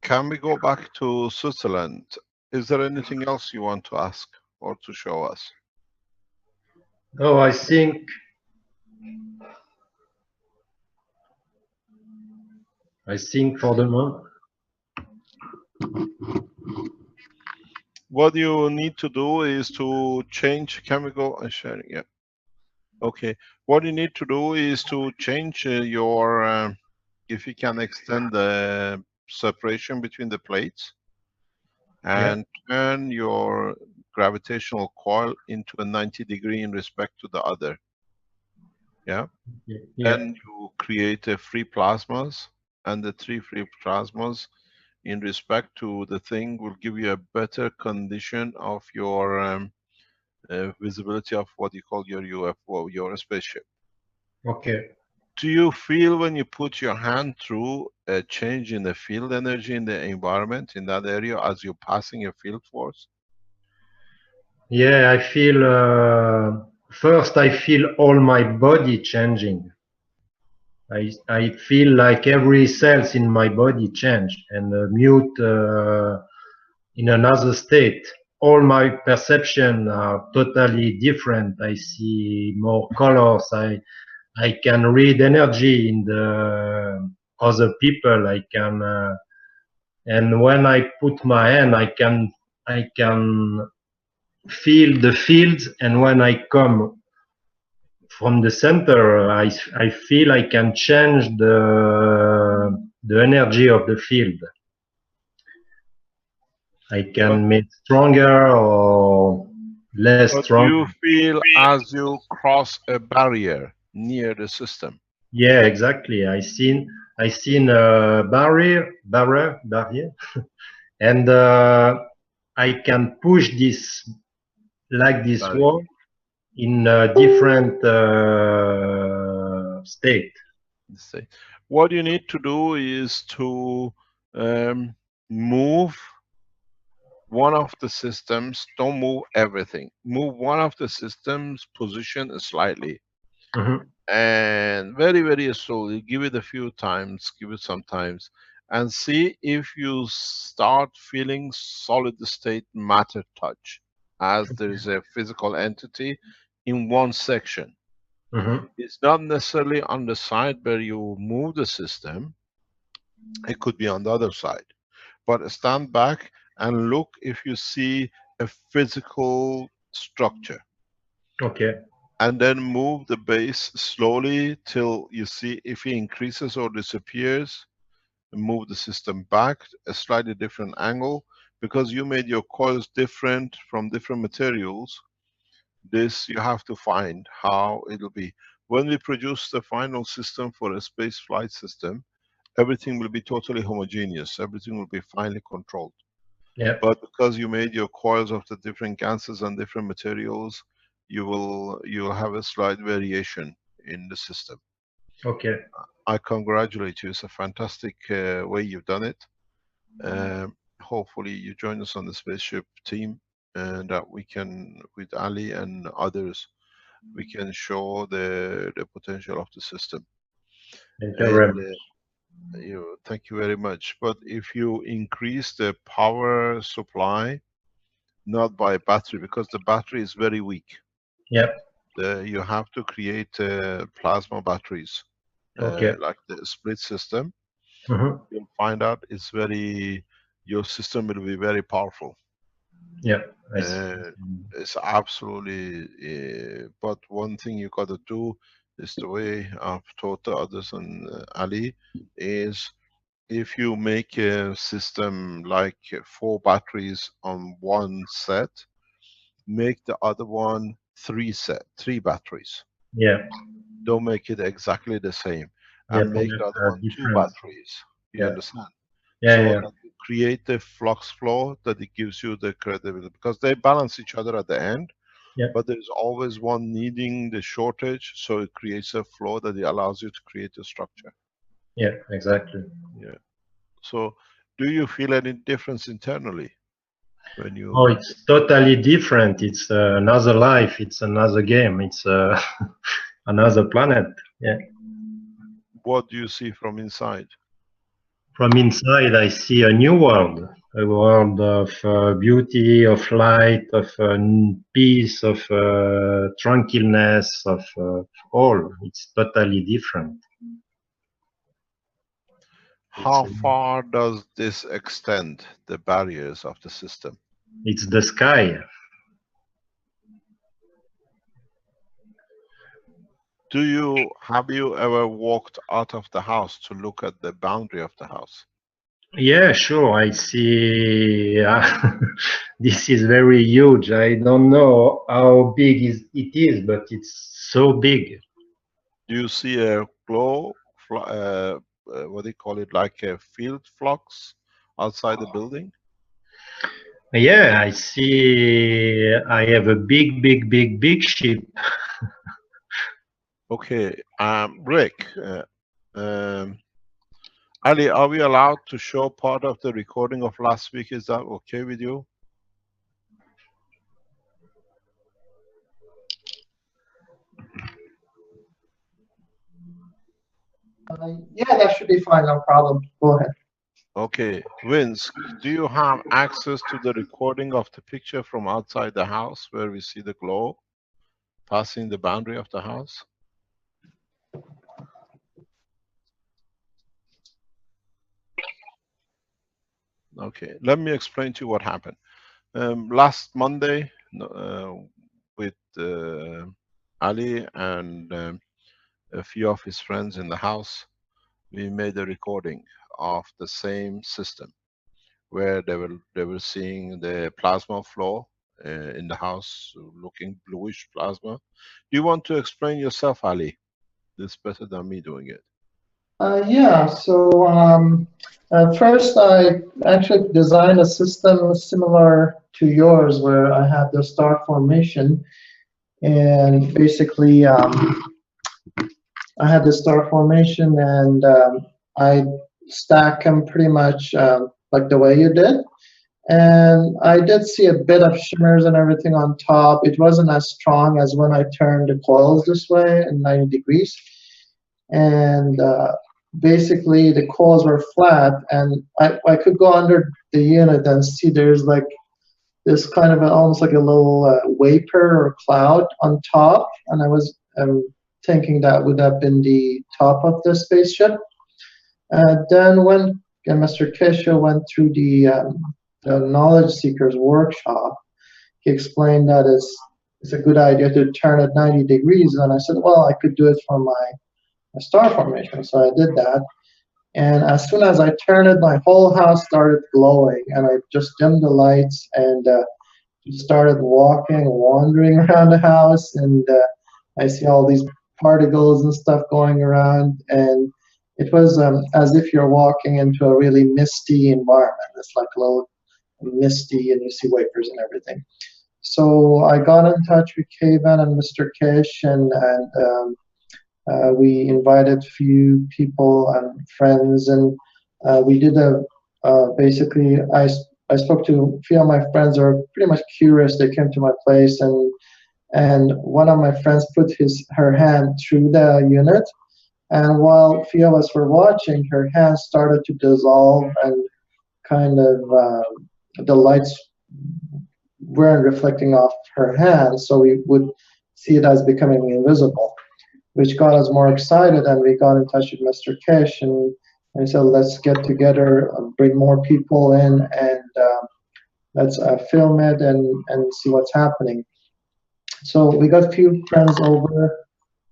Can we go back to Switzerland? Is there anything else you want to ask or to show us? Oh, I think for the moment. What you need to do is to change chemical sharing. Yeah. Okay. What you need to do is to change your, if you can extend the separation between the plates and turn your gravitational coil into a 90-degree in respect to the other. Yeah. Then you create free plasmas, and the 3 free plasmas in respect to the thing will give you a better condition of your visibility of what you call your UFO, your spaceship. Okay. Do you feel when you put your hand through a change in the field energy in the environment in that area as you're passing a field force? Yeah, I feel, first I feel all my body changing. I feel like every cells in my body change and mute in another state. All my perception are totally different. I see more colors. I can read energy in the other people. I can, and when I put my hand, I can feel the fields. And when I come from the center, I feel I can change the energy of the field. I can make stronger or less strong. You feel as you cross a barrier near the system. Yeah, exactly. I seen a barrier, and I can push this like this wall in a different state. What you need to do is to move one of the systems. Don't move everything. Move one of the systems position slightly. And very, very slowly, give it a few times, give it some times, and see if you start feeling solid state matter touch, as there is a physical entity in one section. It's not necessarily on the side where you move the system, it could be on the other side. But stand back and look if you see a physical structure. Okay. And then move the base slowly till you see if it increases or disappears. Move the system back a slightly different angle, because you made your coils different from different materials. This you have to find how it'll be. When we produce the final system for a space flight system, everything will be totally homogeneous. Everything will be finely controlled. Yeah. But because you made your coils of the different gases and different materials, you will have a slight variation in the system. Okay. I congratulate you. It's a fantastic way you've done it. Hopefully you join us on the spaceship team, and that we can, with Ali and others, we can show the potential of the system. Thank you very much. Thank you very much. But if you increase the power supply, not by battery, because the battery is very weak. Yeah. You have to create plasma batteries, like the split system. You'll find out it's your system will be very powerful. Yeah. It's absolutely, but one thing you got to do is the way I've taught the others and Ali is, if you make a system like 4 batteries on one set, make the other one 3 batteries. Yeah. Don't make it exactly the same. And make the other one 2 batteries. You understand? Yeah, so yeah. that you create the flux flow that it gives you the credibility, because they balance each other at the end. Yeah. But there's always one needing the shortage, so it creates a flow that it allows you to create a structure. Yeah, exactly. Yeah. So, do you feel any difference internally when you? Oh, it's totally different. It's another life. It's another game. It's another planet. Yeah. what do you see from inside? From inside, I see a new world, a world of beauty, of light, of peace, of tranquilness, of all. It's totally different. How far does this extend, the barriers of the system? It's the sky. Have you ever walked out of the house to look at the boundary of the house? Yeah, sure. I see. This is very huge. I don't know how big it is, but it's so big. Do you see a glow, what do you call it, like a field flux outside the building? Yeah, I see. I have a big ship. Okay, Rick, Ali, are we allowed to show part of the recording of last week? Is that okay with you? Yeah, that should be fine, no problem. Go ahead. Okay, Vince, do you have access to the recording of the picture from outside the house where we see the glow passing the boundary of the house? Okay, let me explain to you what happened. Last Monday, with Ali and a few of his friends in the house, we made a recording of the same system where they were seeing the plasma flow in the house, looking bluish plasma. Do you want to explain yourself, Ali? This is better than me doing it. Yeah, so first I actually designed a system similar to yours where I had the star formation, and basically I had the star formation, and I stack them pretty much like the way you did. And I did see a bit of shimmers and everything on top. It wasn't as strong as when I turned the coils this way in 90 degrees. And basically the coils were flat, and I could go under the unit and see there's like this kind of almost like a little vapor or cloud on top, and I was thinking that would have been the top of the spaceship. Then when Mr. Keshe went through the Knowledge Seekers workshop, he explained that it's a good idea to turn it 90 degrees, and I said, well, I could do it for my star formation, so I did that. And as soon as I turned it, my whole house started glowing, and I just dimmed the lights and started wandering around the house, and I see all these particles and stuff going around, and it was as if you're walking into a really misty environment. It's like a little misty, and you see vapors and everything. So I got in touch with Kevin and Mr. Keshe, and we invited a few people and friends, and we did basically I spoke to a few of my friends who are pretty much curious. They came to my place, and one of my friends put her hand through the unit, and while a few of us were watching, her hand started to dissolve, and kind of the lights weren't reflecting off her hand, so we would see it as becoming invisible, which got us more excited, and we got in touch with Mr. Keshe, and I said, let's get together, bring more people in, and let's film it and see what's happening. So we got a few friends over,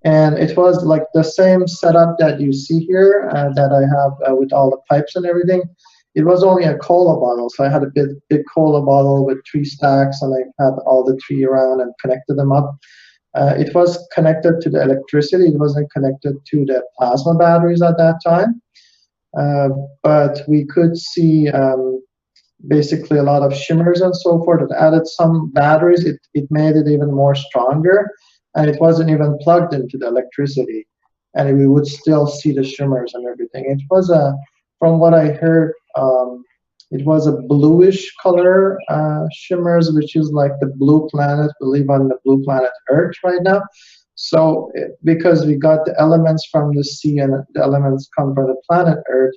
and it was like the same setup that you see here that I have with all the pipes and everything. It was only a cola bottle, so I had a big cola bottle with 3 stacks, and I had all the 3 around and connected them up. It was connected to the electricity. It wasn't connected to the plasma batteries at that time. But we could see basically a lot of shimmers and so forth. It added some batteries. It made it even more stronger, and it wasn't even plugged into the electricity, and we would still see the shimmers and everything. It was from what I heard, it was a bluish color shimmers, which is like the blue planet. We live on the blue planet Earth right now. So because we got the elements from the sea and the elements come from the planet Earth,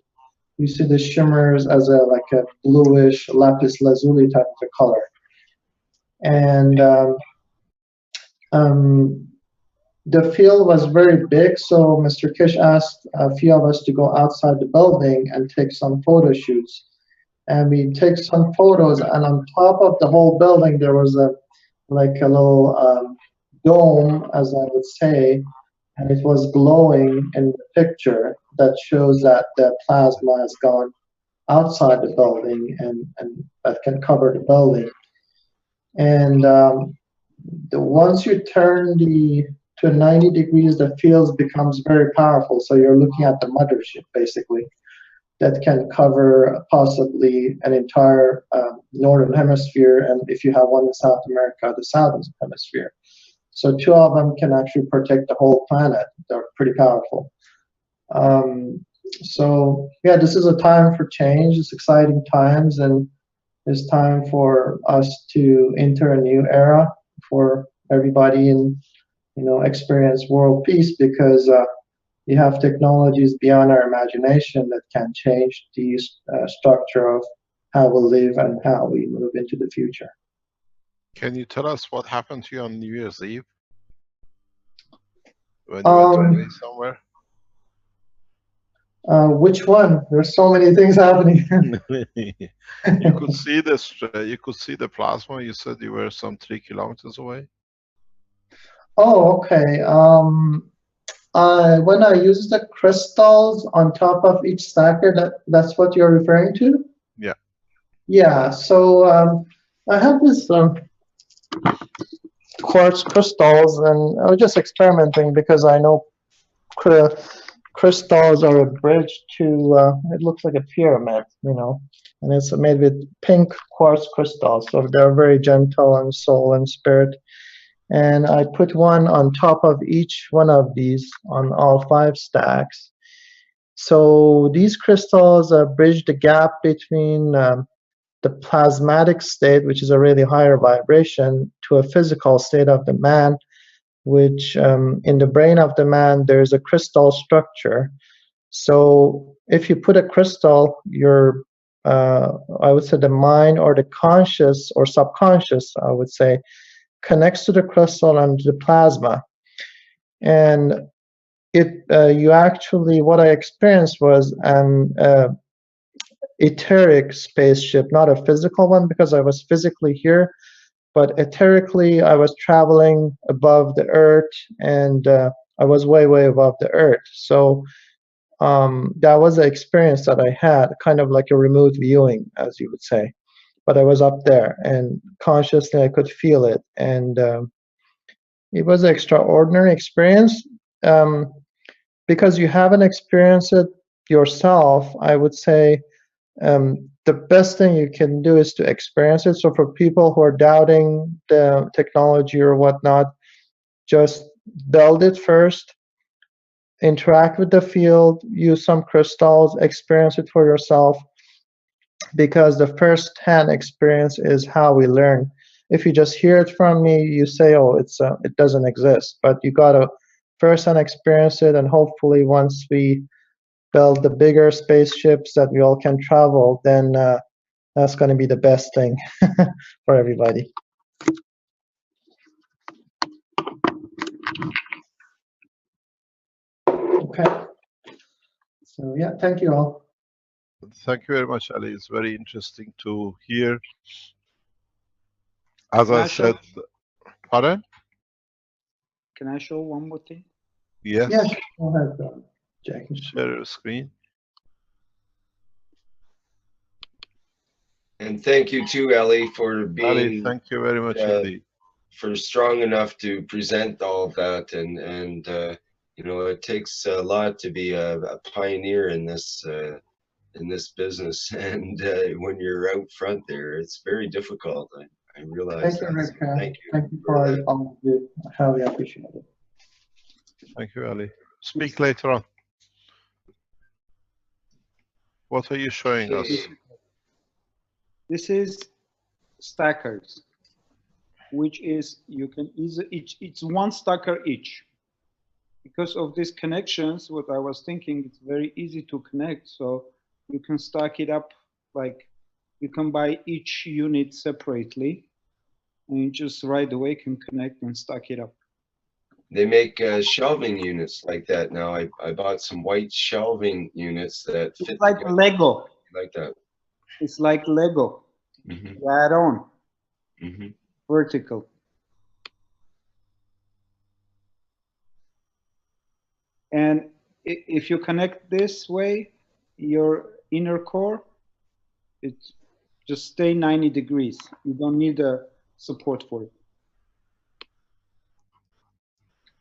you see the shimmers as like a bluish lapis lazuli type of a color. And the field was very big, so Mr. Kish asked a few of us to go outside the building and take some photo shoots. And we take some photos, and on top of the whole building there was a little dome, as I would say, and it was glowing in the picture that shows that the plasma has gone outside the building and that can cover the building. And once you turn to 90 degrees, the field becomes very powerful. So you're looking at the mothership, basically, that can cover possibly an entire northern hemisphere, and if you have one in South America, the southern hemisphere. So two of them can actually protect the whole planet. They're pretty powerful. So yeah, this is a time for change. It's exciting times, and it's time for us to enter a new era for everybody and experience world peace, because you have technologies beyond our imagination that can change the structure of how we live and how we move into the future. Can you tell us what happened to you on New Year's Eve? When you went away somewhere? Which one? There's so many things happening. You could see the plasma. You said you were some 3 kilometers away. Oh, okay. When I use the crystals on top of each stacker, that's what you're referring to? Yeah. Yeah. So I have this quartz crystals, and I was just experimenting because I know crystals are a bridge to, it looks like a pyramid, and it's made with pink quartz crystals. So they're very gentle and soul and spirit. And I put one on top of each one of these on all 5 stacks. So these crystals bridge the gap between the plasmatic state, which is a really higher vibration, to a physical state of the man, which in the brain of the man, there's a crystal structure. So if you put a crystal, your, I would say the mind or the conscious or subconscious, I would say, connects to the crystal and to the plasma. And you actually, what I experienced was an etheric spaceship, not a physical one, because I was physically here, but etherically I was traveling above the earth, and I was way, way above the earth. So that was the experience that I had, kind of like a remote viewing, as you would say. But I was up there, and consciously I could feel it, and it was an extraordinary experience. Because you haven't experienced it yourself, I would say the best thing you can do is to experience it. So for people who are doubting the technology or whatnot, just build it first, interact with the field, use some crystals, experience it for yourself, because the first-hand experience is how we learn. If you just hear it from me, you say, oh, it doesn't exist. But you got to first-hand experience it, and hopefully once we build the bigger spaceships that we all can travel, then that's going to be the best thing for everybody. Okay. So yeah, thank you all. Thank you very much, Ali. It's very interesting to hear. As I said, pardon? Can I show one more thing? Yes. Yes, go ahead, Jackie. Share your screen. And thank you too, Ellie, for being Ali, thank you very much indeed. For strong enough to present all of that, and it takes a lot to be a pioneer in this business, and when you're out front there, it's very difficult. I realize that. Rick. Thank you. Thank you for all of you. I highly appreciate it. Thank you, Ali. Speak later on. What are you showing us? This is stackers. which is you can it's one stacker each. Because of these connections, what I was thinking, it's very easy to connect. So you can stack it up, like you can buy each unit separately, and you just right away can connect and stack it up. They make shelving units like that now. I bought some white shelving units that fit It's like together Lego. like that. It's like Lego. Mm-hmm. Right on. Mm-hmm. Vertical. And if you connect this way, your inner core, it just stay 90 degrees. You don't need a support for it.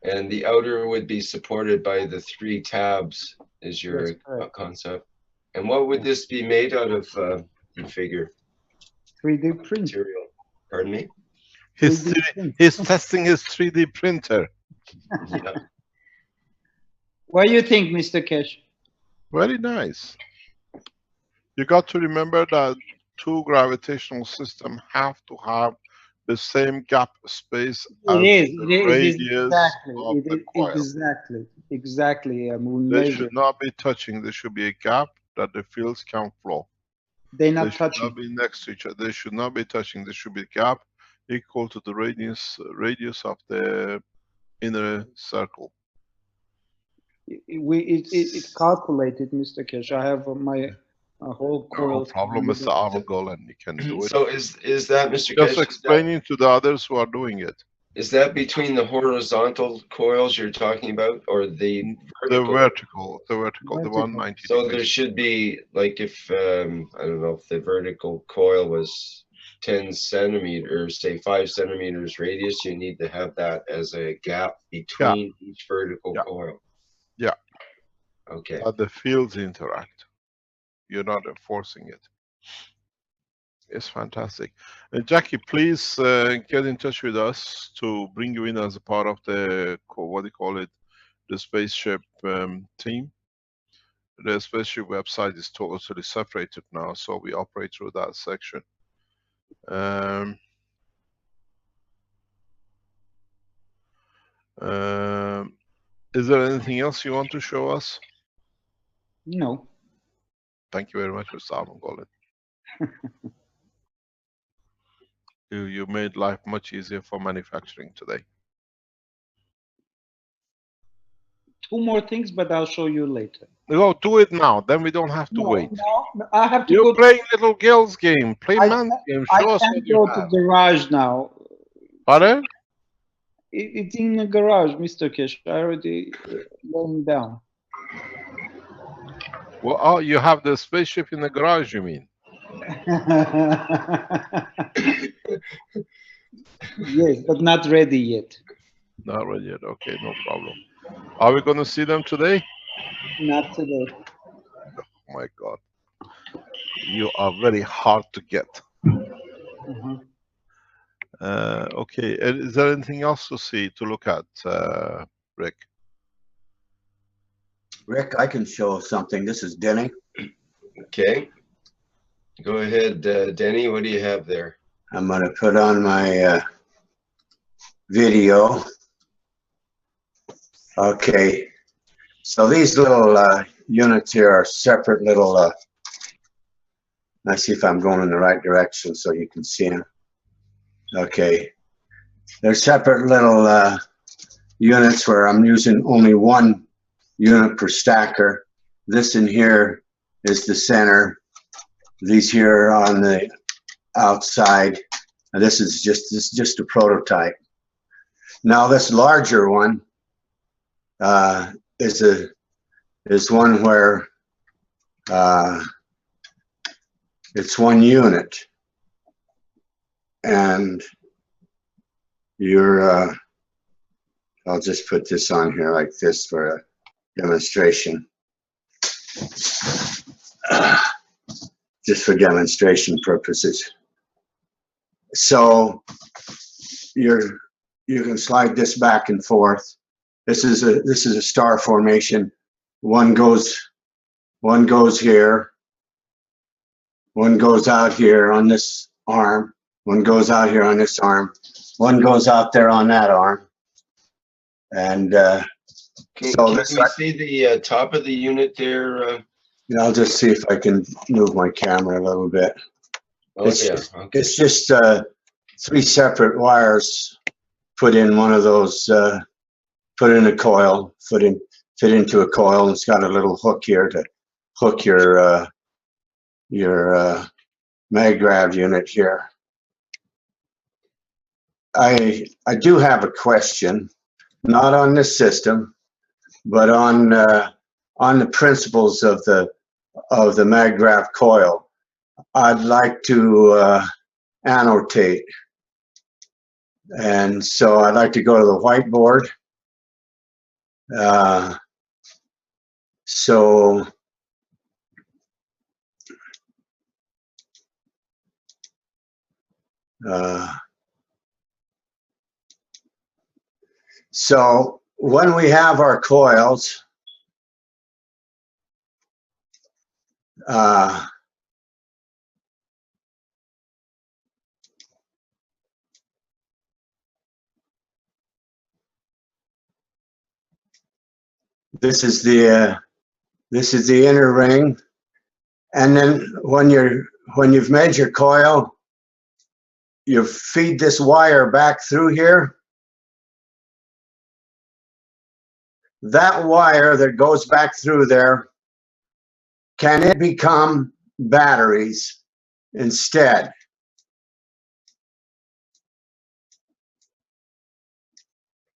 And the outer would be supported by the 3 tabs is your concept. And what would this be made out of, you figure? 3D print. Material. Pardon me? He's testing his 3D printer. Yeah. What do you think, Mr. Keshe? Very nice. You got to remember that 2 gravitational systems have to have the same gap space as the radius of the coil. Exactly. They should not be touching. There should be a gap that the fields can flow. They're not They touching. should not be next to each other. They should not be touching. There should be a gap equal to the radius of the inner circle. It's calculated, Mr. Keshe. I have my whole coil. No problem, Mr. Armagolan. You can do it. So is that, Mr. Just Keshe, explaining to the others who are doing it. Is that between the horizontal coils you're talking about, or the vertical? The 190 So degrees. there should be, like, if I don't know, if the vertical coil was 10 centimeters, say 5 centimeters radius, you need to have that as a gap between each vertical coil. Yeah. Okay. But the fields interact. You're not enforcing it. It's fantastic. Jackie, please get in touch with us to bring you in as a part of the, what do you call it, the spaceship team. The spaceship website is totally separated now, so we operate through that section. Is there anything else you want to show us? No. Thank you very much, Mr. Armagolan. You made life much easier for manufacturing today. 2 more things, but I'll show you later. No, do it now. Then we don't have to wait. No, I have to You're go. playing little girls' game. Play man's game. Show us what you have. I can't go to garage now. Pardon? It's in the garage, Mr. Keshe. I already laying down. Well, oh, you have the spaceship in the garage, you mean? Yes, but not ready yet. Not ready yet. Okay, no problem. Are we going to see them today? Not today. Oh my God. You are very hard to get. Okay, is there anything else to see, to look at, Rick? Rick, I can show something. This is Denny. Okay. Go ahead, Denny. What do you have there? I'm going to put on my video. Okay. So these little units here are separate little, let's see if I'm going in the right direction so you can see them. Okay. They're separate little units where I'm using only 1 unit per stacker. This in here is the center. These here are on the outside. And this is just a prototype. Now this larger one is one where it's 1 unit, and you're I'll just put this on here like this for a demonstration. Just for demonstration purposes. So you can slide this back and forth. This is a star formation. One goes here. One goes out here on this arm. One goes out here on this arm. One goes out there on that arm. And Can so we this, see the top of the unit there? I'll just see if I can move my camera a little bit. Oh, It's yeah. just, Okay. it's just 3 separate wires put in one of those, put in a coil, fit into a coil. It's got a little hook here to hook your MagGrav unit here. I do have a question, not on this system, but on the principles of the MagGrav coil. I'd like to annotate, and so I'd like to go to the whiteboard. So so when we have our coils, this is the inner ring, and then when you've made your coil, you feed this wire back through here. That wire that goes back through there, can it become batteries instead?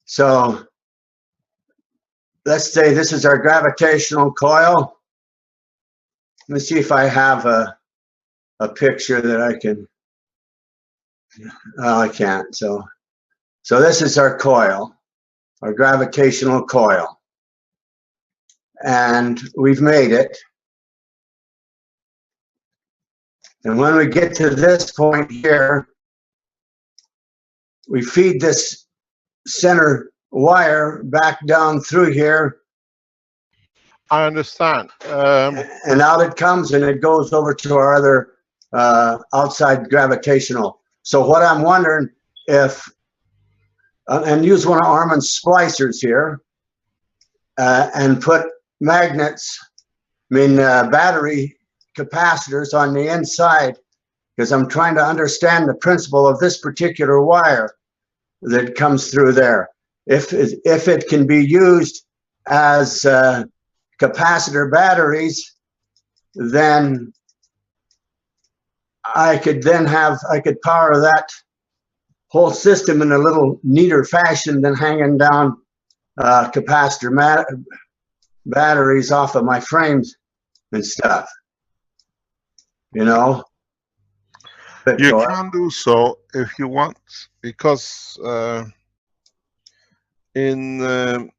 So let's say this is our gravitational coil. Let me see if I have a picture that I can. Oh, I can't. So this is our coil, our gravitational coil, and we've made it. And when we get to this point here, we feed this center wire back down through here. I understand. And out it comes, and it goes over to our other outside gravitational. So what I'm wondering if, and use one of Armin's splicers here, and put magnets, battery capacitors on the inside, because I'm trying to understand the principle of this particular wire that comes through there. If it can be used as capacitor batteries, then I could power that whole system in a little neater fashion than hanging down capacitor batteries off of my frames and stuff. You know? You can do so if you want, because in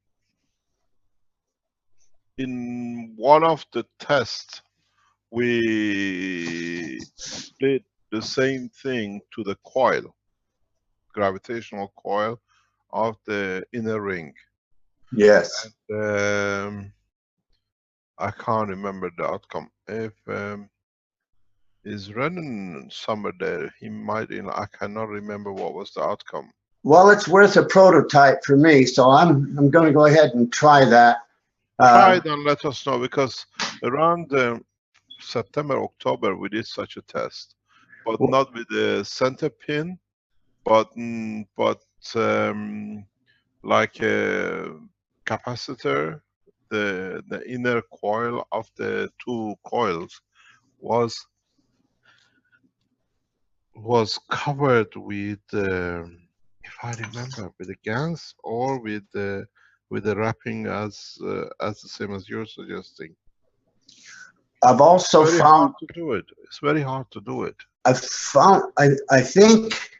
one of the tests, we did the same thing to the coil, gravitational coil of the inner ring. Yes. And, I can't remember the outcome. If is Renan somewhere there? He might. I cannot remember what was the outcome. Well, it's worth a prototype for me, so I'm going to go ahead and try that. Try it and let us know, because around September, October, we did such a test, but not with the center pin, but like a capacitor. The inner coil of the 2 coils was covered with, if I remember, with the GANs or with the wrapping as the same as you're suggesting. I've also found hard to do it. It's very hard to do it. I think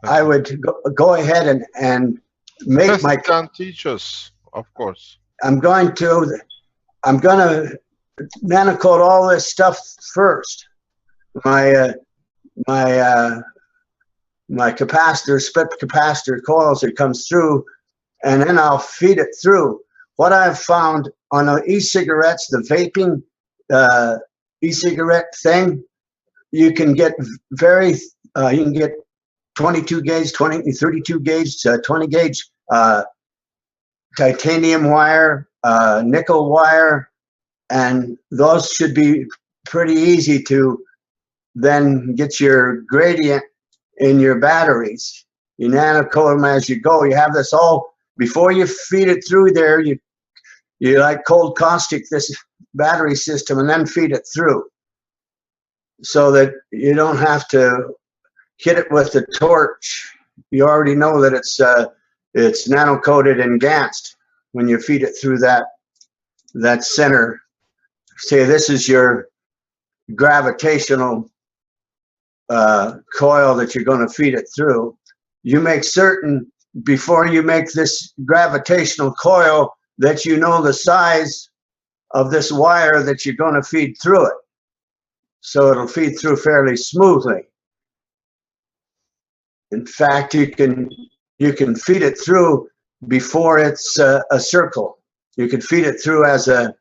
I would go ahead and make my. Can teach us, of course. I'm going to nanocoat all this stuff first. My capacitor, split capacitor coils that comes through, and then I'll feed it through. What I've found on the e-cigarettes, the vaping e-cigarette thing, you can get 22 gauge, 32 gauge, 20 gauge titanium wire, nickel wire, and those should be pretty easy to then get your gradient in your batteries. You nanocoat them as you go. You have this all, before you feed it through there, you like cold caustic this battery system and then feed it through so that you don't have to hit it with the torch. You already know that it's nano-coated and gansed when you feed it through that center. Say this is your gravitational coil that you're going to feed it through. You make certain before you make this gravitational coil that you know the size of this wire that you're going to feed through it, so it'll feed through fairly smoothly. In fact, you can feed it through before it's a circle. You can feed it through as a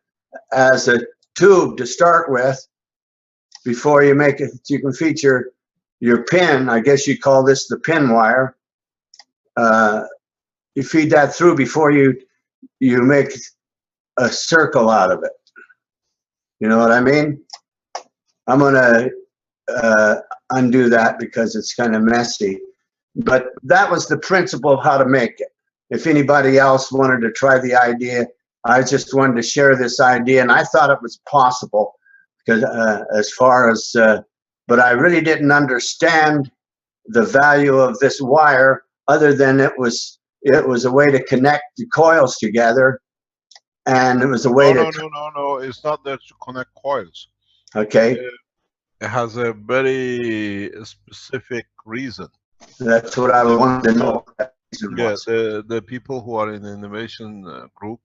tube to start with. Before you make it, you can feed your pin. I guess you call this the pin wire. You feed that through before you make a circle out of it. You know what I mean? I'm gonna undo that because it's kind of messy. But that was the principle of how to make it. If anybody else wanted to try the idea, I just wanted to share this idea, and I thought it was possible because but I really didn't understand the value of this wire other than it was a way to connect the coils together, and it was a way No, it's not there to connect coils. Okay. It has a very specific reason. That's what I wanted to know. Yes, the people who are in the innovation group,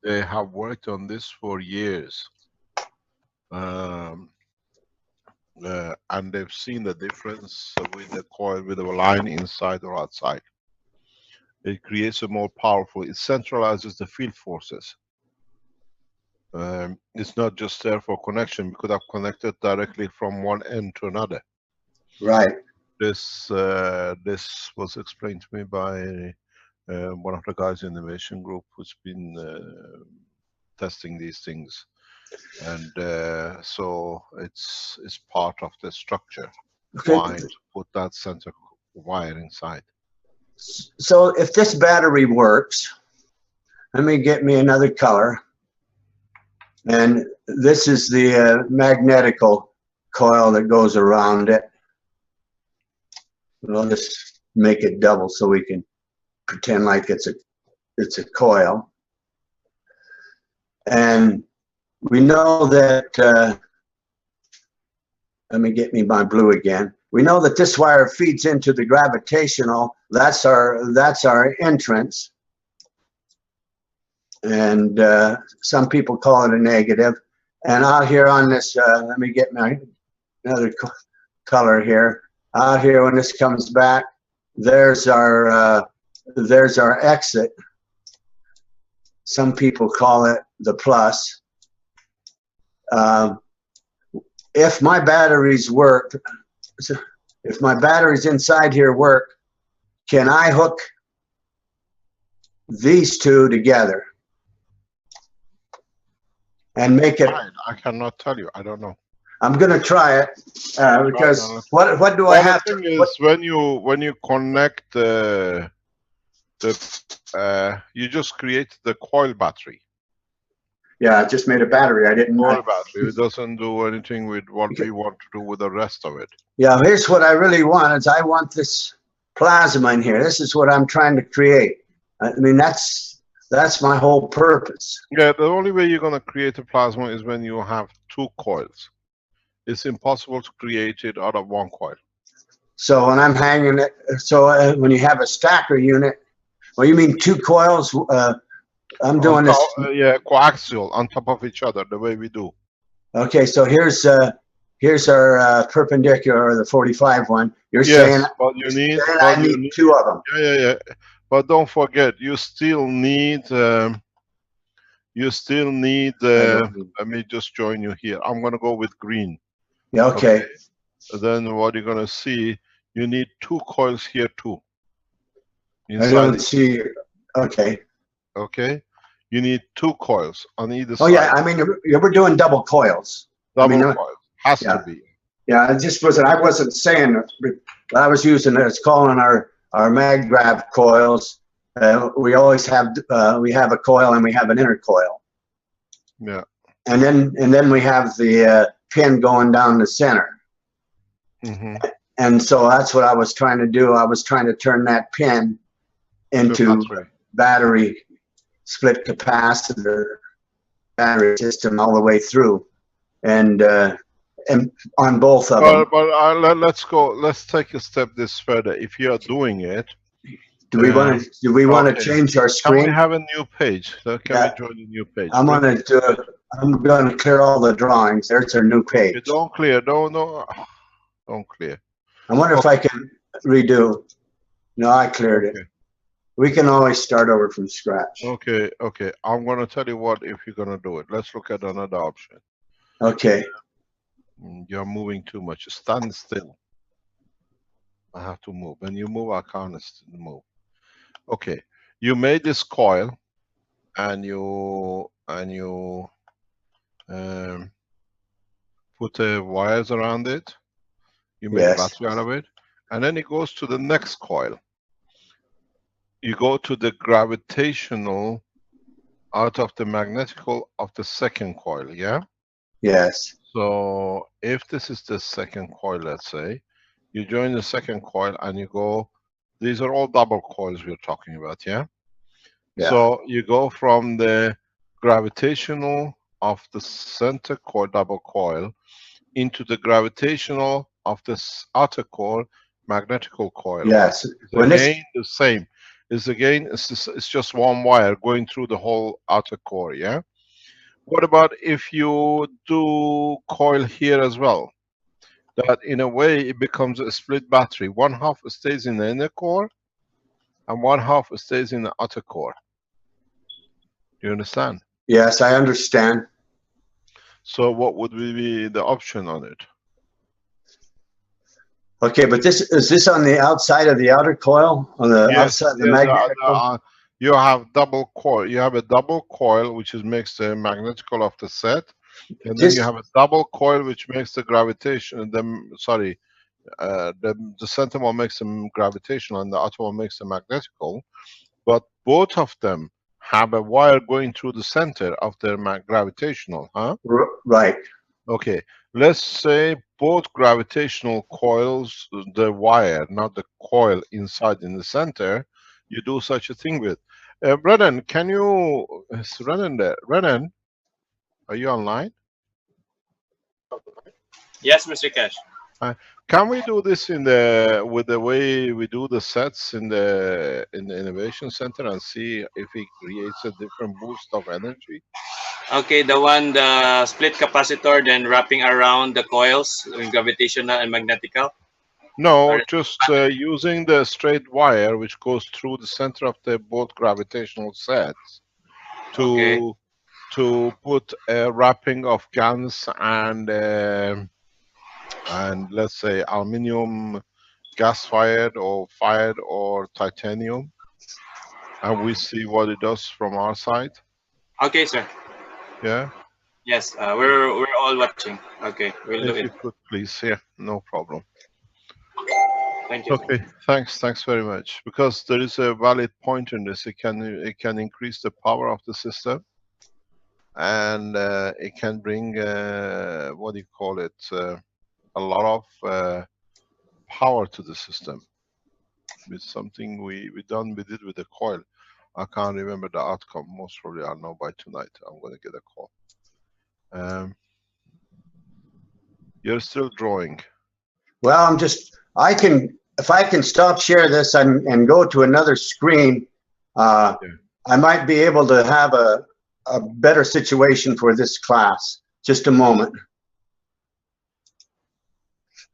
they have worked on this for years. And they've seen the difference with the coil, with the line inside or outside. It creates a more powerful, it centralizes the field forces. It's not just there for connection. We could have connected directly from one end to another. Right. This was explained to me by one of the guys in the innovation group who's been testing these things, and so it's part of the structure. Okay. Why to put that center wire inside? So if this battery works, let me get me another color. And this is the magnetical coil that goes around it. We'll just make it double so we can pretend like it's a coil. And we know that, let me get me my blue again. We know that this wire feeds into the gravitational, that's our entrance. And some people call it a negative. And out here on this, let me get my another color here. Out here, when this comes back, there's our exit. Some people call it the plus. If my batteries work, if my batteries inside here work, can I hook these two together and make it? I cannot tell you. I don't know. I'm going to try it because what do I have to? The thing is, when you connect you just create the coil battery. Yeah, I just made a battery. I didn't know. Coil battery. It doesn't do anything with what we want to do with the rest of it. Yeah, here's what I really want is I want this plasma in here. This is what I'm trying to create. I mean, that's my whole purpose. Yeah, the only way you're going to create a plasma is when you have two coils. It's impossible to create it out of one coil. So when I'm hanging it, so when you have a stacker unit, well, you mean two coils? I'm doing this. Yeah, coaxial on top of each other, the way we do. Okay, so here's our perpendicular, the 45 one. You're saying, but you need, I need two of them. Yeah. But don't forget, you still need. Let me just join you here. I'm gonna go with green. Yeah. Okay. Then what you're gonna see, you need 2 coils here too. I don't see. Okay. Okay. You need 2 coils on either Oh side. yeah, I mean, you were doing double coils. Double coils. Has yeah. to be. Yeah, it just wasn't. I wasn't saying. I was using it. It's calling our MagGrav coils. We always have we have a coil and we have an inner coil. Yeah. And then we have the pin going down the center. Mm-hmm. And so that's what I was trying to do. I was trying to turn that pin into battery split capacitor battery system all the way through, and on both of them. But let's take a step this further. If you are doing it, do we want to change our screen? Can we have a new page? So can we join a new page? I'm gonna clear all the drawings. There's our new page. Okay, don't clear. Don't clear. I wonder if I can redo. No, I cleared it. We can always start over from scratch. Okay. I'm gonna tell you what if you're gonna do it. Let's look at another option. Okay. You're moving too much. Stand still. I have to move. When you move, I can't move. Okay. You made this coil, and you put the wires around it. You make a battery out of it, and then it goes to the next coil. You go to the gravitational out of the magnetical of the second coil, yeah? Yes. So if this is the second coil, let's say, you join the second coil and you go, these are all double coils we're talking about, yeah? So you go from the gravitational of the center coil, double coil, into the gravitational of this outer coil, magnetical coil. Yes. Again, the same. It's just one wire going through the whole outer core, yeah? What about if you do coil here as well? That in a way it becomes a split battery. One half stays in the inner core and one half stays in the outer core. Do you understand? Yes, I understand. So what would be the option on it? Okay, but is this on the outside of the outer coil? On the outside of the magnetical? You have double coil. You have a double coil which makes the magnetical of the set, and then you have a double coil which makes the gravitation. The center one makes the gravitational, and the outer one makes the magnetical. But both of them have a wire going through the center of their gravitational, huh? Right. Okay. Let's say both gravitational coils, the wire, not the coil inside in the center, you do such a thing with. Brennan, is Brennan there? Brennan, are you online? Yes, Mr. Keshe. Can we do this with the way we do the sets in the Innovation Center and see if it creates a different boost of energy? Okay, the split capacitor, then wrapping around the coils in gravitational and magnetical? No, just using the straight wire which goes through the center of the both gravitational sets to put a wrapping of GaNs and let's say aluminum gas-fired or fired or titanium, and we see what it does from our side. Okay, sir. Yeah. Yes, we're all watching. Okay, we'll do it. If you could, please. Yeah, no problem. Thank you. Okay, thanks very much. Because there is a valid point in this. It can increase the power of the system, and it can bring what do you call it? A lot of power to the system. With something we did with the coil. I can't remember the outcome. Most probably I'll know by tonight. I'm going to get a call. You're still drawing. Well, if I can stop share this and go to another screen, I might be able to have a better situation for this class. Just a moment.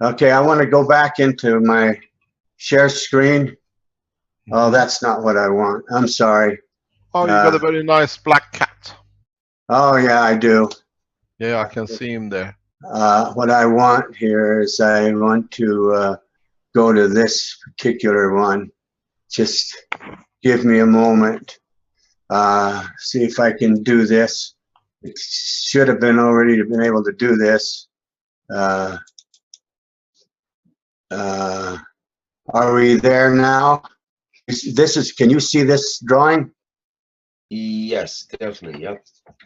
Okay, I want to go back into my share screen. Oh, that's not what I want. I'm sorry. Oh, you got a very nice black cat. Oh, yeah, I do. Yeah, I can see him there. What I want here is I want to go to this particular one. Just give me a moment. See if I can do this. It should have been already been able to do this. Are we there now? This is, can you see this drawing? Yes, definitely. Yep.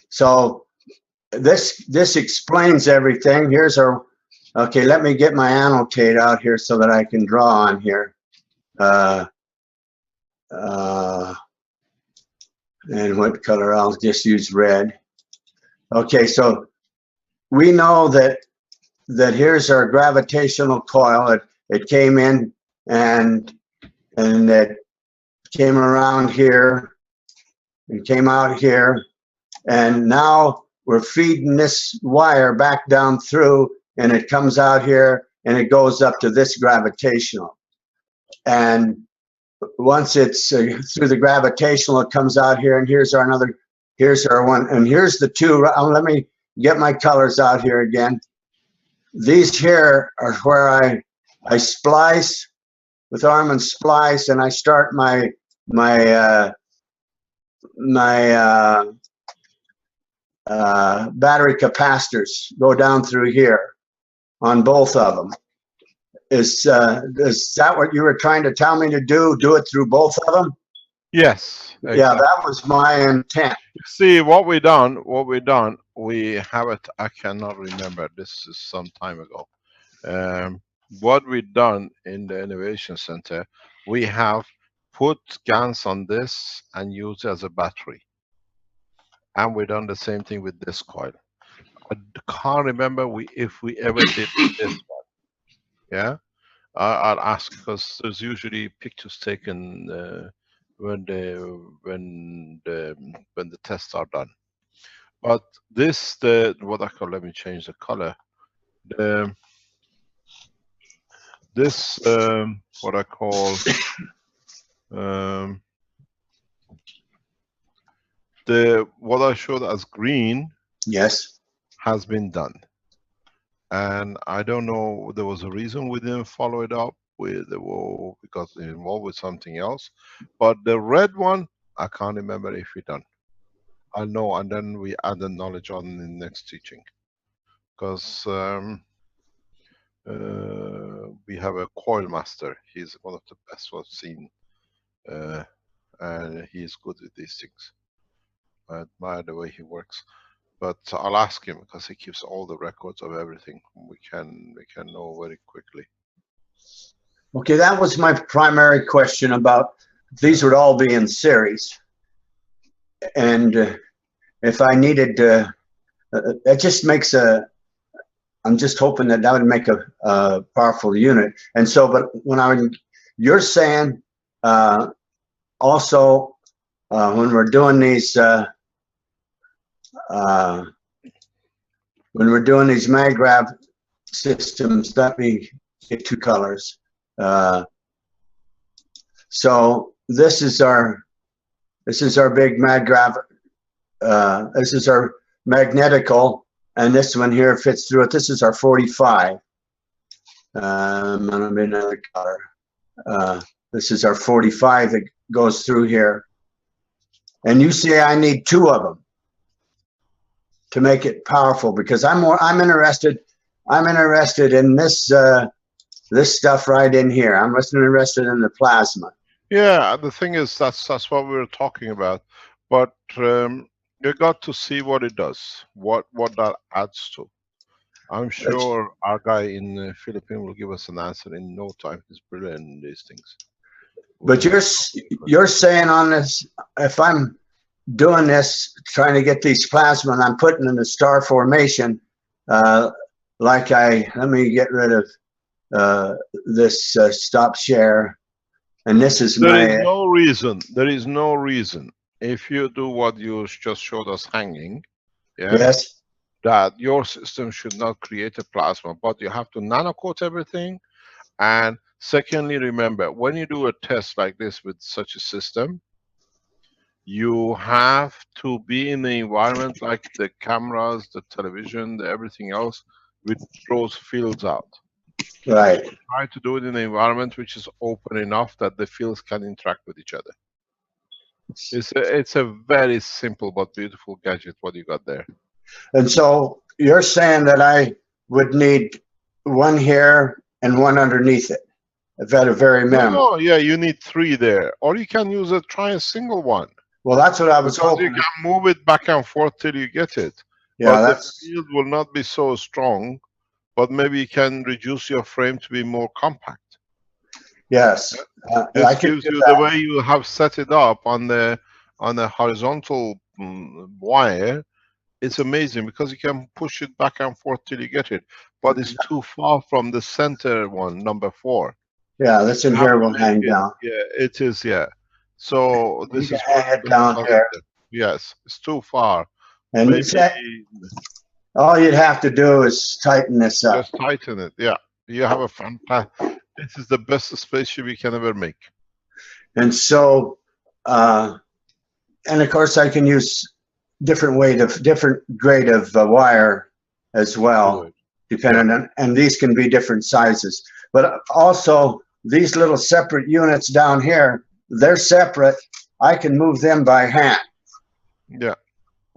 So this explains everything. Here's our, okay, let me get my annotate out here so that I can draw on here. And what color? I'll just use red. Okay, so we know that here's our gravitational coil. It came in and it came around here and came out here, and now we're feeding this wire back down through, and it comes out here and it goes up to this gravitational. And once it's through the gravitational, it comes out here, and here's our another, here's our one, and here's the two. Let me get my colors out here again. These here are where I splice with arm and splice, and I start my battery capacitors go down through here on both of them. Is that what you were trying to tell me to do? Do it through both of them? Yes. Exactly. Yeah, that was my intent. See what we done. We have it. I cannot remember. This is some time ago. What we done in the Innovation Center, we have put GANs on this and used it as a battery. And we done the same thing with this coil. I can't remember if we ever did this one. Yeah, I'll ask, because there's usually pictures taken when the tests are done. But this, what I call, let me change the color. This what I call what I showed as green. Yes. Has been done. And I don't know, there was a reason we didn't follow it up with because it involved with something else. But the red one, I can't remember if we done. I know, and then we add the knowledge on in the next teaching. Because we have a coil master. He's one of the best we've seen. And he's good with these things. I admire the way he works. But I'll ask him, because he keeps all the records of everything. We can know very quickly. Okay, that was my primary question about, these would all be in series. And if I needed to, that just makes I'm just hoping that would make a powerful unit. And so, but when you're saying also when we're doing these, when we're doing these MagGrav systems, let me get two colors. So this is our big MagGrav. This is our magnetical, and this one here fits through it. This is our 45. I'm gonna be another color. This is our 45 that goes through here. And you say I need two of them to make it powerful, because I'm interested in this this stuff right in here. I'm interested in the plasma. Yeah, the thing is, that's what we were talking about. But you got to see what it does, what that adds to. I'm sure our guy in the Philippines will give us an answer in no time. He's brilliant in these things. But you're saying on this, if I'm doing this, trying to get these plasma, and I'm putting in the star formation, let me get rid of this stop share, and this is There is no reason. If you do what you just showed us hanging, yeah, yes, that your system should not create a plasma, but you have to nanocoat everything. And secondly, remember, when you do a test like this with such a system, you have to be in the environment like the cameras, the television, everything else, which throws fields out. Right. Try to do it in an environment which is open enough that the fields can interact with each other. It's a very simple but beautiful gadget what you got there. And so you're saying that I would need one here and one underneath it, at a very minimum. No, yeah, you need 3 there, or you can try a single one. Well, that's what I was Because hoping. you can move it back and forth till you get it. Yeah, but that's. the field will not be so strong, but maybe you can reduce your frame to be more compact. Yes. I This can gives do you that. the way you have set it up on the horizontal wire. It's amazing because you can push it back and forth till you get it, but it's too far from the center one, number 4. Yeah, this in here will hang down. Yeah, it is. Yeah. So this is hang it down here. Yes, it's too far. And Maybe all you'd have to do is tighten this up. just tighten it. Yeah, you have a fantastic. This is the best spaceship you can ever make. And so, and of course, I can use different grade of wire as well, depending on, and these can be different sizes. But also, these little separate units down here, they're separate. I can move them by hand. Yeah.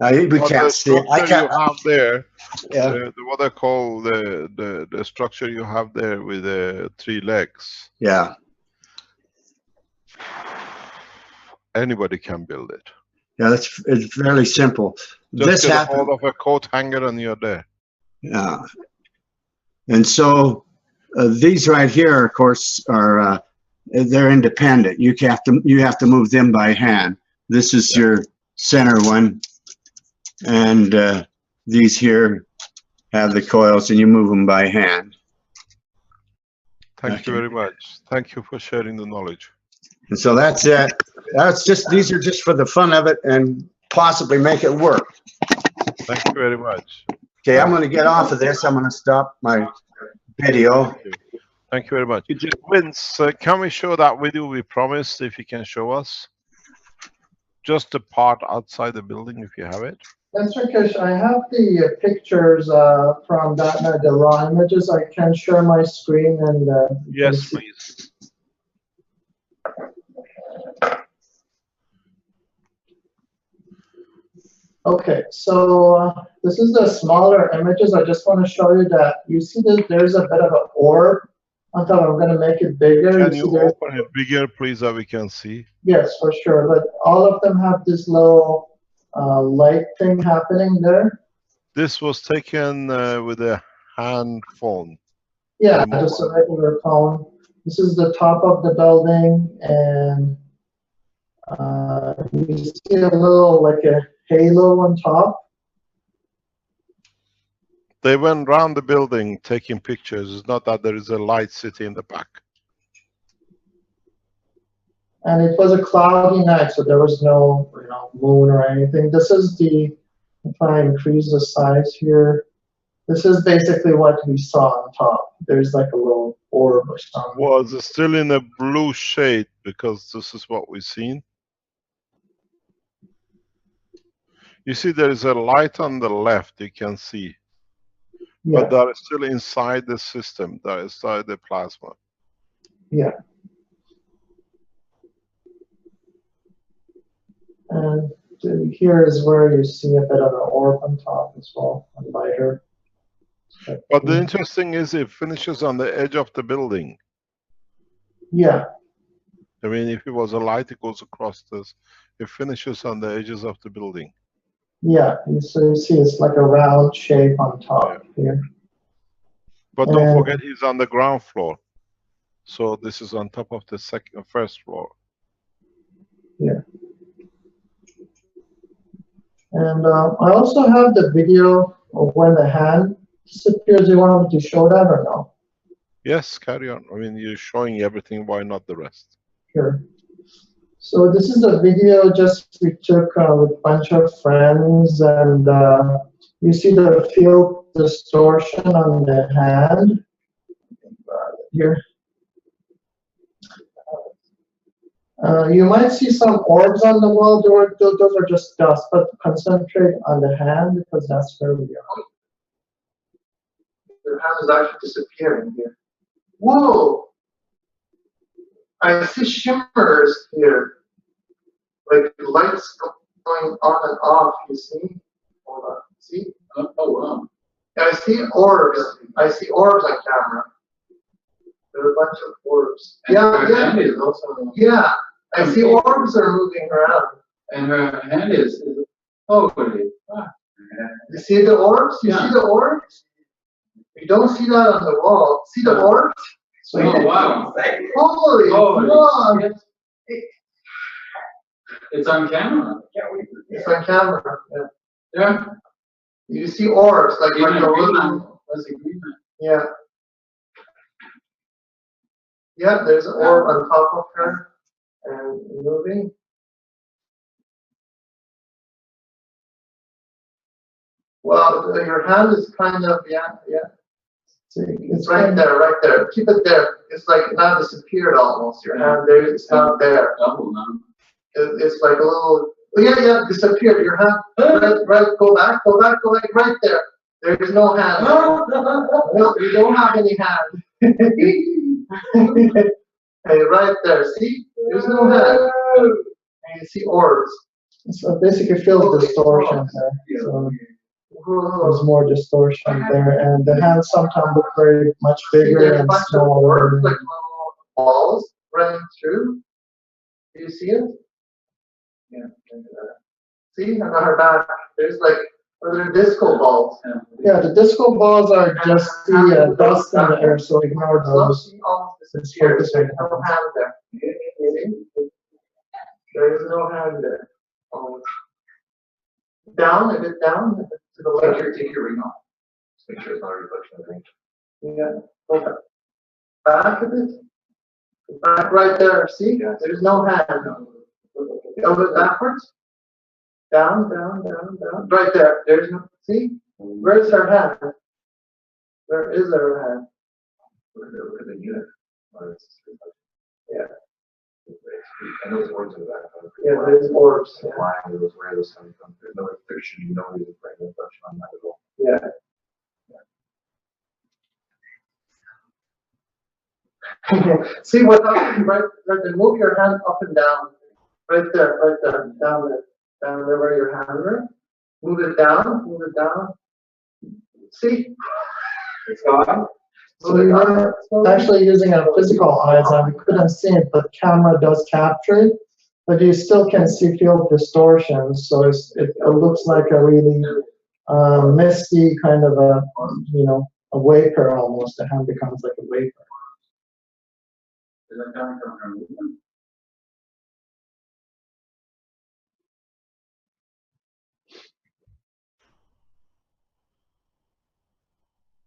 Now we can't see. I can't. You have there. Yeah. What I call the structure you have there with the 3 legs. Yeah. Anybody can build it. Yeah, it's fairly simple. Just this get happened. a hold of a coat hanger and you're there. Yeah. And so these right here, of course, are they're independent. You have to move them by hand. This is your center one, and these here have the coils, and you move them by hand. Thank you very much. Thank you for sharing the knowledge. And so that's it. These are just for the fun of it and possibly make it work. Thank you very much. Okay, I'm going to get off of this. I'm going to stop my video. Thank you very much. Vince, can we show that video we promised, if you can show us? Just the part outside the building, if you have it. Yes, Keshe, I have the pictures from that night, the raw images. I can share my screen and. Yes, please. Okay, so this is the smaller images. I just want to show you that you see that there's a bit of an orb on top. I'm going to make it bigger. Can you open it bigger, please, so we can see? Yes, for sure. But all of them have this little light thing happening there. This was taken with a hand phone. Yeah, just a regular phone. This is the top of the building, and you see a little like a halo on top. They went around the building taking pictures. It's not that there is a light city in the back. And it was a cloudy night, so there was no moon or anything. This is if I increase the size here, this is basically what we saw on top. There's like a little orb or something. Was it still in a blue shade, because this is what we've seen? You see there is a light on the left, you can see. Yeah. But that is still inside the system, that is inside the plasma. Yeah. And here is where you see a bit of an orb on top as well, a lighter. But the interesting is it finishes on the edge of the building. Yeah. I mean, if it was a light, it goes across this. It finishes on the edges of the building. Yeah, so you see it's like a round shape on top here. But don't forget, he's on the ground floor. So this is on top of the first floor. Yeah. And I also have the video of when the hand disappears. You want me to show that or no? Yes, carry on. I mean, you're showing everything. Why not the rest? Sure. So this is a video just we took with a bunch of friends, and you see the field distortion on the hand here. You might see some orbs on the wall. Those are just dust, but concentrate on the hand because that's where we are. Your hand is actually disappearing here. whoa, I see shimmers here, like lights going on and off. You see? Hold on. See? Oh wow. I see orbs. I see orbs on camera. There are a bunch of orbs. And Yeah, her yeah. hand is also. Yeah, I see orbs are moving around. And her hand is holy. You see the orbs? You Yeah. see the orbs? You don't see that on the wall. See the orbs? Oh wow. Holy fuck! It's on camera. It's on camera. Yeah. Yeah. You see orbs like Green a man, little. that's a green man. Yeah. Yeah, there's an orb on top of her and moving. Well, your hand is kind of, yeah. See, it's right there. Keep it there. It's like now disappeared almost. Your hand there, it's not there. It's like a little, yeah, disappeared. Your hand, right, go back, right there. There's no hand. No, you don't have any hand. Hey, right there, see? There's no hand. And you see orbs. So basically feels distortion there. So there's more distortion there. And the hands sometimes look very much bigger and smaller. Like little balls running through. Do you see it? Yeah. See, on her back, there's like, or they're disco balls. Yeah, the disco balls are just the dust in the air, so ignore those. She almost disappeared. There's no hand there. See? There is no hand there. Down, a bit down, to the left. Take your ring off. Just make sure it's not a reflection of the ring. Yeah, go back. Back a bit. Back right there, see? There's no hand. A bit backwards. Down. Right there. There's no. See? Where's her hand? Where is her hand? Yeah. And those orbs in the back. Yeah, there's orbs. Why those where those coming from? There's no restriction, no reason for any reflection on that at all. Yeah. See what happens right there. Move your hand up and down. Right there, down there where your hand is. Move it down. See? It's gone. So we were actually using our physical eyes and we couldn't see it, but camera does capture it. But you still can see field distortions, so it looks like a really misty kind of a vapor almost. The hand becomes like a vapor. Is that coming from her movement?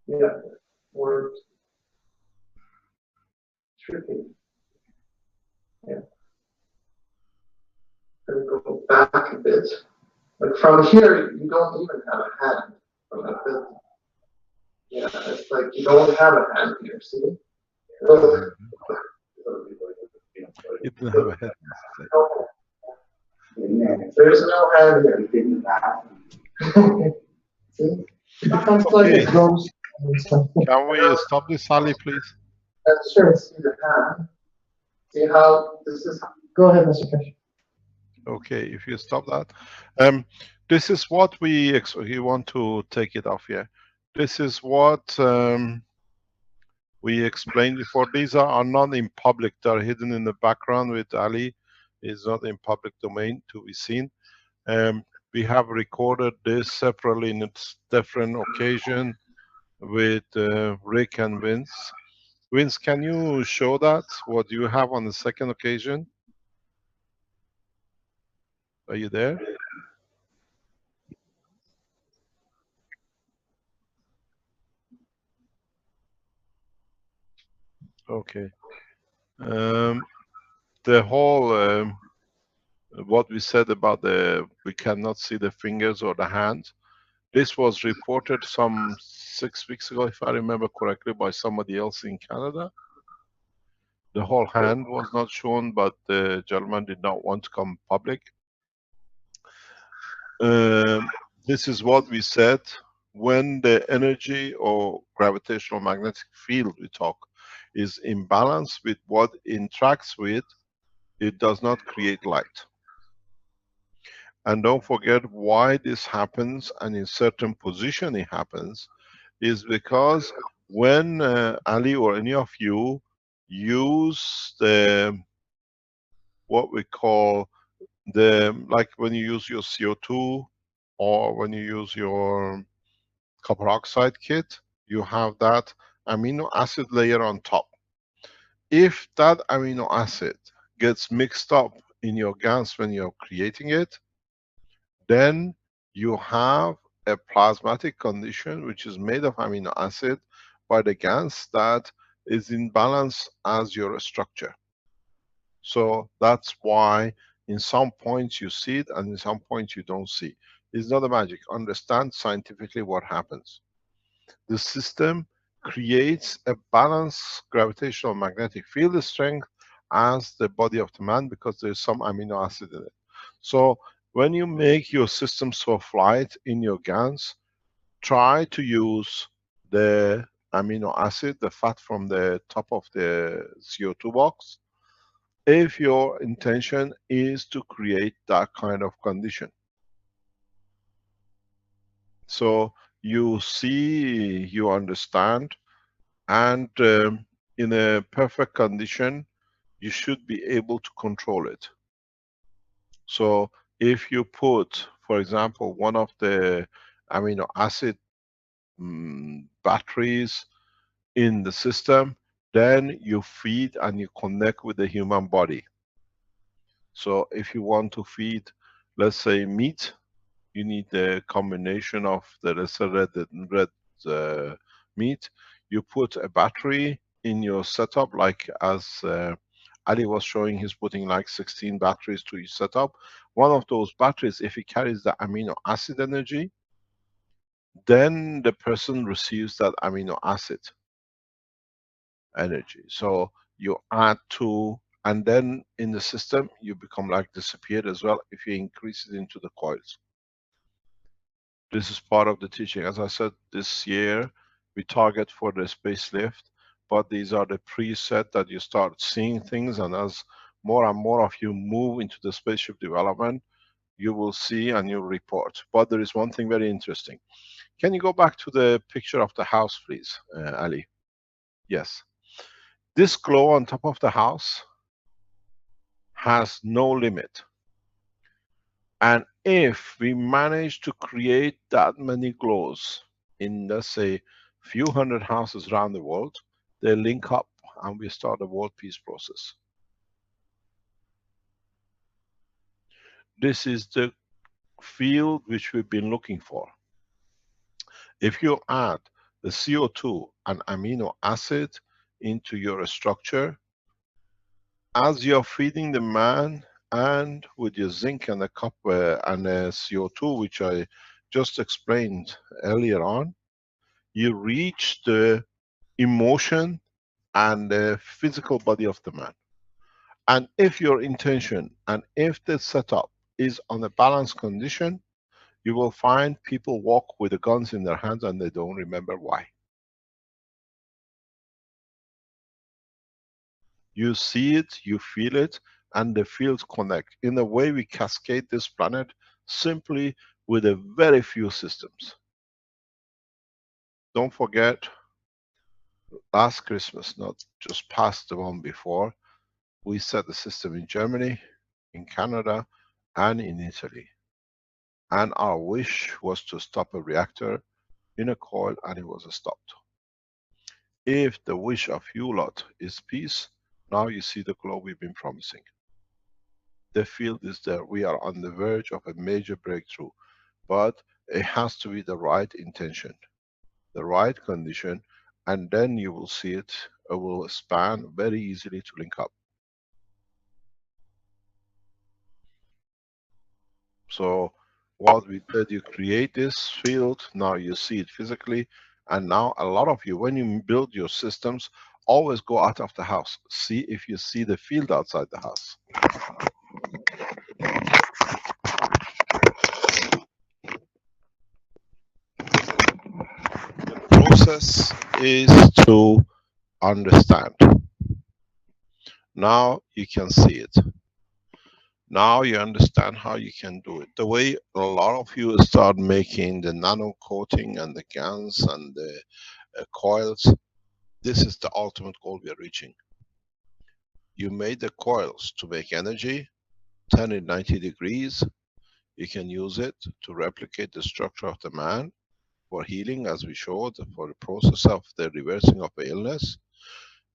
Yeah, words. Tricky. Yeah. Gonna go back a bit. Like from here, you don't even have a hand. From that bit. Yeah, it's like you don't have a hand here. See? You don't have a head. There's no hand here. See? It becomes like a ghost. Can we stop this, Sally, please? Sure. See the hand. See how this is. Go ahead, Mr. Keshe. Okay, if you stop that. This is what you want to take it off here. This is what we explained before. These are not in public. They're hidden in the background with Ali. It's not in public domain to be seen. We have recorded this separately in a different occasion with Rick and Vince. Vince, can you show that? What you have on the second occasion? Are you there? Okay. The whole what we said about we cannot see the fingers or the hands. This was reported some 6 weeks ago, if I remember correctly, by somebody else in Canada. The whole hand was not shown, but the gentleman did not want to come public. This is what we said. When the energy or gravitational magnetic field we talk is in balance with what interacts with, it does not create light. And don't forget why this happens, and in certain position it happens, is because when Ali or any of you use the, what we call the, like when you use your CO2 or when you use your copper oxide kit, you have that amino acid layer on top. If that amino acid gets mixed up in your GANs when you're creating it, then you have a plasmatic condition which is made of amino acid by the GANs that is in balance as your structure. So that's why in some points you see it and in some points you don't see. It's not a magic. Understand scientifically what happens. The system creates a balanced gravitational magnetic field strength as the body of the man because there's some amino acid in it. So when you make your system soft light in your GANs, try to use the amino acid, the fat from the top of the CO2 box, if your intention is to create that kind of condition. So you see, you understand, and in a perfect condition, you should be able to control it. So if you put, for example, one of the amino acid batteries in the system, then you feed and you connect with the human body. So if you want to feed, let's say, meat, you need the combination of the, let's say, red meat. You put a battery in your setup, like as Ali was showing, he's putting like 16 batteries to his setup. One of those batteries, if it carries the amino acid energy, then the person receives that amino acid energy. So you add two, and then in the system you become like disappeared as well if you increase it into the coils. This is part of the teaching. As I said, this year we target for the space lift, but these are the preset that you start seeing things, and as more and more of you move into the spaceship development, you will see and you'll report. But there is one thing very interesting. Can you go back to the picture of the house, please, Ali? Yes. This glow on top of the house has no limit. And if we manage to create that many glows in, let's say, few hundred houses around the world, they link up and we start a world peace process. This is the field which we've been looking for. If you add the CO2 and amino acid into your structure, as you're feeding the man, and with your zinc and the copper and the CO2, which I just explained earlier on, you reach the emotion and the physical body of the man. And if your intention and if the setup is on a balanced condition, you will find people walk with the guns in their hands and they don't remember why. You see it, you feel it, and the fields connect. In a way, we cascade this planet simply with a very few systems. Don't forget, last Christmas, not just past the one before, we set the system in Germany, in Canada, and in Italy. And our wish was to stop a reactor in a coil, and it was stopped. If the wish of you lot is peace, now you see the glow we've been promising. The field is there. We are on the verge of a major breakthrough, but it has to be the right intention, the right condition, and then you will see it will span very easily to link up. So what we did, you create this field, now you see it physically, and now a lot of you, when you build your systems, always go out of the house. See if you see the field outside the house. The process is to understand. Now you can see it. Now you understand how you can do it. The way a lot of you start making the nano coating and the GANs and the coils, this is the ultimate goal we are reaching. You made the coils to make energy, turn it 90 degrees. You can use it to replicate the structure of the man for healing, as we showed, for the process of the reversing of the illness.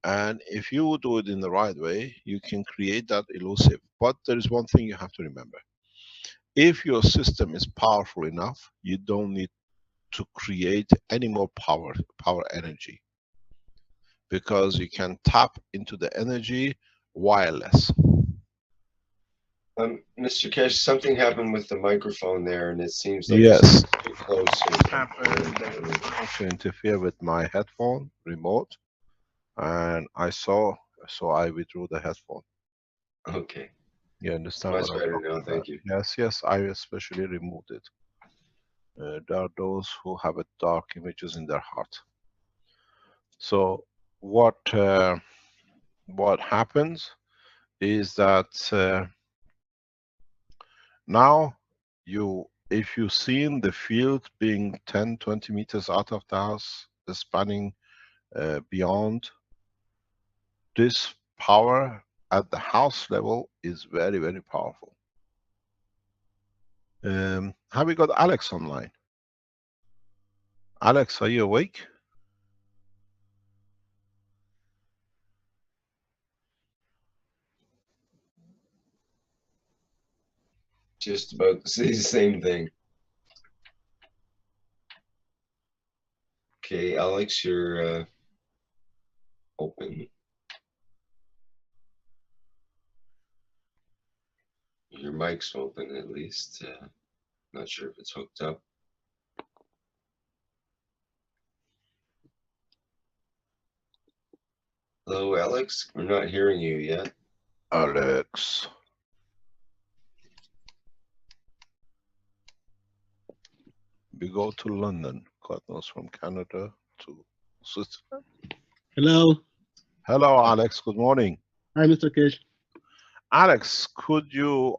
And if you do it in the right way, you can create that elusive. But there is one thing you have to remember. If your system is powerful enough, you don't need to create any more power energy, because you can tap into the energy wireless. Mr. Keshe, something happened with the microphone there, and it seems like Yes. it's too close. To interfere with my headphone remote, and so I withdrew the headphone. Okay. You understand Much what I'm better talking now, about? thank you. Yes, I especially removed it. There are those who have a dark images in their heart. So what happens is that now if you've seen the field being 10-20 meters out of the house, the spanning beyond, this power at the house level is very, very powerful. Have we got Alex online? Alex, are you awake? Just about to say the same thing. Okay, Alex, you're open. Your mic's open at least. Not sure if it's hooked up. Hello, Alex. We're not hearing you yet. Alex. We go to London, God knows, from Canada to Switzerland. Hello. Hello, Alex. Good morning. Hi, Mr. Keshe. Alex,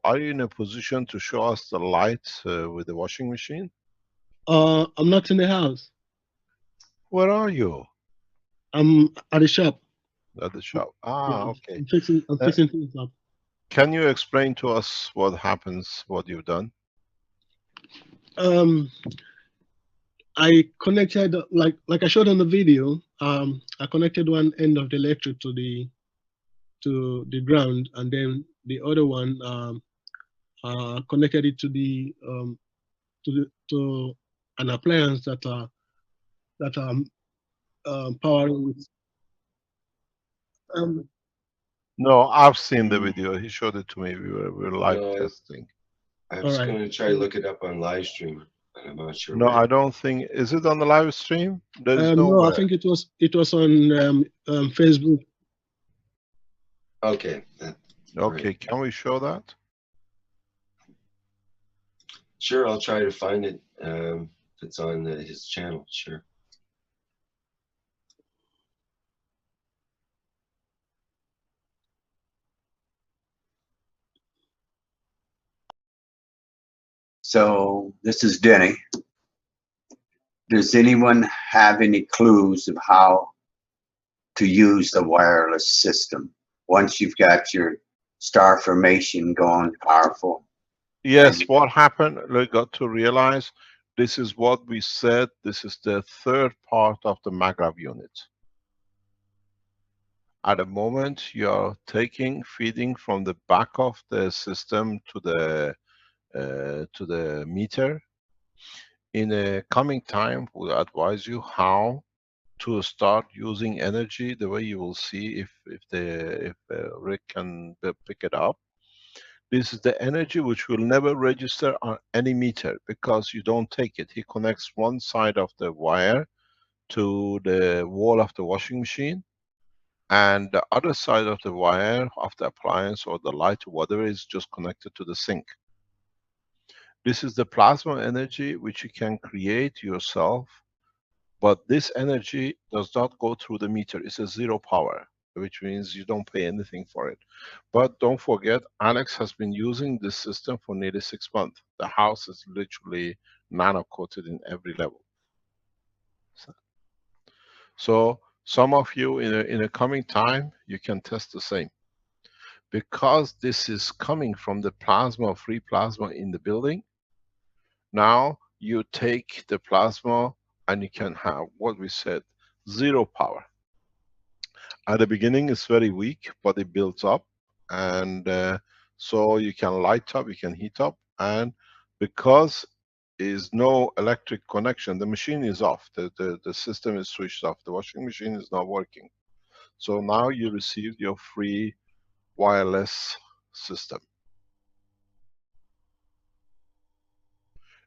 are you in a position to show us the light with the washing machine? I'm not in the house. Where are you? I'm at the shop. At the shop. Okay. I'm fixing things up. Can you explain to us what happens, what you've done? I connected, like I showed on the video, I connected one end of the electric to the ground, and then the other one connected it to an appliance that I'm powering with. No, I've seen the video. He showed it to me. We were live testing. I was going to try to look it up on Livestream, but I'm not sure. No, I don't think. Is it on the live stream? There is No, I think it was on Facebook. Okay. Okay, right. Can we show that? Sure, I'll try to find it. If it's on his channel, sure. So this is Denny. Does anyone have any clues of how to use the wireless system once you've got your star formation going powerful? Yes, what happened, we got to realize this is what we said, this is the third part of the MAGRAV unit. At the moment, you're feeding from the back of the system to the meter. In a coming time, we'll advise you how to start using energy the way you will see if Rick can pick it up. This is the energy which will never register on any meter because you don't take it. He connects one side of the wire to the wall of the washing machine, and the other side of the wire of the appliance or the light, whatever, is just connected to the sink. This is the plasma energy which you can create yourself But this energy does not go through the meter. It's a zero power, which means you don't pay anything for it. But don't forget, Alex has been using this system for nearly 6 months. The house is literally nano coated in every level. So some of you in a coming time, you can test the same. Because this is coming from the plasma, free plasma in the building, now you take the plasma and you can have what we said, zero power. At the beginning it's very weak, but it builds up, and so you can light up, you can heat up, and because is no electric connection, the machine is off, the system is switched off, the washing machine is not working. So now you receive your free wireless system.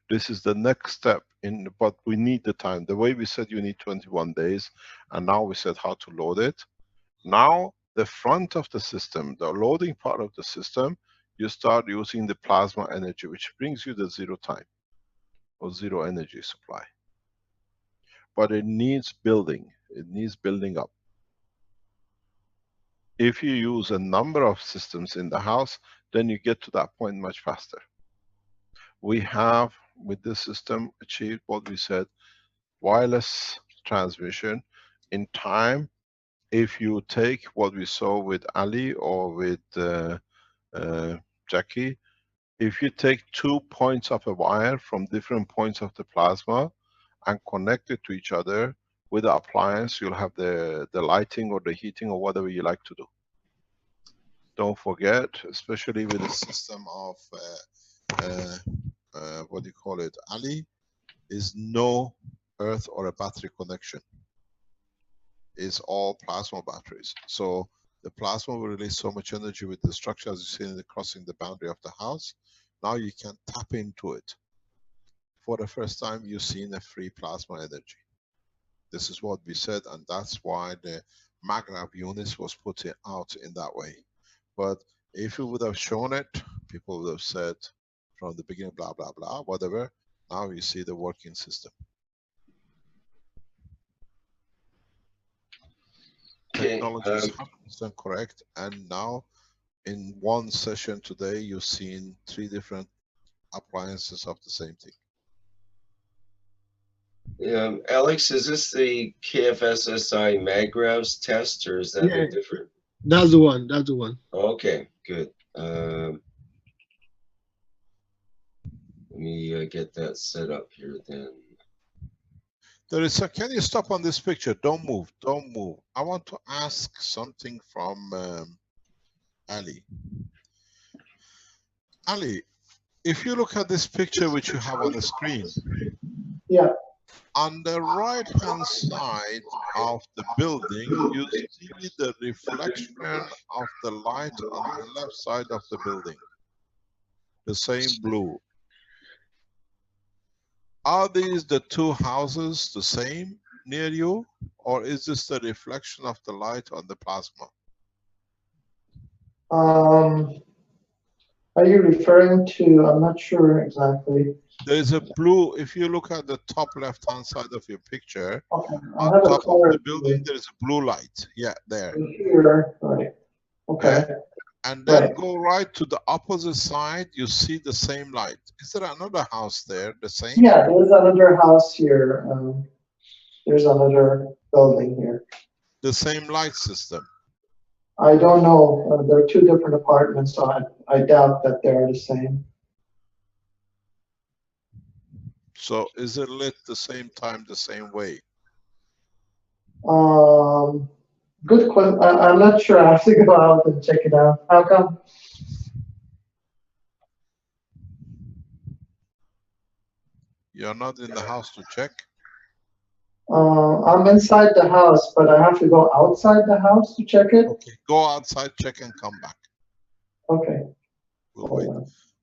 This is the next step in, but we need the time. The way we said you need 21 days, and now we said how to load it. Now the front of the system, the loading part of the system, you start using the plasma energy, which brings you the zero time or zero energy supply. But it needs building. It needs building up. If you use a number of systems in the house, then you get to that point much faster. We have, with this system, achieved what we said, wireless transmission in time. If you take what we saw with Ali or with Jackie, if you take 2 points of a wire from different points of the plasma and connect it to each other with the appliance, you'll have the lighting or the heating or whatever you like to do. Don't forget, especially with the system of what do you call it, Ali, is no earth or a battery connection. It's all plasma batteries. So the plasma will release so much energy with the structure, as you see in the crossing the boundary of the house. Now you can tap into it. For the first time, you've seen a free plasma energy. This is what we said, and that's why the MagRab units was put out in that way. But if you would have shown it, people would have said from the beginning, blah, blah, blah, whatever. Now you see the working system. Okay, Technology is 100% correct. And now in one session today, you've seen 3 different appliances of the same thing. Alex, is this the KFSSI MagRavs test, or is that a different? That's the one. That's the one. Okay, good. Let me get that set up here then. There is a, can you stop on this picture? Don't move, don't move. I want to ask something from Ali. Ali, if you look at this picture which you have on the screen, yeah, on the right hand side of the building, you see the reflection of the light on the left side of the building, the same blue. Are these the 2 houses the same near you, or is this the reflection of the light on the plasma? Are you referring to, I'm not sure exactly. There is a blue, if you look at the top left hand side of your picture, Okay, on top of the building there is a blue light. Yeah, there. Here, right. Okay. Yeah. And then go right to the opposite side, you see the same light. Is there another house there, the same? Yeah, there's another house here. There's another building here. The same light system? I don't know. There are 2 different apartments, so I doubt that they're the same. So is it lit the same time, the same way? Good question. I'm not sure. I have to go out and check it out. How come? You're not in the house to check? I'm inside the house, but I have to go outside the house to check it? Okay, go outside, check and come back. Okay. We'll wait.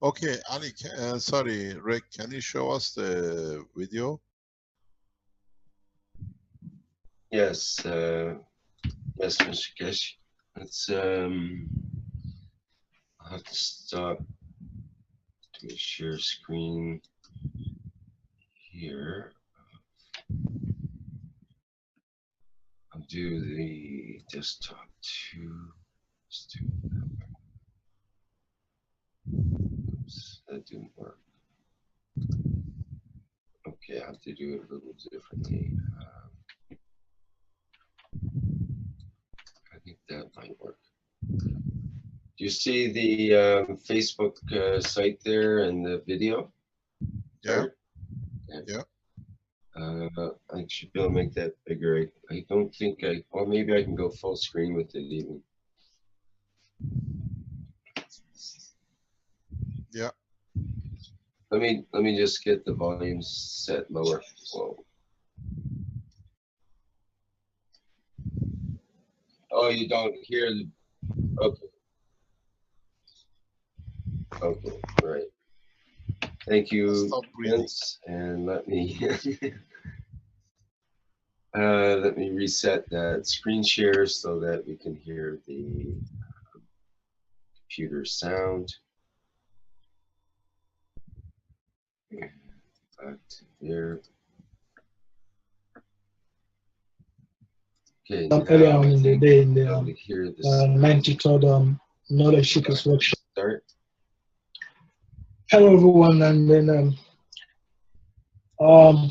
Okay, Ali, sorry, Rick, can you show us the video? Yes, yes, Mr. Keshe. Let's I'll have to stop to share screen here. I'll do the desktop too. Let's do it that way. Oops, that didn't work. Okay, I have to do it a little differently. I think that might work. Do you see the Facebook site there and the video? Yeah. Yeah. I should be able to make that bigger. I don't think or maybe I can go full screen with it even. Yeah. Let me just get the volume set lower. Whoa. Oh, you don't hear the. Okay. Okay. Right. Thank you, Vince. And let me let me reset that screen share so that we can hear the computer sound. Back to there. Okay, earlier on in the day in the 93rd Knowledge Seekers Workshop. Start. Hello everyone, and then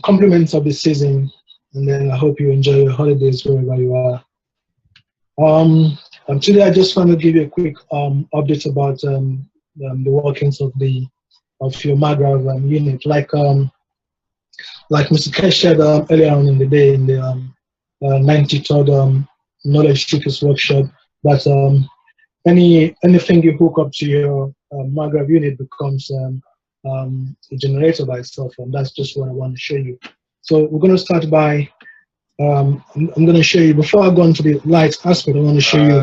compliments of the season, and then I hope you enjoy your holidays wherever you are. Today I just want to give you a quick update about the workings of your MAGRAV unit. Like Mr. Keshe said earlier on in the day in the 93rd Knowledge Seekers Workshop, that anything you hook up to your MAGRAV unit becomes a generator by itself, and that's just what I want to show you. So we're going to start by I'm going to show you, before I go into the light aspect, I want to show you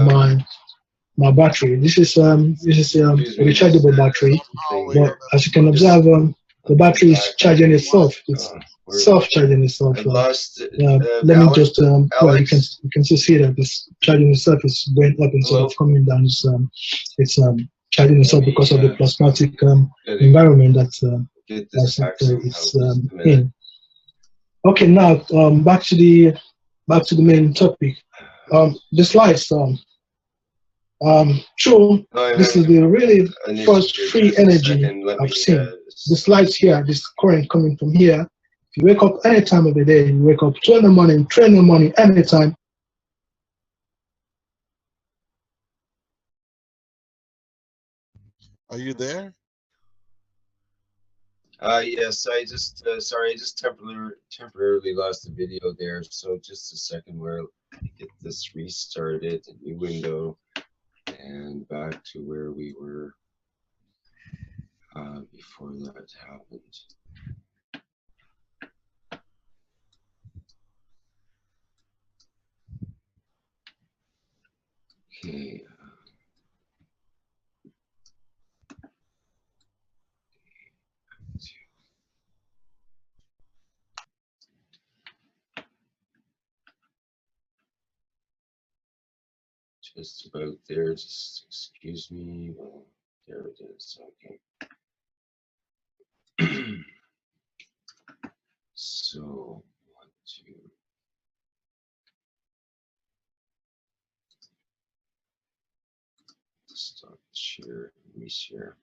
my battery. This is a rechargeable battery, but as you can observe, the battery is charging itself. It's self-charging itself. Let me just well, you can still see that this charging itself is going up instead of coming down. It's charging itself because of the plasmatic environment that's it's in. Okay, now back to the main topic. The slides. True, this is the really first free energy I've seen. The slides here, this current coming from here. If you wake up any time of the day, you wake up 2 in the morning, 3 in the morning, anytime. Are you there? Yes, I just sorry, I just temporarily lost the video there. So just a second, where get this restarted, a new window, and back to where we were before that happened. Okay. Just about there, just excuse me. Well, there it is, okay. So, want to start share, reshare.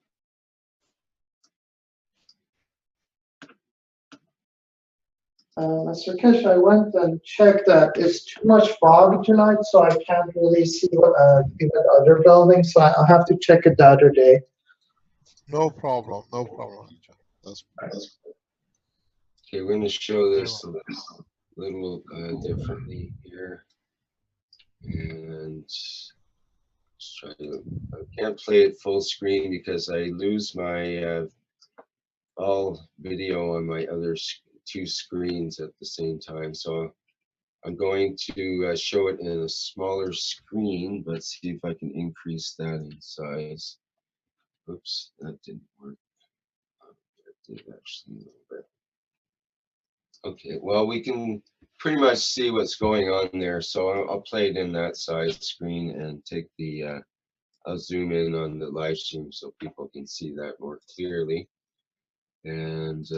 Mr. Keshe, I went and checked that it's too much fog tonight, so I can't really see what the other buildings. So I'll have to check it the other day. No problem. No problem. That's okay. We're going to show this a little differently here, and let's try to. I can't play it full screen because I lose my all video on my other 2 screens at the same time. So I'm going to show it in a smaller screen, but see if I can increase that in size. Oops, that didn't work. That did actually a little bit. Okay, well, we can pretty much see what's going on there. So I'll play it in that size screen and take the, I'll zoom in on the live stream so people can see that more clearly. And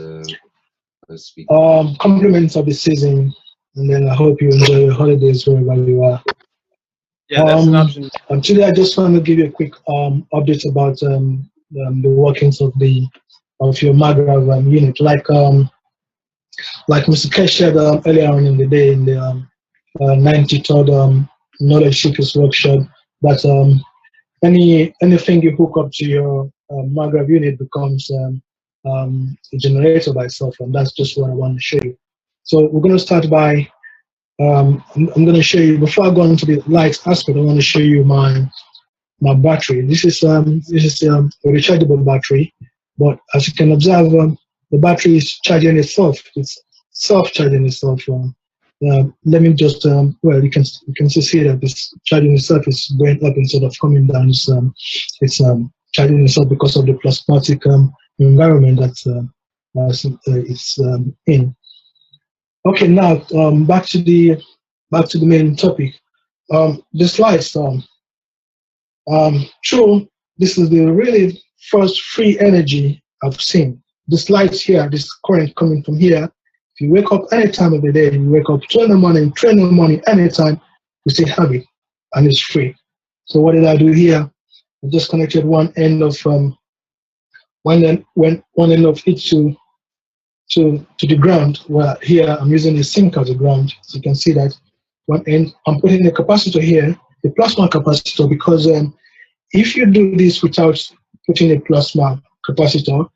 let's speak. Compliments of the season, and then I hope you enjoy your holidays wherever you are. Yeah, that's an option. Today I just want to give you a quick update about the workings of your Magra unit. Like Mr. Keshe shared earlier on in the day in the 93rd Knowledge Seekers Workshop, that anything you hook up to your Magra unit becomes a generator by itself, and that's just what I want to show you. So we're going to start by I'm going to show you, before I go into the lights aspect, I want to show you my battery. This is a rechargeable battery, but as you can observe, the battery is charging itself. It's self-charging itself. Let me just well, you can see that it's charging itself. Is going up instead of coming down. It's charging itself because of the plasmatic environment that it's in. Okay, now back to the main topic. This lights. True, this is the really first free energy I've seen. This lights here, this current coming from here. If you wake up any time of the day, you wake up 2 in the morning, 3 in the morning, anytime, you still have it, and it's free. So what did I do here? I just connected one end of one end of it to the ground. Where here I'm using the sink as a ground. So you can see that one end. I'm putting a capacitor here, the plasma capacitor, because if you do this without putting a plasma capacitor,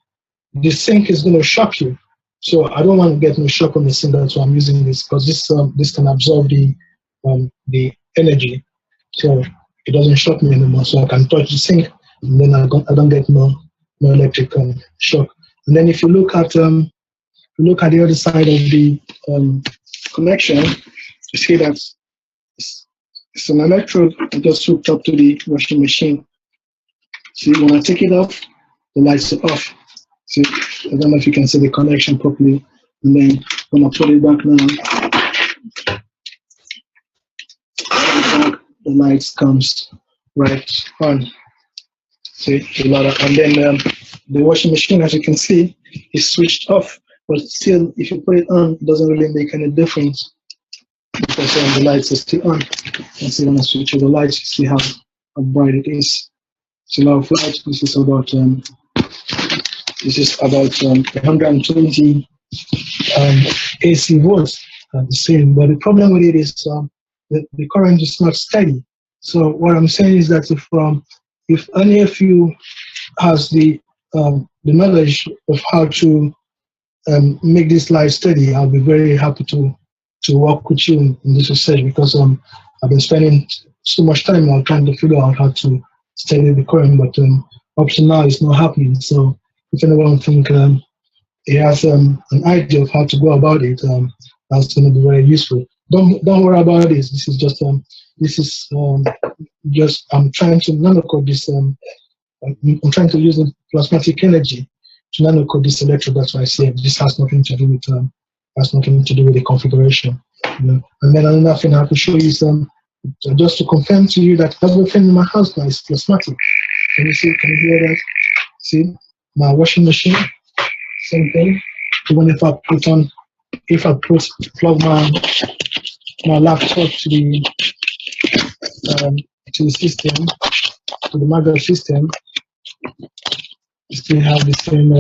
the sink is going to shock you. So I don't want to get no shock on the sink. That's why I'm using this, because this can absorb the energy, so it doesn't shock me anymore. So I can touch the sink, and then I don't get no electric shock. And then if you look at the other side of the connection, you see that it's an electrode just hooked up to the washing machine. See, when I take it off, the lights are off. See, I don't know if you can see the connection properly. And then when I put it back now, the lights comes right on. See, and then the washing machine, as you can see, is switched off. But still, if you put it on, it doesn't really make any difference, because the lights are still on. You can see when I switch on the lights, you see how bright it is. So now for lights, this is about 120 AC volts the same. But the problem with it is the current is not steady. So what I'm saying is that if any of you has the knowledge of how to make this light steady, I'll be very happy to work with you in this research, because I've been spending so much time now trying to figure out how to steady the current, but up to now it's not happening. So if anyone think he has an idea of how to go about it, that's going to be very useful. Don't worry about this. This is just I'm trying to nanocode this. I'm trying to use the plasmatic energy to nanocode this electrode. That's why I say this has nothing to do with the configuration. You know? And then another thing I have to show you is just to confirm to you that everything in my house now is plasmatic. Can you see? Can you hear that? See, my washing machine, same thing. Even if I plug my laptop to the system, to the Magra system, you still have the same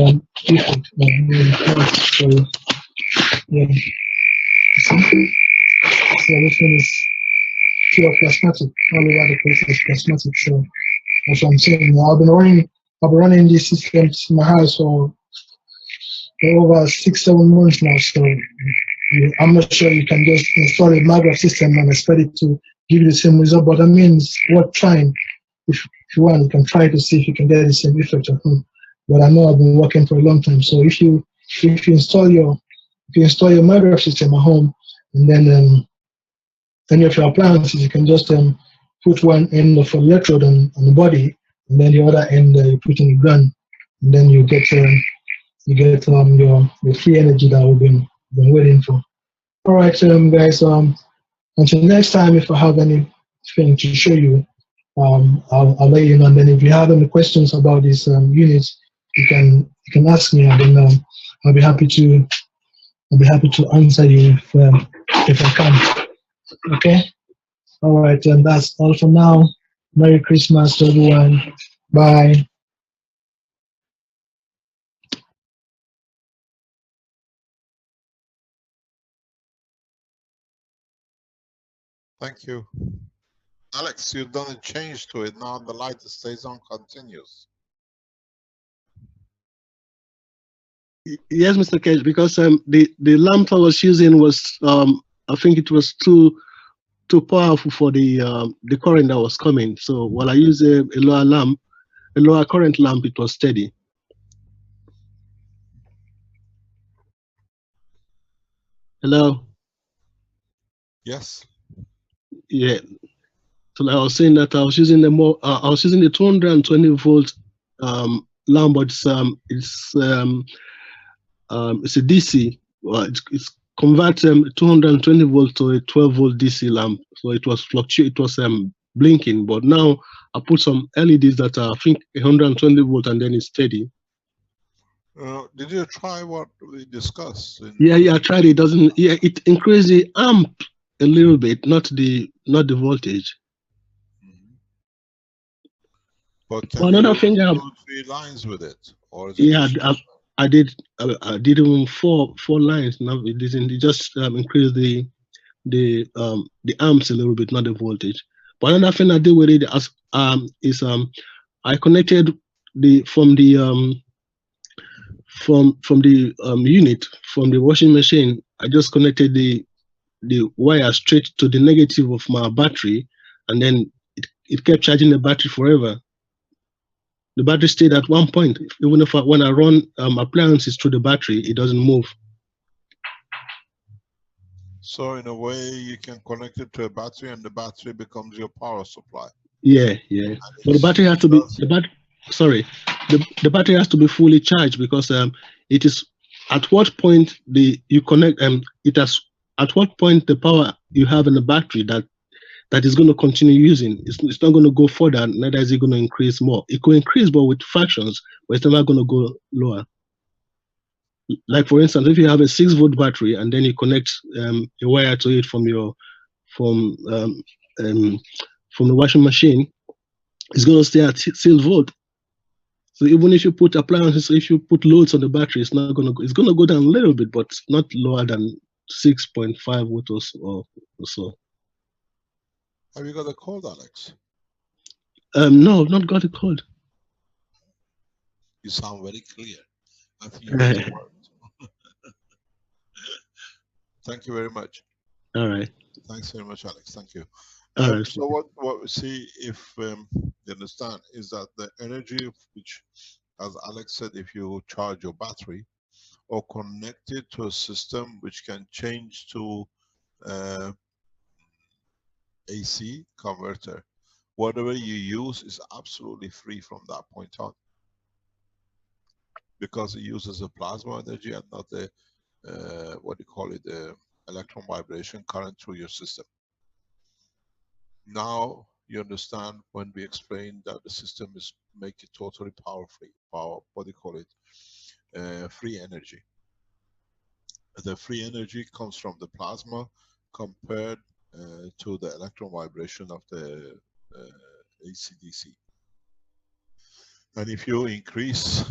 effect. So yeah, so everything is pure plasmatic. All over the place is plasmatic. So that's what I'm saying. I've been running these systems in my house for over 6-7 months now. So I'm not sure you can just install a Magra system and expect it to give you the same result. But I mean, it's worth trying. If you want, you can try to see if you can get the same effect at home. But I know I've been working for a long time. So if you install your Magra system at home, and then any of your appliances, you can just put one end of an electrode on the body, and then the other end you put in the ground, and then you get your free energy that we've been waiting for. All right, guys. Until next time, if I have anything to show you, I'll let you know. And then if you have any questions about these units, you can ask me, and then I'll be happy to I'll be happy to answer you if I can. Okay? All right, and that's all for now. Merry Christmas to everyone. Bye. Thank you. Alex, you've done a change to it. Now the light stays on continuous. Yes, Mr. Keshe, because the lamp I was using was I think it was too powerful for the current that was coming. So while I use a lower current lamp, it was steady. Hello. Yes. Yeah. So like I was saying that I was using the 220 volt lamp, but it's a DC. Well, it's convert 220 volt to a 12 volt DC lamp. So it was it was blinking, but now I put some LEDs that are I think 120 volt and then it's steady. Did you try what we discussed? Yeah, I tried. It doesn't. Yeah, it increased the amp a little bit, not the voltage. But can Another you thing, do 3 lines with it, or is it yeah, I did. I did even four lines. Now it didn't. It just increased the amps a little bit, not the voltage. But another thing I did with it is I connected from the unit from the washing machine. I just connected the wire straight to the negative of my battery, and then it kept charging the battery forever. The battery stayed at one point. Even if when I run appliances through the battery, it doesn't move. So in a way, you can connect it to a battery, and the battery becomes your power supply. Yeah. But the battery has to be the battery has to be fully charged, because it is at what point you connect it has at what point the power you have in the battery that is going to continue using. It's not going to go further, neither is it going to increase more. It could increase, but with fractions, but it's never going to go lower. Like for instance, if you have a 6 volt battery and then you connect a wire to it from the washing machine, it's going to stay at 6 volt. So even if you put appliances, if you put loads on the battery, it's going to go down a little bit, but not lower than 6.5 volt or so. Have you got a code, Alex? No, I've not got a code. You sound very clear. I think you got it worked. Thank you very much. All right. Thanks very much, Alex. Thank you. All right. So what we see, if you understand, is that the energy which, as Alex said, if you charge your battery or connect it to a system which can change to AC converter, whatever you use is absolutely free from that point on, because it uses a plasma energy and not the what do you call it, the electron vibration current through your system. Now you understand when we explain that the system is make it totally power free, what do you call it, free energy. The free energy comes from the plasma compared to the electron vibration of the AC/DC. And if you increase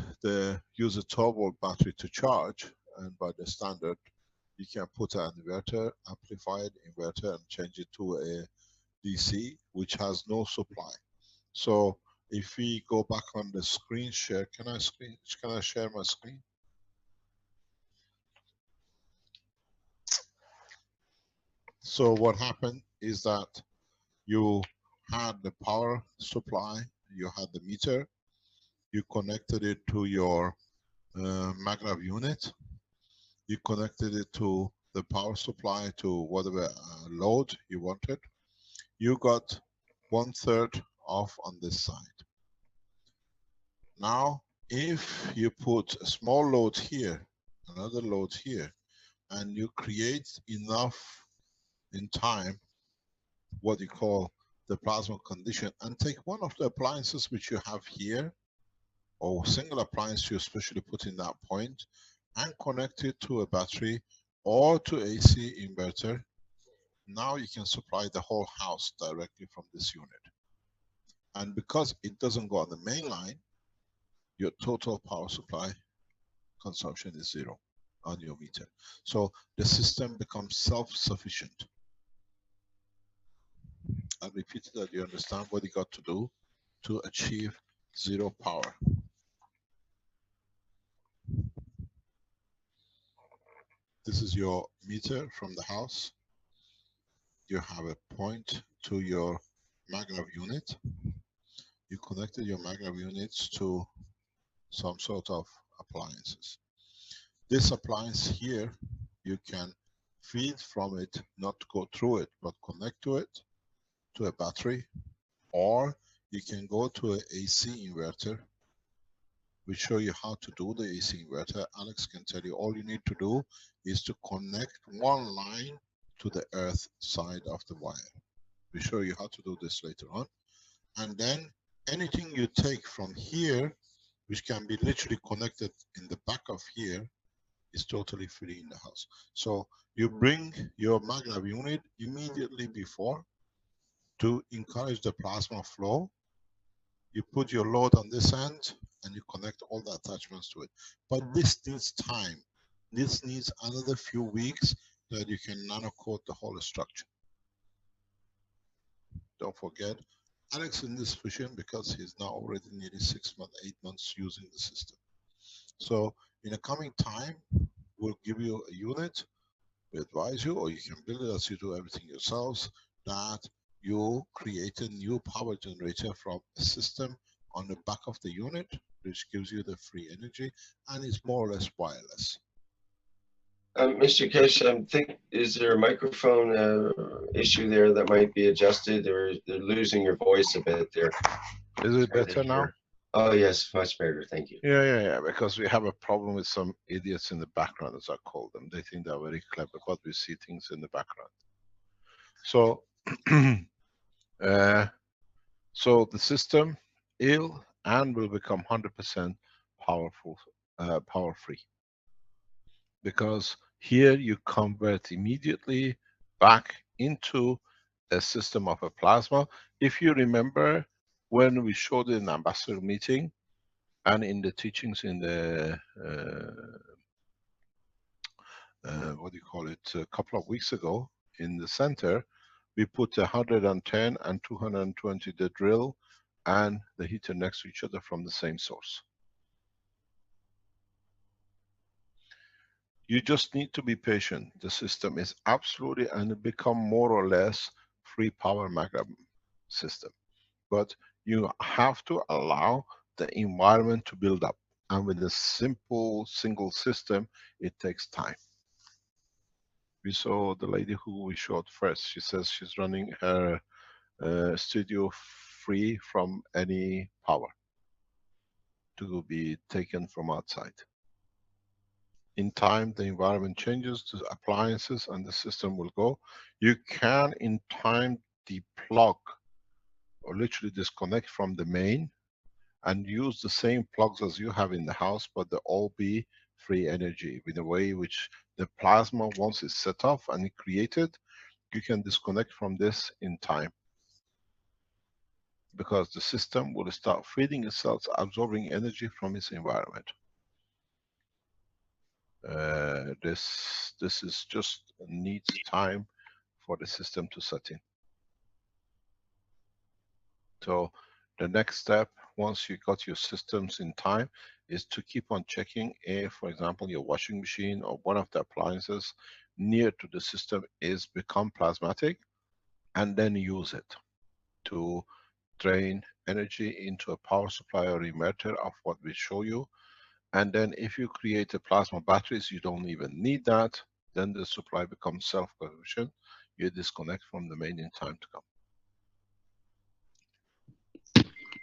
use a 12 volt battery to charge, and by the standard you can put an inverter, amplified inverter, and change it to a DC which has no supply. So if we go back on the screen share, can I share my screen? So what happened is that you had the power supply, you had the meter, you connected it to your maglev unit, you connected it to the power supply to whatever load you wanted. You got 1/3 off on this side. Now, if you put a small load here, another load here, and you create enough in time, what you call the plasma condition, and take one of the appliances which you have here, or single appliance you especially put in that point, and connect it to a battery, or to AC inverter, now you can supply the whole house directly from this unit. And because it doesn't go on the main line, your total power supply consumption is zero on your meter. So the system becomes self-sufficient. I repeat that you understand what you got to do to achieve zero power. This is your meter from the house. You have a point to your maglev unit. You connected your maglev units to some sort of appliances. This appliance here, you can feed from it, not go through it, but connect to it, to a battery, or you can go to an AC inverter. We show you how to do the AC inverter. Alex can tell you all you need to do is to connect one line to the earth side of the wire. We show you how to do this later on. And then anything you take from here, which can be literally connected in the back of here, is totally free in the house. So you bring your maglev unit immediately before to encourage the plasma flow. You put your load on this end and you connect all the attachments to it. But this needs time. This needs another few weeks that you can nano coat the whole structure. Don't forget, Alex is in this position because he's now already nearly 6 months, 8 months using the system. So in the coming time, we'll give you a unit, we advise you, or you can build it as you do everything yourselves, that you create a new power generator from a system on the back of the unit, which gives you the free energy, and is more or less wireless. Mr. Keshe, I think, is there a microphone issue there that might be adjusted, or they're losing your voice a bit there? Is it better now? Oh yes, much better, thank you. Yeah, because we have a problem with some idiots in the background, as I call them. They think they're very clever, but we see things in the background. So, so the system will become 100% powerful, power free. Because here you convert immediately back into a system of a plasma. If you remember when we showed it in ambassador meeting and in the teachings in the what do you call it, a couple of weeks ago in the center, we put 110 and 220 the drill and the heater next to each other from the same source. You just need to be patient. The system is absolutely and become more or less free power maglev system. But you have to allow the environment to build up. And with a simple single system, it takes time. We saw the lady who we showed first. She says she's running her studio free from any power to be taken from outside. In time, the environment changes, the appliances and the system will go. You can, in time, deplug or literally disconnect from the main and use the same plugs as you have in the house, but they'll all be free energy in a way which the plasma, once it's set off and created, you can disconnect from this in time. Because the system will start feeding itself, absorbing energy from its environment. This is just needs time for the system to set in. So the next step, once you got your systems in time, is to keep on checking if, for example, your washing machine or one of the appliances near to the system is become plasmatic, and then use it to drain energy into a power supply or inverter of what we show you. And then if you create a plasma batteries, you don't even need that. Then the supply becomes self-sufficient. You disconnect from the main in time to come.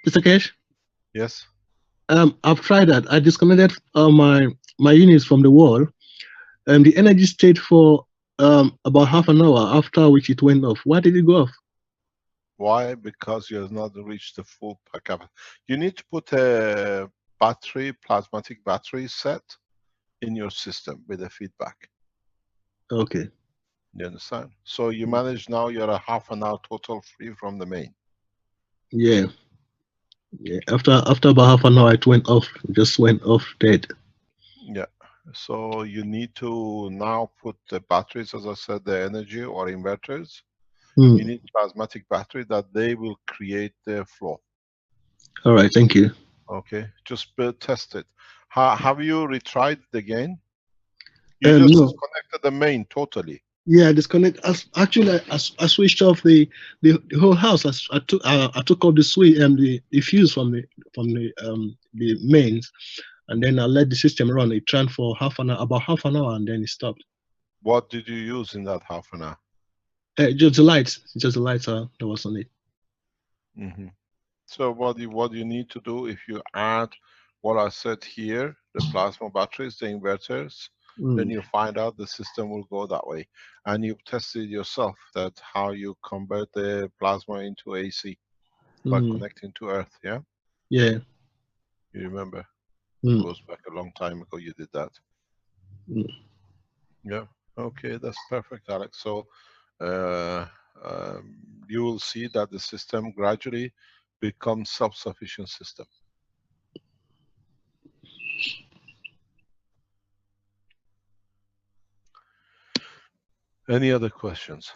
Mr. Keshe? Yes? I've tried that. I disconnected my units from the wall. The energy stayed for about half an hour, after which it went off. Why did it go off? Why? Because you have not reached the full capacity. You need to put a battery, plasmatic battery set in your system with a feedback. Okay. You understand? So you manage now, you're a half an hour total free from the main. Yeah. Yeah. After about half an hour, it went off. It just went off dead. Yeah. So you need to now put the batteries, as I said, the energy or inverters. You need plasmatic battery that they will create the flow. All right. Thank you. Okay. Just test it. Have you retried it again? You just No. disconnected the main totally. Yeah, disconnect. Actually, I switched off the whole house. I took off the switch and the fuse from the mains, and then I let the system run. It ran for about half an hour, and then it stopped. What did you use in that half an hour? Just the lights. Just the lights that was on it. Mm-hmm. So what you need to do, if you add what I said here, the plasma batteries, the inverters, then you find out the system will go that way. And you've tested yourself that how you convert the plasma into AC by connecting to Earth, yeah? Yeah. You remember? It goes back a long time ago you did that. Yeah. Okay, that's perfect, Alex. So you will see that the system gradually becomes self-sufficient system. Any other questions?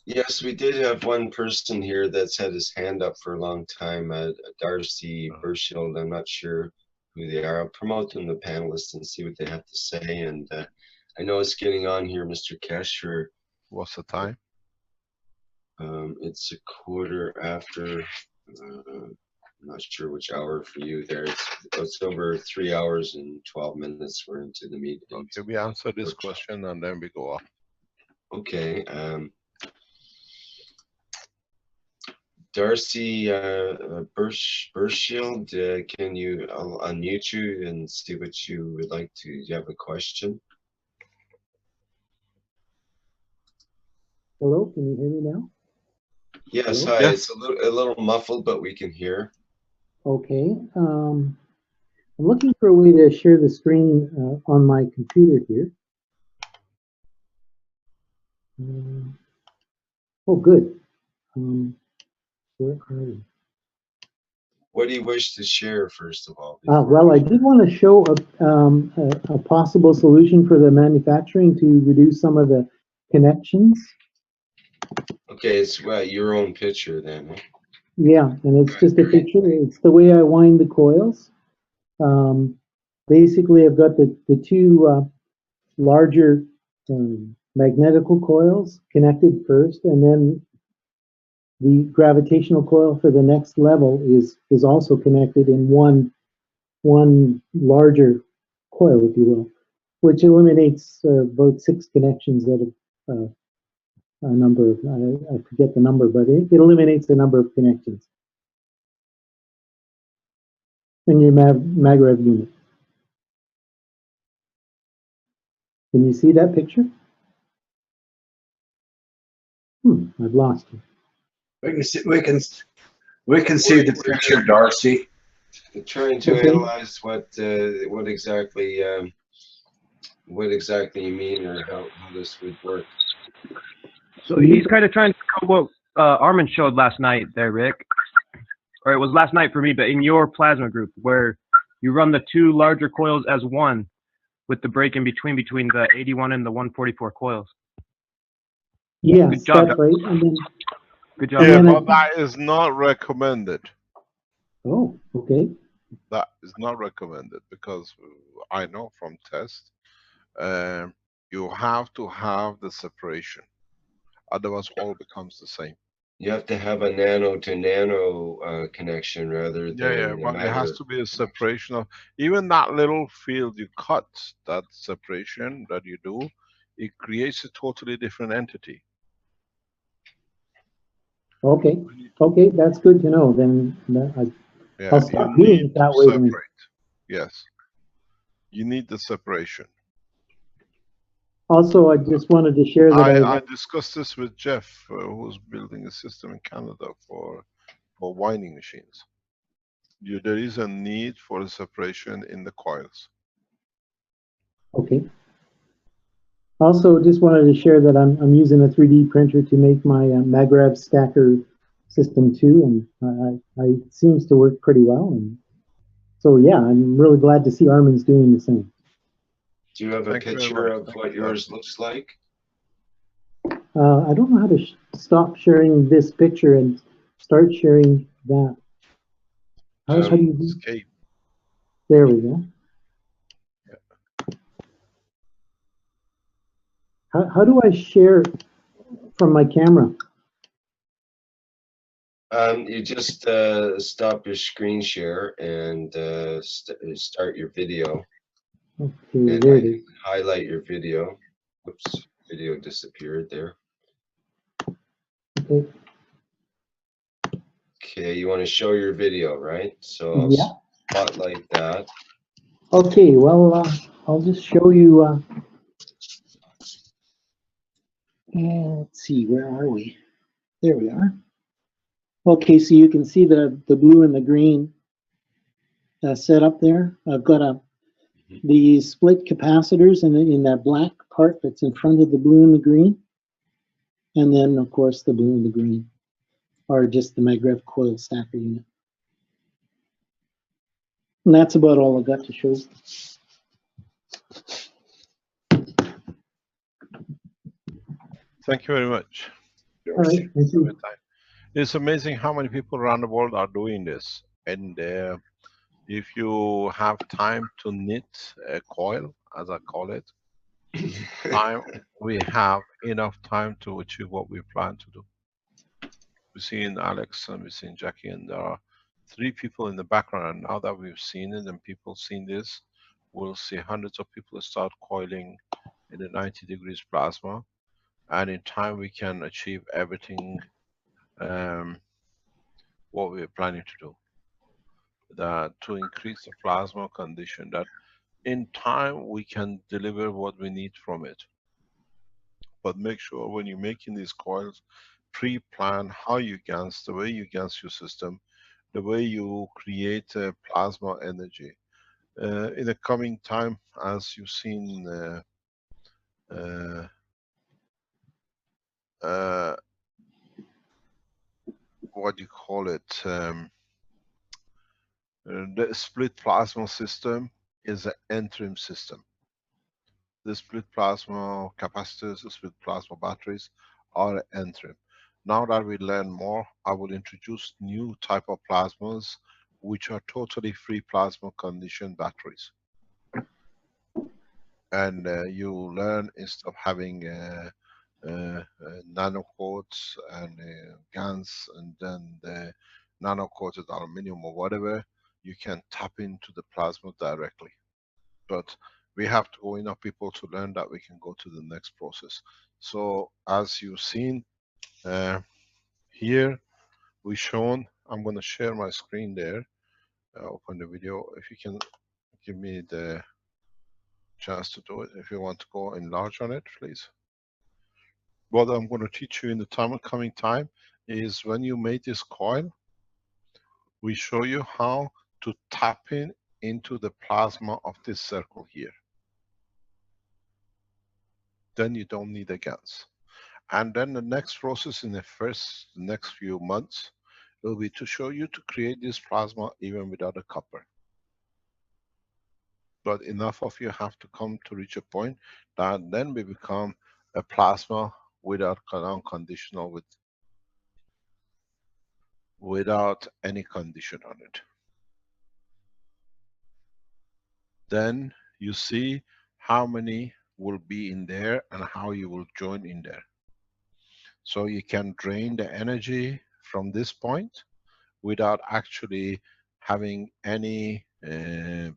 Yes, we did have one person here that's had his hand up for a long time, Darcy Burshield. I'm not sure who they are. I'll promote them, the panelists, and see what they have to say. And I know it's getting on here, Mr. Keshe. What's the time? It's 1/4 after. I'm not sure which hour for you there. It's over 3 hours and 12 minutes. We're into the meeting. Okay, we answer this question and then we go off. Okay. Darcy Burshield, can you, I'll unmute you and see what you would like to, do you have a question? Hello, can you hear me now? Yes, Hello? hi. Yes. It's a little muffled, but we can hear. Okay. I'm looking for a way to share the screen on my computer here. Oh, good. Where are we? What do you wish to share, first of all? Well, I did want to show a possible solution for the manufacturing to reduce some of the connections. Okay, it's your own picture then. Huh? Yeah, and it's just a picture. It's the way I wind the coils. Basically, I've got the two larger magnetical coils connected first, and then the gravitational coil for the next level is also connected in one larger coil, if you will, which eliminates about 6 connections out of a number of, I forget the number, but it eliminates the number of connections in your MagRev unit. Can you see that picture? I've lost you. We can see the picture, Darcy. I'm trying to analyze what exactly you mean, or how this would work. So he's kind of trying to show what Armin showed last night there, Rick. Or it was last night for me, but in your plasma group, where you run the two larger coils as one with the break in between the 81 and the 144 coils. Yes, good job, that's right. And then, good job. Yeah, but that is not recommended. Oh, okay. That is not recommended because I know from tests, you have to have the separation. Otherwise, all becomes the same. You have to have a nano to nano connection rather than Yeah, but there has to be a separation of even that little field you cut, that separation that you do, it creates a totally different entity. Okay, okay, that's good to know. Then I'll stop doing it that way. Then. Yes, you need the separation. Also, I just wanted to share that I discussed this with Jeff, who's building a system in Canada for winding machines. There is a need for a separation in the coils. Okay. Also, just wanted to share that I'm using a 3D printer to make my Maglev stacker system too, and it seems to work pretty well. And so, yeah, I'm really glad to see Armin's doing the same. Do you have a Thank you very picture much. of Thank what you for yours that. looks like? I don't know how to stop sharing this picture and start sharing that. How do you do? Escape. There we go. How do I share from my camera? You just stop your screen share and start your video. Okay, And there it is. highlight your video. Whoops, video disappeared there. Okay. Okay, you want to show your video, right? So Yeah. I'll spotlight that. Okay, well, I'll just show you. Let's see, where are we? There we are. Okay, so you can see the blue and the green set up there. I've got the split capacitors in that black part that's in front of the blue and the green. And then, of course, the blue and the green are just the Maglev coil stacker unit. And that's about all I got to show. Thank you very much. All right, thank you. It's amazing how many people around the world are doing this. And if you have time to knit a coil, as I call it, we have enough time to achieve what we plan to do. We've seen Alex and we've seen Jackie, and there are 3 people in the background. And now that we've seen it and people seen this, we'll see hundreds of people start coiling in the 90 degrees plasma. And in time, we can achieve everything what we're planning to do. That to increase the plasma condition, that in time we can deliver what we need from it. But make sure when you're making these coils, pre-plan how you GaNs, the way you GaNs your system, the way you create plasma energy. In the coming time, as you've seen what you call it, the split plasma system is an interim system. The split plasma capacitors, the split plasma batteries are interim. Now that we learn more, I will introduce new type of plasmas which are totally free plasma condition batteries. And you learn, instead of having nanocoats and GaNs and then the nano-coated aluminum or whatever, you can tap into the plasma directly. But we have to go enough people to learn that we can go to the next process. So as you've seen here, we've shown, I'm going to share my screen there, open the video. If you can give me the chance to do it, if you want to go enlarge on it, please. What I'm going to teach you in the coming time is when you made this coil, we show you how to tap into the plasma of this circle here. Then you don't need a GaNs. And then the next process in the next few months will be to show you to create this plasma even without a copper. But enough of you have to come to reach a point that then we become a plasma without unconditional, without any condition on it. Then you see how many will be in there and how you will join in there. So you can drain the energy from this point without actually having any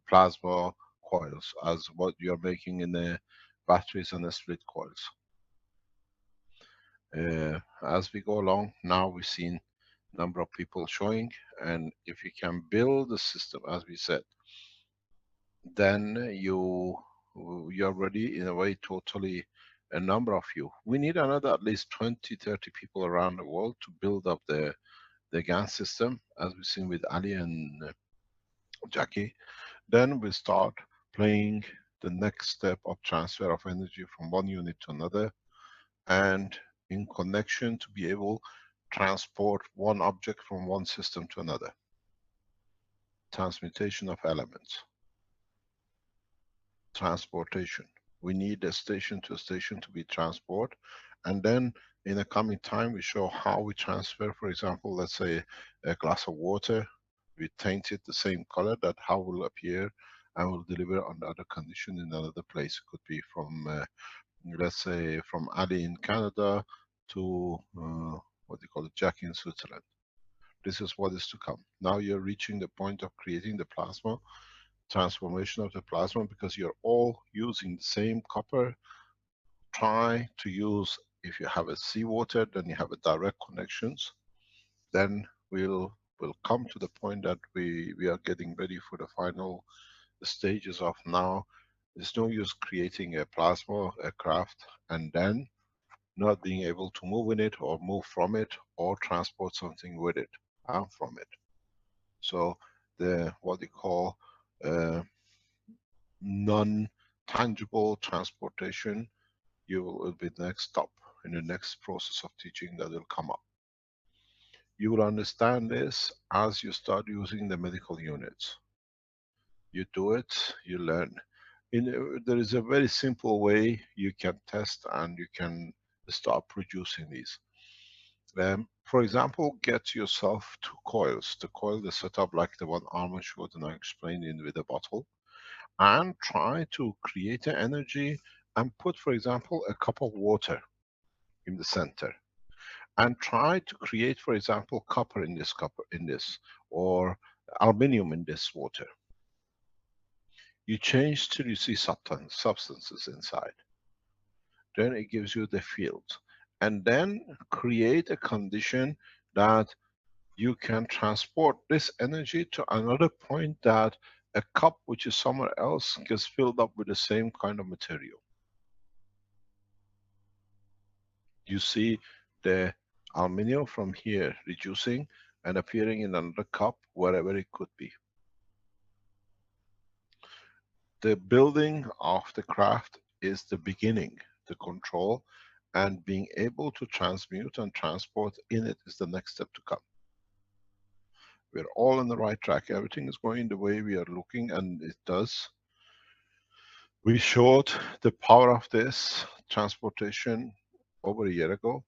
plasma coils as what you're making in the batteries and the split coils. As we go along, now we've seen number of people showing, and if you can build the system as we said, then you're ready in a way, totally a number of you. We need another at least 20-30 people around the world to build up the GaN system, as we've seen with Ali and Jackie. Then we start playing the next step of transfer of energy from one unit to another, and in connection to be able transport one object from one system to another. Transmutation of elements. Transportation. We need a station to a station to be transport, and then in the coming time we show how we transfer, for example, let's say a glass of water, we taint it the same color, that how will appear and will deliver under other condition in another place. It could be from let's say from Ali in Canada to what do you call it, Jack in Switzerland. This is what is to come. Now you're reaching the point of creating the plasma, transformation of the plasma, because you're all using the same copper. Try to use, if you have a seawater, then you have a direct connections. Then we'll come to the point that we are getting ready for the final stages of now. There's no use creating a plasma aircraft and then not being able to move in it or move from it or transport something with it and from it. So the what you call non-tangible transportation, you will be the next stop in the next process of teaching that will come up. You will understand this as you start using the medical units. You do it, you learn. There is a very simple way you can test and you can start producing these. For example, get yourself 2 coils. The coil is set up like the one Armin showed and I explained in with a bottle. And try to create an energy and put, for example, a cup of water in the center. And try to create, for example, copper in this, or aluminium in this water. You change till you see substances inside. Then it gives you the field. And then create a condition that you can transport this energy to another point, that a cup which is somewhere else gets filled up with the same kind of material. You see the aluminium from here reducing and appearing in another cup wherever it could be. The building of the craft is the beginning. The control and being able to transmute and transport in it is the next step to come. We're all on the right track. Everything is going the way we are looking, and it does. We showed the power of this transportation over a year ago,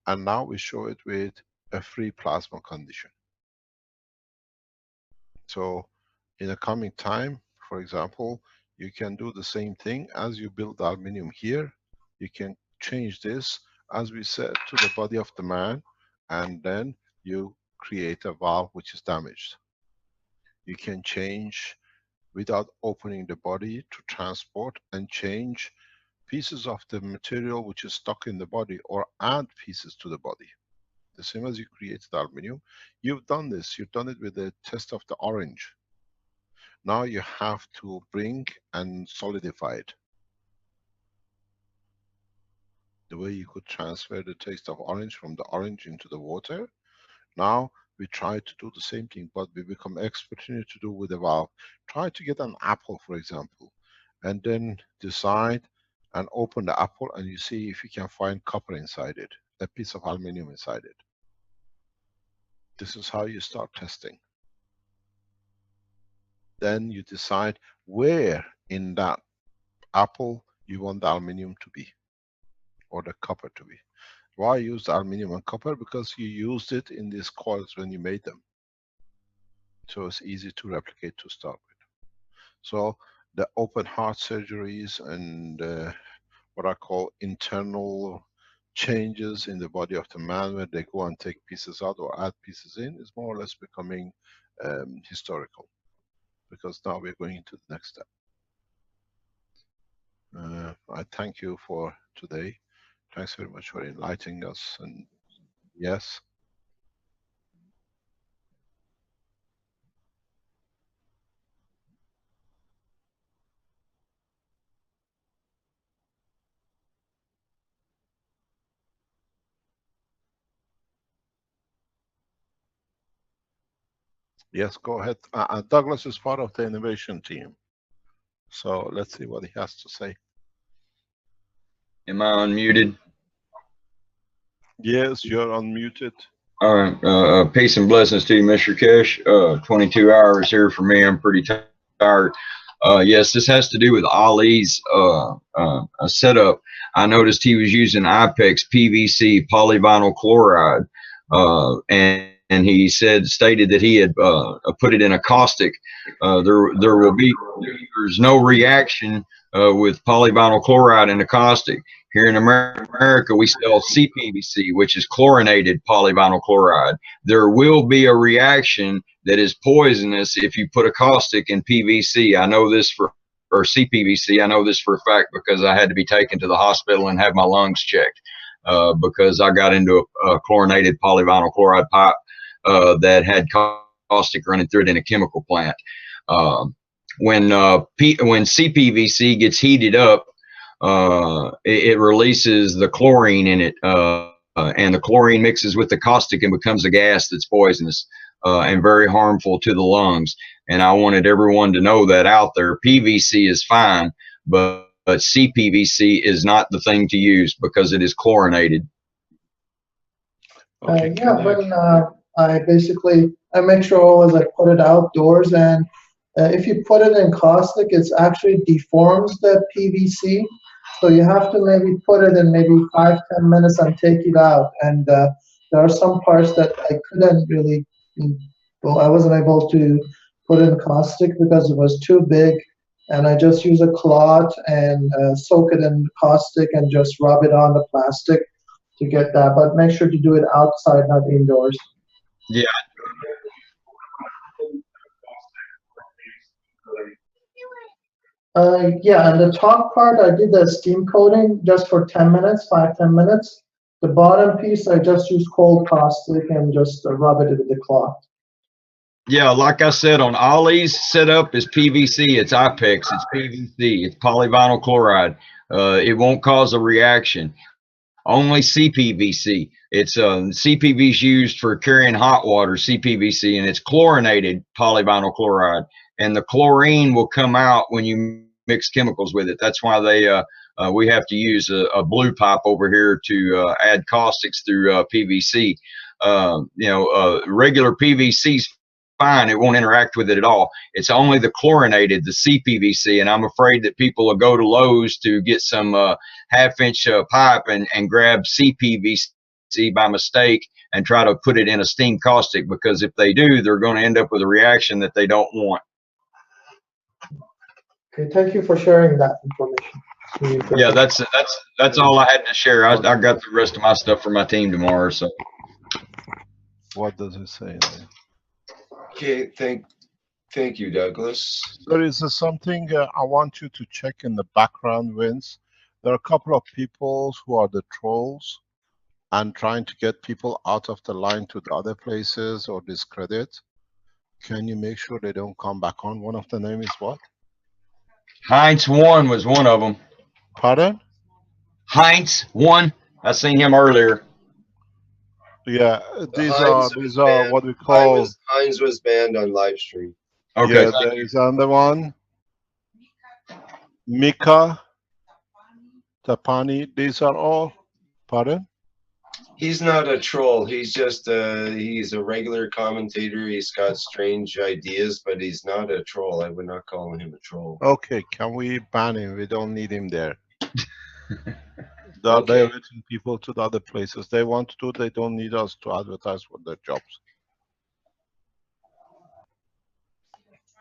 and now we show it with a free plasma condition. So in the coming time, for example, you can do the same thing as you build aluminium here. You can change this, as we said, to the body of the man, and then you create a valve which is damaged. You can change without opening the body to transport and change pieces of the material which is stuck in the body, or add pieces to the body. The same as you created aluminium. You've done this. You've done it with the test of the orange. Now you have to bring and solidify it. The way you could transfer the taste of orange from the orange into the water. Now we try to do the same thing, but we become expert in it to do with the valve. Try to get an apple, for example, and then decide and open the apple, and you see if you can find copper inside it, a piece of aluminium inside it. This is how you start testing. Then you decide where in that apple you want the aluminium to be, or the copper to be. Why use aluminium and copper? Because you used it in these coils when you made them. So it's easy to replicate to start with. So the open heart surgeries and what I call internal changes in the body of the man, where they go and take pieces out or add pieces in, is more or less becoming historical. Because now we're going into the next step. I thank you for today. Thanks very much for enlightening us. And yes. Yes, go ahead. Douglas is part of the innovation team. So let's see what he has to say. Am I unmuted? Yes, you're unmuted. All right. Peace and blessings to you, Mr. Keshe. 22 hours here for me. I'm pretty tired. Yes, this has to do with Ali's setup. I noticed he was using IPEX PVC polyvinyl chloride, and he stated that he had put it in a caustic. There's no reaction with polyvinyl chloride in a caustic. Here in America, we sell CPVC, which is chlorinated polyvinyl chloride. There will be a reaction that is poisonous if you put a caustic in PVC. I know this or CPVC. I know this for a fact because I had to be taken to the hospital and have my lungs checked because I got into a chlorinated polyvinyl chloride pipe that had caustic running through it in a chemical plant. When CPVC gets heated up, it releases the chlorine in it, and the chlorine mixes with the caustic and becomes a gas that's poisonous and very harmful to the lungs. And I wanted everyone to know that out there. PVC is fine, but CPVC is not the thing to use because it is chlorinated. Yeah, when I make sure always I put it outdoors, and if you put it in caustic, it actually deforms the PVC. So you have to maybe put it in maybe 5-10 minutes and take it out. And there are some parts that I couldn't really, well, I wasn't able to put in caustic because it was too big. And I just use a cloth and soak it in caustic and just rub it on the plastic to get that. But make sure to do it outside, not indoors. Yeah. Yeah, and the top part, I did the steam coating just for 10 minutes, 5-10 minutes. The bottom piece, I just use cold caustic and just rub it with the cloth. Yeah, like I said, on Ali's setup is PVC. It's IPEX. It's PVC. It's polyvinyl chloride. It won't cause a reaction. Only CPVC. It's CPV is used for carrying hot water, CPVC, and it's chlorinated polyvinyl chloride. And the chlorine will come out when you mix chemicals with it. That's why we have to use a blue pipe over here to add caustics through PVC. Regular PVC's fine. It won't interact with it at all. It's only the chlorinated, the CPVC, and I'm afraid that people will go to Lowe's to get some half-inch pipe and grab CPVC by mistake and try to put it in a steam caustic, because if they do, they're going to end up with a reaction that they don't want. Okay, thank you for sharing that information. Yeah, that's all I had to share. I got the rest of my stuff for my team tomorrow. So, what does it say? Okay, thank you, Douglas. There is something I want you to check in the background, Vince. There are a couple of people who are the trolls and trying to get people out of the line to the other places or discredit. Can you make sure they don't come back on? One of the name is what? Heinz 1 was one of them. Pardon? Heinz 1. I seen him earlier. Yeah, these are what we call. Heinz was banned on Livestream. Okay. Yeah, there is another one. Mika, Tapani. These are all. Pardon? He's not a troll. He's just he's a regular commentator. He's got strange ideas, but he's not a troll. I would not call him a troll. Okay, can we ban him? We don't need him there. They're Okay. directing people to the other places. They want to do. They don't need us to advertise for their jobs.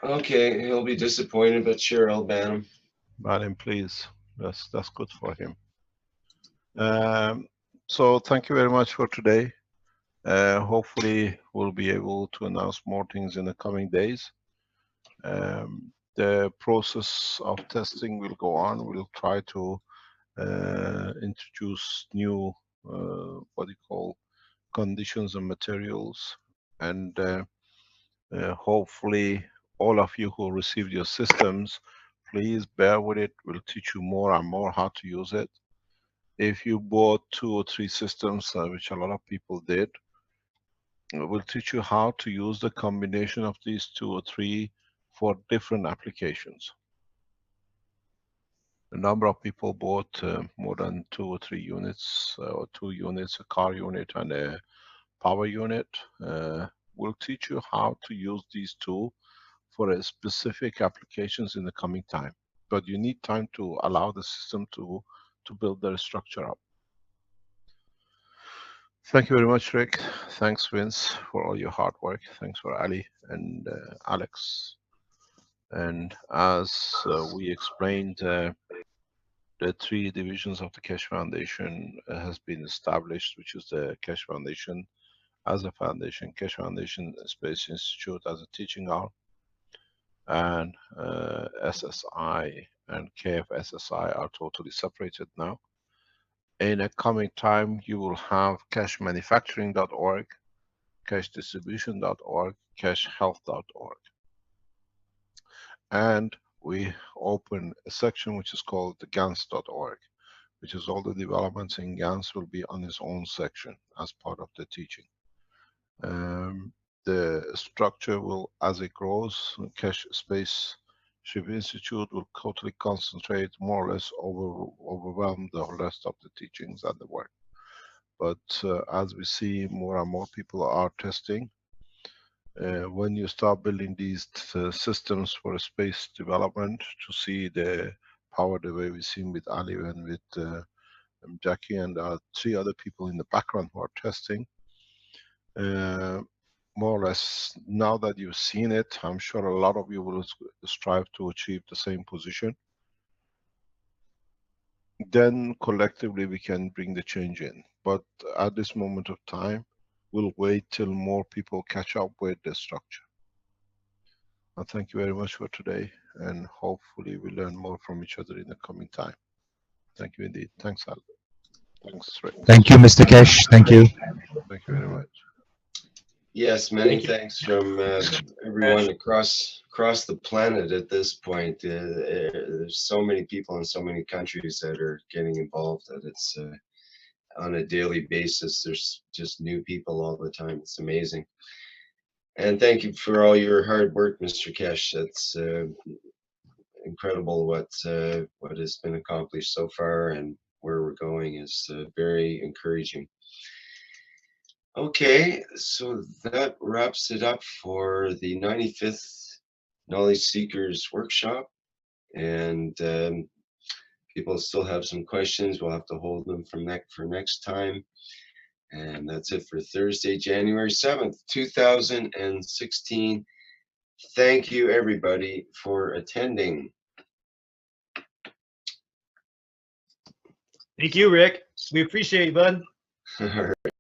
Okay, he'll be disappointed, but sure, I'll ban him. Ban him, please. That's good for him. So thank you very much for today. Hopefully we'll be able to announce more things in the coming days. The process of testing will go on. We'll try to introduce new what you call conditions and materials, and hopefully all of you who received your systems, please bear with it. We'll teach you more and more how to use it. If you bought 2 or 3 systems, which a lot of people did, we'll teach you how to use the combination of these 2 or 3 for different applications. a number of people bought more than 2 or 3 units, or 2 units, a car unit and a power unit. We'll teach you how to use these two for a specific applications in the coming time. But you need time to allow the system to build their structure up. Thank you very much, Rick. Thanks, Vince, for all your hard work. Thanks for Ali and Alex. And as we explained, the 3 divisions of the Keshe Foundation has been established, which is the Keshe Foundation as a foundation, Keshe Foundation Space Institute as a teaching arm, and SSI and KFSSI are totally separated now. In a coming time, you will have keshemanufacturing.org, keshedistribution.org, keshehealth.org. And we open a section which is called the GANS.org, which is all the developments in GANS will be on its own section as part of the teaching. The structure will, as it grows, Keshe Spaceship Institute will totally concentrate, more or less overwhelm the rest of the teachings and the work. But as we see more and more people are testing, when you start building these systems for space development to see the power the way we've seen with Ali and with Jackie, and 3 other people in the background who are testing, more or less, now that you've seen it, I'm sure a lot of you will strive to achieve the same position. Then collectively we can bring the change in. But at this moment of time, we'll wait till more people catch up with the structure. And thank you very much for today, and hopefully we learn more from each other in the coming time. Thank you indeed. Thanks, Al. Thanks, Rick. Thank you, Mr. Keshe. Thank you. Thank you very much. Yes, many thanks from everyone across the planet at this point. There's so many people in so many countries that are getting involved that it's on a daily basis. There's just new people all the time. It's amazing. And thank you for all your hard work, Mr. Keshe. That's incredible what has been accomplished so far, and where we're going is very encouraging. Okay, so that wraps it up for the 95th Knowledge Seekers Workshop. And people still have some questions. We'll have to hold them for next time. And that's it for Thursday, January 7th, 2016. Thank you, everybody, for attending. Thank you, Rick. We appreciate you, bud. All right.